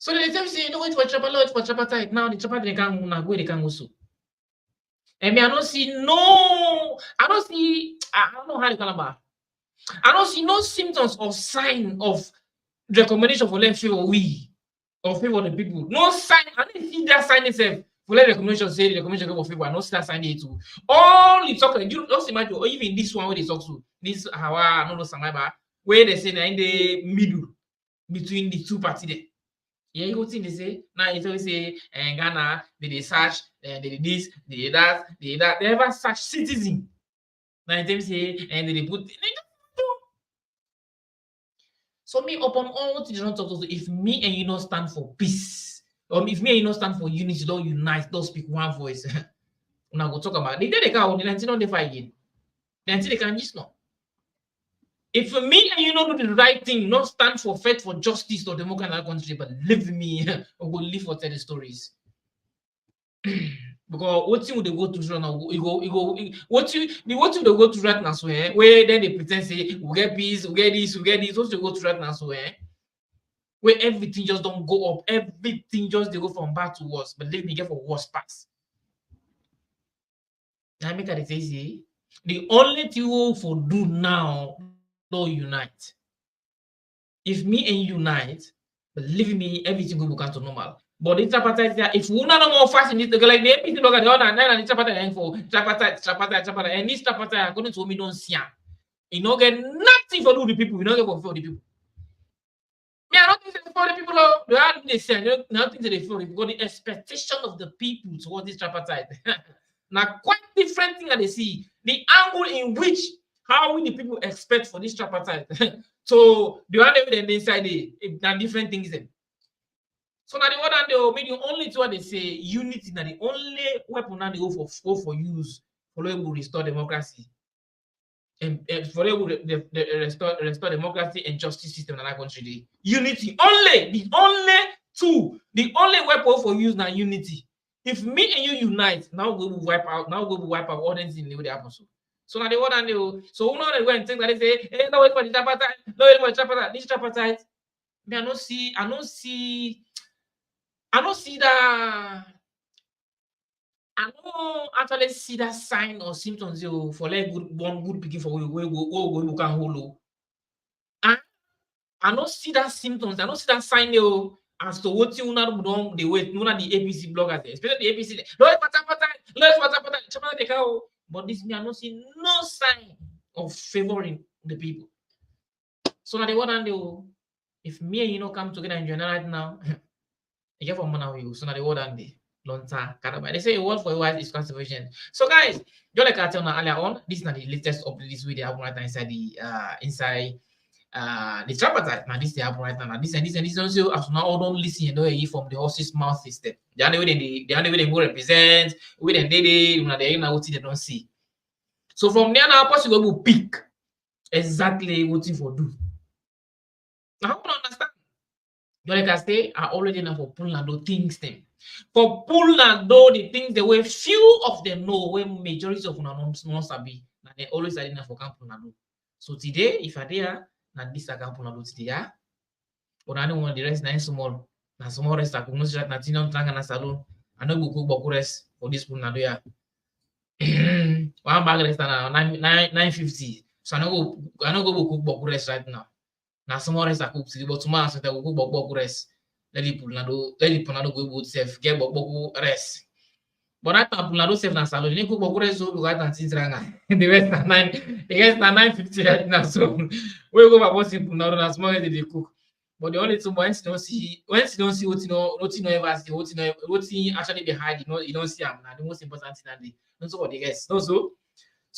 So they tell me say, no wait for tripartite. Now the tripartite can't go, they can't go so. And me, I don't know how to call about. I don't see no symptoms or sign of recommendation for let favor we or favor the people. No sign. I didn't see that sign itself for let recommendation say the recommendation go for favor. I don't see that sign there too. All the talk you just imagine, or even this one where they talk to this how I don't know Samaiba where they say in the middle between the two parties there. Yeah, you go think they say now you always say Ghana, they search, they did this, they did that, they did that. They ever search citizen. Now they say and they put so me upon all what you don't talk to if me and you not stand for peace, or if me and you not stand for unity, don't unite, don't speak one voice. Now go talk about the day they can only don't they fight again. Then they can just know. If me and you not do the right thing, not stand for fight for justice or democracy in our country, but leave me or go live for 30 stories. Because what you they go to right now, what you they go to right now, so where then they pretend say we get peace, we get this, what you go to right now, so where everything just don't go up, everything just they go from bad to worse, but let me get for worse pass. Now make it say the only thing we for do now, don't unite. If me and you unite, believe me, everything will come to normal. But the tripartite, if we not more fast in this, like the APC look at the other, and the tripartite for tripartite, and this tripartite according to me don't see. You don't get nothing for the people. You don't get for the people. Me, I don't think it's for the people. They are they say nothing to the people because the expectation of the people towards this tripartite. Now, quite different thing that they see. The angle in which how the people expect for this tripartite. So the one evidence inside the different things then. So now the one they the only two they say unity now the only weapon now they go for use for to restore democracy and for restore democracy and justice system in our country. Unity only the only weapon for use now unity. If me and you unite, now we will wipe out all things in the happen. So now the one they so who know they go and think that they say, hey, no wait for the tripartite, no wait for the tripartite, this tripartite. Me, I don't see that. I don't actually see that sign or symptoms for like one good picking for we can hold. I don't see that symptoms. I don't see that sign as to what you know don't the way none of the APC bloggers, especially the APC. But this me, I don't see no sign of favoring the people. So now the one and if me and you know come together and join right now, You get from Manawi, so now the word and the lonta karaba. They say a word for a word is conservation. So guys, just like I tell you earlier on, this is not the latest update. This video happen right now inside the tripartite. Now this they happen right now. This and this and this also as now all don't listen, you know, from the horse's mouth system. The only way they go represent, we then they now they now what they don't see. So from there now, possible will pick exactly what you for do. Now how can understand? Like I say, I already know for pull and do things them. For pull and do the things the way few of them know, when majority of them not sabi, and they always are enough for camp and do. So today, if I there, na this camp and do today, yeah. But I don't want the rest na small. Na small rest I could not start na tinam tranga na salon. I know go cook boku rest for this pull and do ya. One bag rest na 950. So I no go cook boku rest right now. Now some rest I cook today, but tomorrow I will cook boku rest. Let the punado go able self get boku rest. But that time punado self na salon, you cook boku rest so you got things ranga. The rest na 950 right now. So we go about simple punado na small they cook. But the only thing once you don't see what you know ever see what you actually behind you don't see them. Now the most important thing that they don't know what they guess. So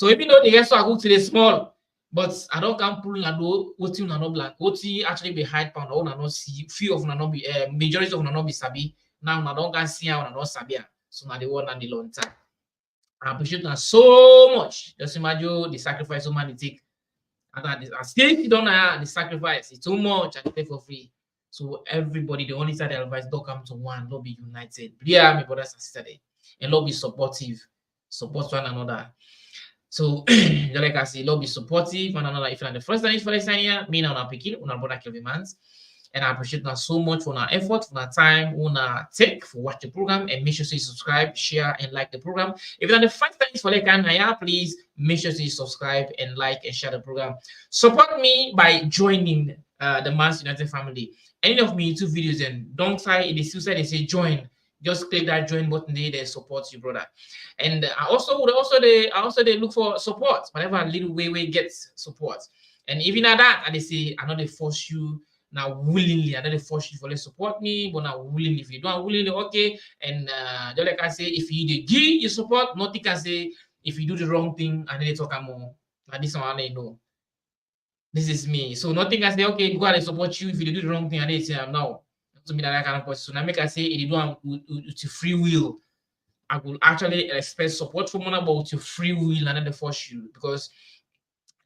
even though the guess so I cook today small. But I don't come pull and do what you not black. What you actually be hide pound or not see few of not be majority of not be sabi. Now I don't can see how not sabi. So now the one and the long time. I appreciate that so much. Just imagine the sacrifice so many take. And still you don't know the sacrifice. It's too much and pay for free. So everybody, the only side advice don't come to one. Don't be united. Yeah, my brothers and sisters. And don't be supportive. Support one another. So, like I say, love be supportive and another. If you're the first time for this here, me now picking on our brother Kelvin Mans, and I appreciate that so much for our effort, for our time, for our take for watch the program, and make sure you subscribe, share, and like the program. If you're the first time for like here, please make sure you subscribe and like and share the program. Support me by joining the Mans United family. Any of my YouTube videos, and don't try it is suicide. They say join. Just click that join button there, they support you, brother. And I also look for support, whatever little way gets support. And even at that, they say I know they force you now willingly. I know they force you for support me, but now willingly. If you don't willingly, okay. And just like I say, if you give your support, nothing can say if you do the wrong thing and they talk more. Now this one I know. This is me. So nothing can say, okay, go and support you if you do the wrong thing and they say I'm now. To me that kind of person. So now make I say it do with your free will. I will actually expect support from one about with your free will and not the force you, because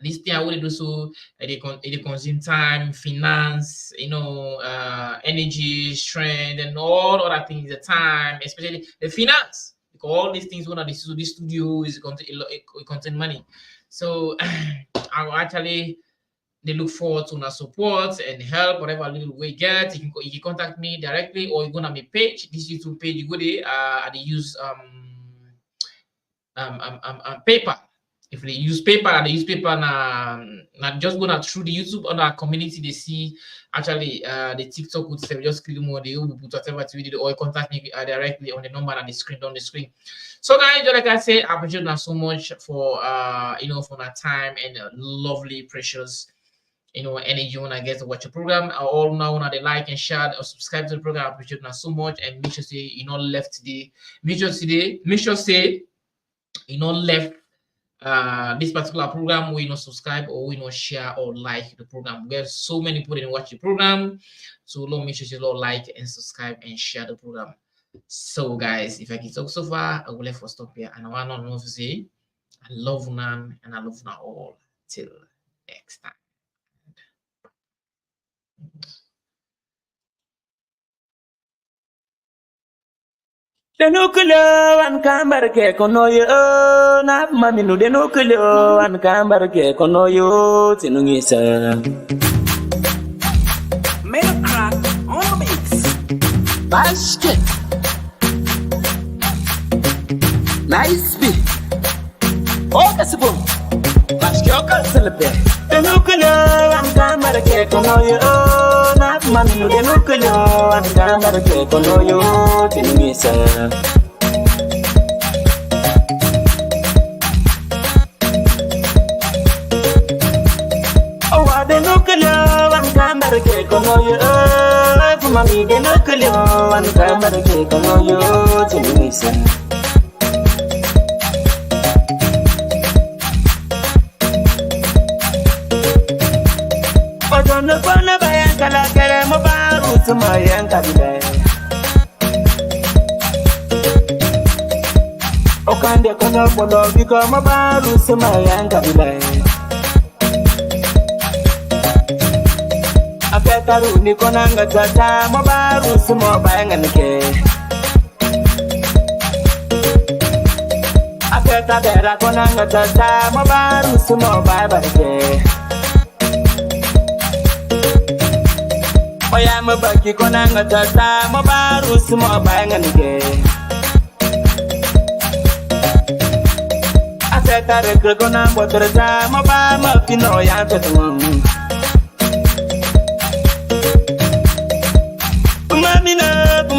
this thing I would do so they consume time, finance, energy, strength, and all other things, the time, especially the finance, because all these things when this studio is contain money. So I will actually they look forward to our support and help, whatever little we get. You can contact me directly, or you go on my page, this YouTube page. You go there. They use paper. If they use paper, and they use paper now just go through the YouTube on our community. They see actually the TikTok would say just click more. They will put whatever video, or contact me directly on the number on the screen. So guys, like I say, I appreciate you so much for for that time and lovely, precious. Energy when I get to watch the program. I all now when they like and share or subscribe to the program. I appreciate that so much, and make sure say left today. Make sure say left this particular program we subscribe or we share or like the program. We have so many people that watch the program, so make sure you like and subscribe and share the program. So guys, if I can talk so far, I will let for stop here, and I want to know to say I love Nan and I love Nan all. Till next time. Denukule an kambar ke kono yo na maminu denukule an kambar ke kono yo tinungisa Make a crack on the mix. basket nice beat okasibo basket celebrate denukule an kambar ke kono yo na maminu denukule an kambar ke kono yo tinungisa denukule an kambar ke kono yo mami de no kulio an kamar ke kono yo tinisa. Ojono kona bayan kala kere mo baru sumayan kabile. Okande kono bono biko mo baru sumayan kabile. Afetaru ni kona ngata mo baru sumo bayan ke. Afeta bera kona ngata mo baru sumo bayan ke. Oya mabaki kona ngata mo baru sumo bayan ke. Afeta rekre kona botrata mo ba mo pino ya fetu.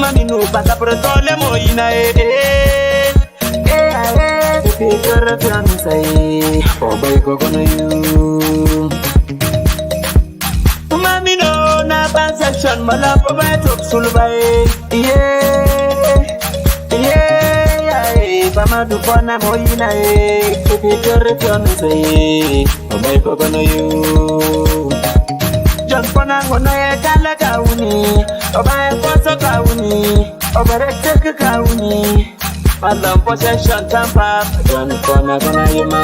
Mamino pasa por tole moina te kora transai o bai ko kono you mamino na ban section mala po ba top sulbai pama du pona moina te kora transai o bai ko kono you John pona ngono kala kauni Oba koso kauni, oba rekte kauni. Malam possession tampa, John kona gona yema.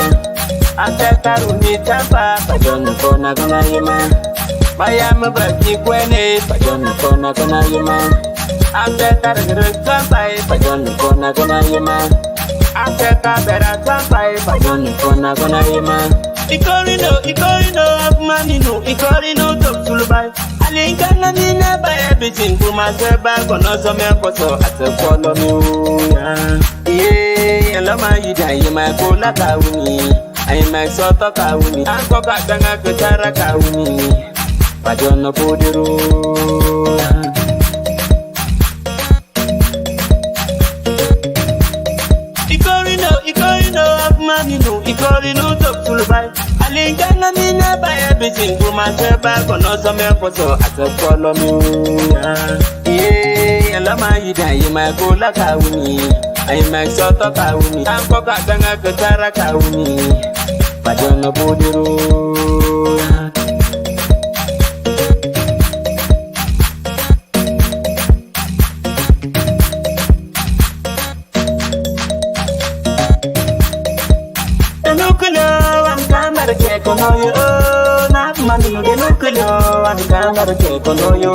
After runi tampa, John kona gona yema. Mayam baki kwene, John kona gona yema. After rek tampa, John kona gona yema. After bera tampa, John kona gona yema. Ikorino, mamino, ikorino top sulubai. Alingana mina baya bitin kuma seba kono some koso ate follow me lama yida yima kola kauni ai ma soto kauni anko ka tanga kutara kauni pajono podiru ikorino mamino ikorino top sulubai Alingana mina baya bitin kuma seba kono some koso ate follow me lama yida yima kola kauni ai ma soto kauni anko ka tanga kutara kauni pajono podiru kono yo na manu de no kulio an kamar ke kono yo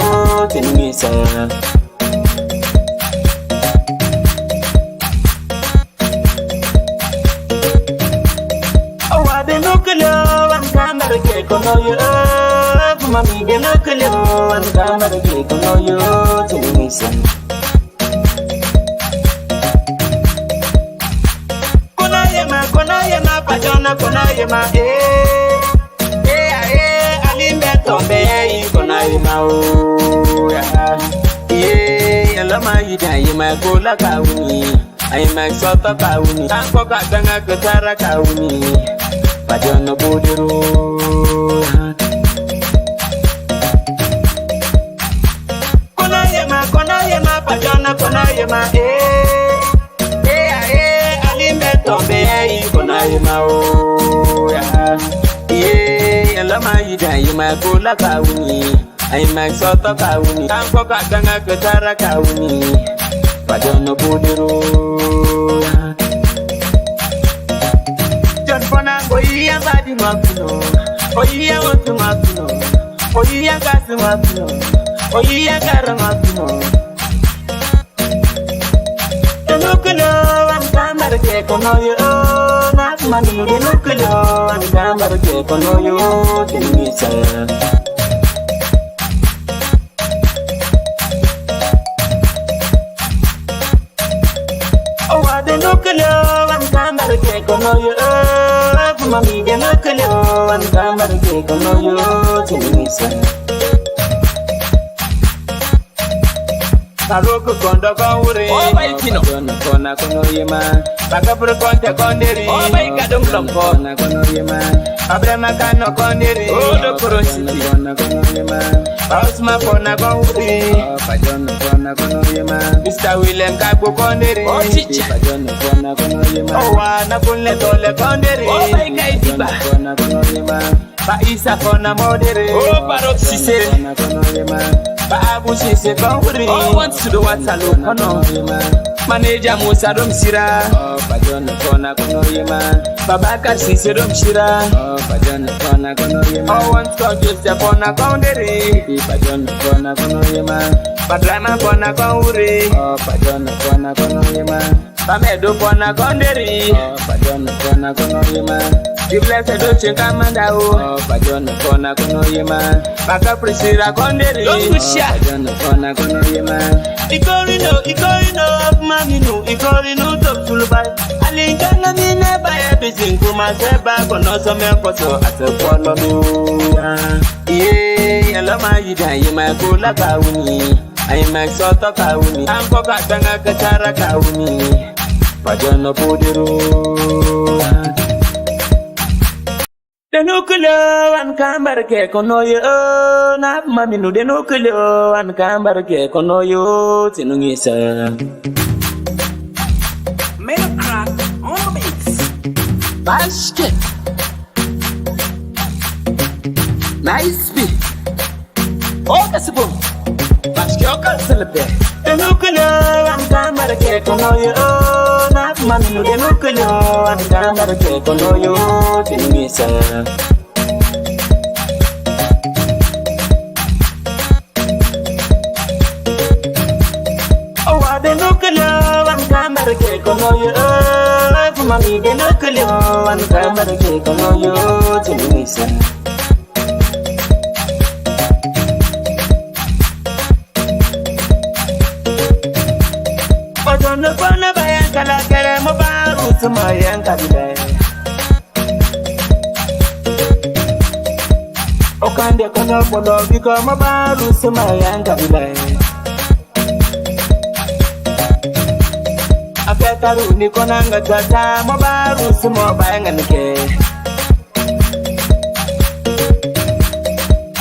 tinisa owa de no kulio an kamar ke kono yo mami de no kulio an kamar ke kono yo tinisa kona yema pajona kona yema tombe kona yema o ya lama yida yema kola kauni ai ma soto kauni tanko ka tanga kutara kauni pajono bodero kona yema pajona kona yema alimbe tombe kona yema o ya lama yida yema kola kauni ai ma soto kauni tanko ka tanga kutara kauni pajono bodero John pona oyiya badi makuno oyiya otu makuno oyiya kasu makuno oyiya kara makuno nukulo an kamar ke kono yo na manu de nukulo an kamar ke kono yo tinisa owa de nukulo an kamar ke kono yo mami de nukulo an kamar ke kono yo tinisa Saluko kondo kawuri oh bai kino kona kono yema bakabur konte konderi oh bai kadum lomko kona kono yema abrema kano konderi oh do kurositi kona kono yema Bausma Pona Gongri, Pajon Pona Gonoyama, Mr. William Kabo Conderi, Pajon Pona Gonoyama, Oh, Anapule Tole Conderi, Oh, Kaiba, Pona Gonoyama, Paisa Pona Modere, Oh, Paroxise, Pona Gonoyama, Babu Sise Gongri, Oh, wants to do what's a look on Manager Musa Dom Sira, Oh, Pajon Pona Gonoyama, Babaka Sise Dom Shira, Oh, Pajon Pona Gonoyama, Oh, wants to just Pona Conderi. Pajon Pona Gonoyama, Padrama Pona Gongri, Oh, Pajon Pona Gonoyama, Pamedo Pona Gonderi, Oh, Pajon Pona Gonoyama, the blessed Ocean Commanda, Oh, Pajon Pona Gonoyama, Baka Priscilla Gonderi, Oh, Pajon Pona Gonoyama, Ikorino, of Mamino, Ikorino, Top Sulubai, Alingana Mina by everything, Kuma Seba, Konosome Koso, at the Polo. Yeah, Lama Yida, you might go like a winnie. I might sort of a winnie. I'm Kokatanga Katara Winnie. Pajono Podero. The nuclear and camber cake on you. Not Mamino, the nuclear and camber cake on you. Tinungisa. Made a crack on the mix. Basket. Nice beat. Oh, that's a boom. That's your celebrate. The nuclear and camera cake on you. Not money, the nuclear and camera cake on you. Tinisa. Oh, the nuclear and camera cake on you. Mommy, the nuclear and camera cake on you. Tinisa. Pajono Pona Bayankala Keremo Baru to my Yankabile. Okande Kono Polo become a Baru to my Yankabile. Afetaru Nikonanga Tata Mobaru to my Banganike.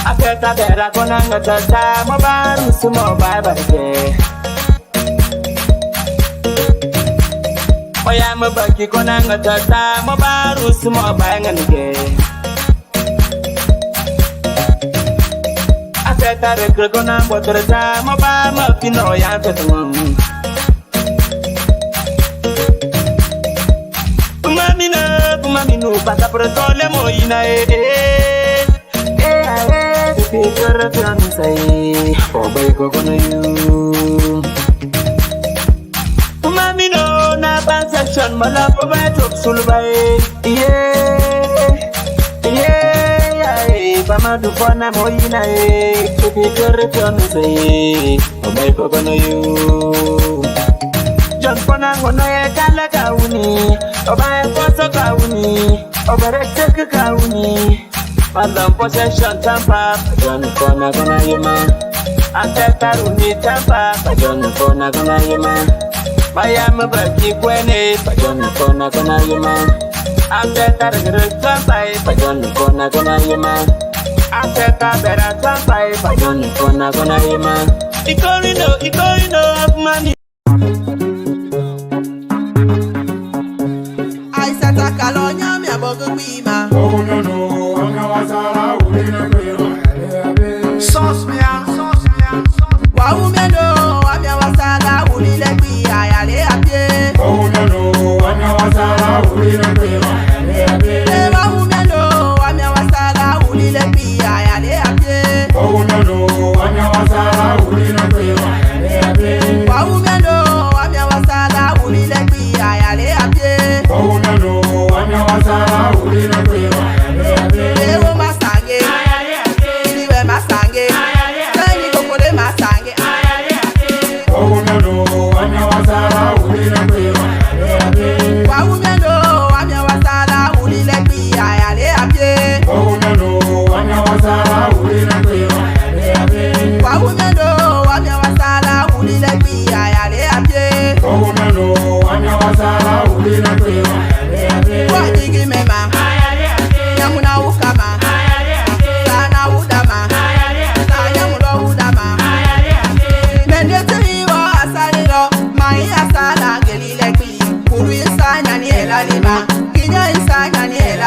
Afeta Bera Konanga Tata Mobaru to my Banganike. I am a bucky conanga tata, Mobaru, small bang and gay. I said that a Gregona, but the time of my Pino, I am the one. Mamino, Pataprotole Moina, the picture of Yansay, or by Cocono. Mamino, na transaction, Malapa, Top Sulbai. Yeah, Pamadu Fana Moina, to be good return, say, or by Cocono. John Ponango, Kalakauni, or by a Poso Kauni, or by a Teka Kauni. Madam Possession Tampa, John Ponagona, after Karuni Tampa, John Ponagona. I am a baby quene, Pajon Pona Gonayama. After that, Pajon Pona Gonayama. After that, Pajon Pona Gonayama. Ikorino of money. I sat a calonia, me a boguima. Oh, no, I'm not sauce me out. Wow, me no, I'm your wasala, who let me. Oh no, I'm your wasala, who let me. I'm your wasala, who let me. Oh no, I'm your wasala, who let me. Wow, me no, I'm your wasala, who let me. Oh no, I'm your wasala, who let me. Ewo masange, iliwe masange, kani kokole masange. Oh no, I'm your wasala, who let me. Wow, me no, I'm your wasala, who let me. Oh no, I'm your wasala, who let me. Wow, me no, I'm your wasala, who let me. Oh no, I'm your wasala, who let me. What you give me, ma?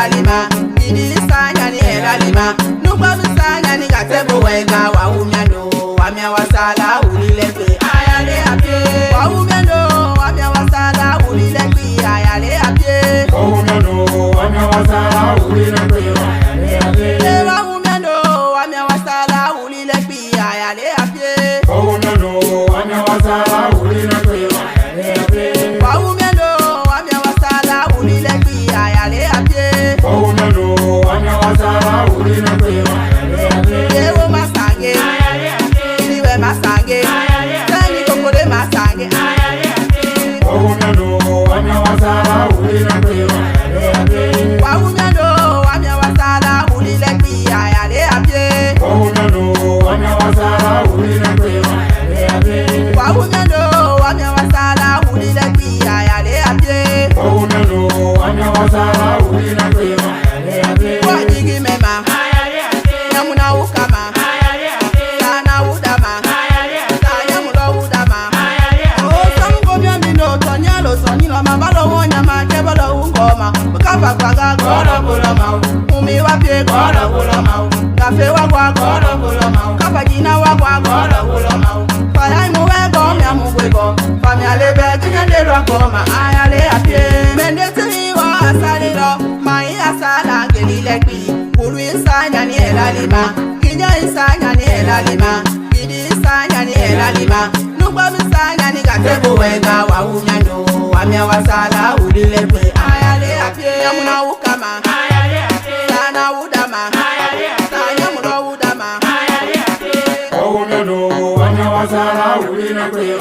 elalima. Idi sanya ni elalima. Nukwa misanya ni gatebo wega wa umyano. Wamia wasala ulilepe ayale apye. Wa umyano wamia wasala ulilepe ayale apye. Wa umyano wamia wasala ulilepe ayale apye. Wa umyano wamia wasala ulilepe ayale apye. Wa umyano wamia wasala ulilepe ayale apye. Wa umyano wamia wasala ulilepe ayale apye. Wa umyano wamia wasala ulilepe ayale apye. Yewo masange iliwe masange tani kokore masange wa umyano wamia wasala ulilepe ayale apye. Wa umyano wamia wasala ulilepe ayale apye. Wa umyano wamia wasala ulilepe ayale apye. Wa umyano wamia wasala ulilepe ayale apye. Wa umyano wamia wasala ulilepe ayale apye. Wa jigi mema nyamuna ukama sana udama saya mulo udama o sango bia mino tonyalo sonilo mabalo wonya makebalo ungoma ukapa kwaga goro buloma umi wapye goro buloma kafe wagwa goro buloma kapa jina wagwa goro buloma faya muwe gomya mugwego famya lebe tinyandelo akoma ayale apye mendete wa asalilo mai asala ngelilekbi ulu insanya ni elalima kinya insanya ni elalima kidi insanya ni elalima nukwa insanya ni gatebo wega wa umyano wamia wasala ulilepe ayale apye nyamuna ukama ayale apye sana udama ayale apye sana mulo udama ayale apye wa umyano wamia wasala ulilepe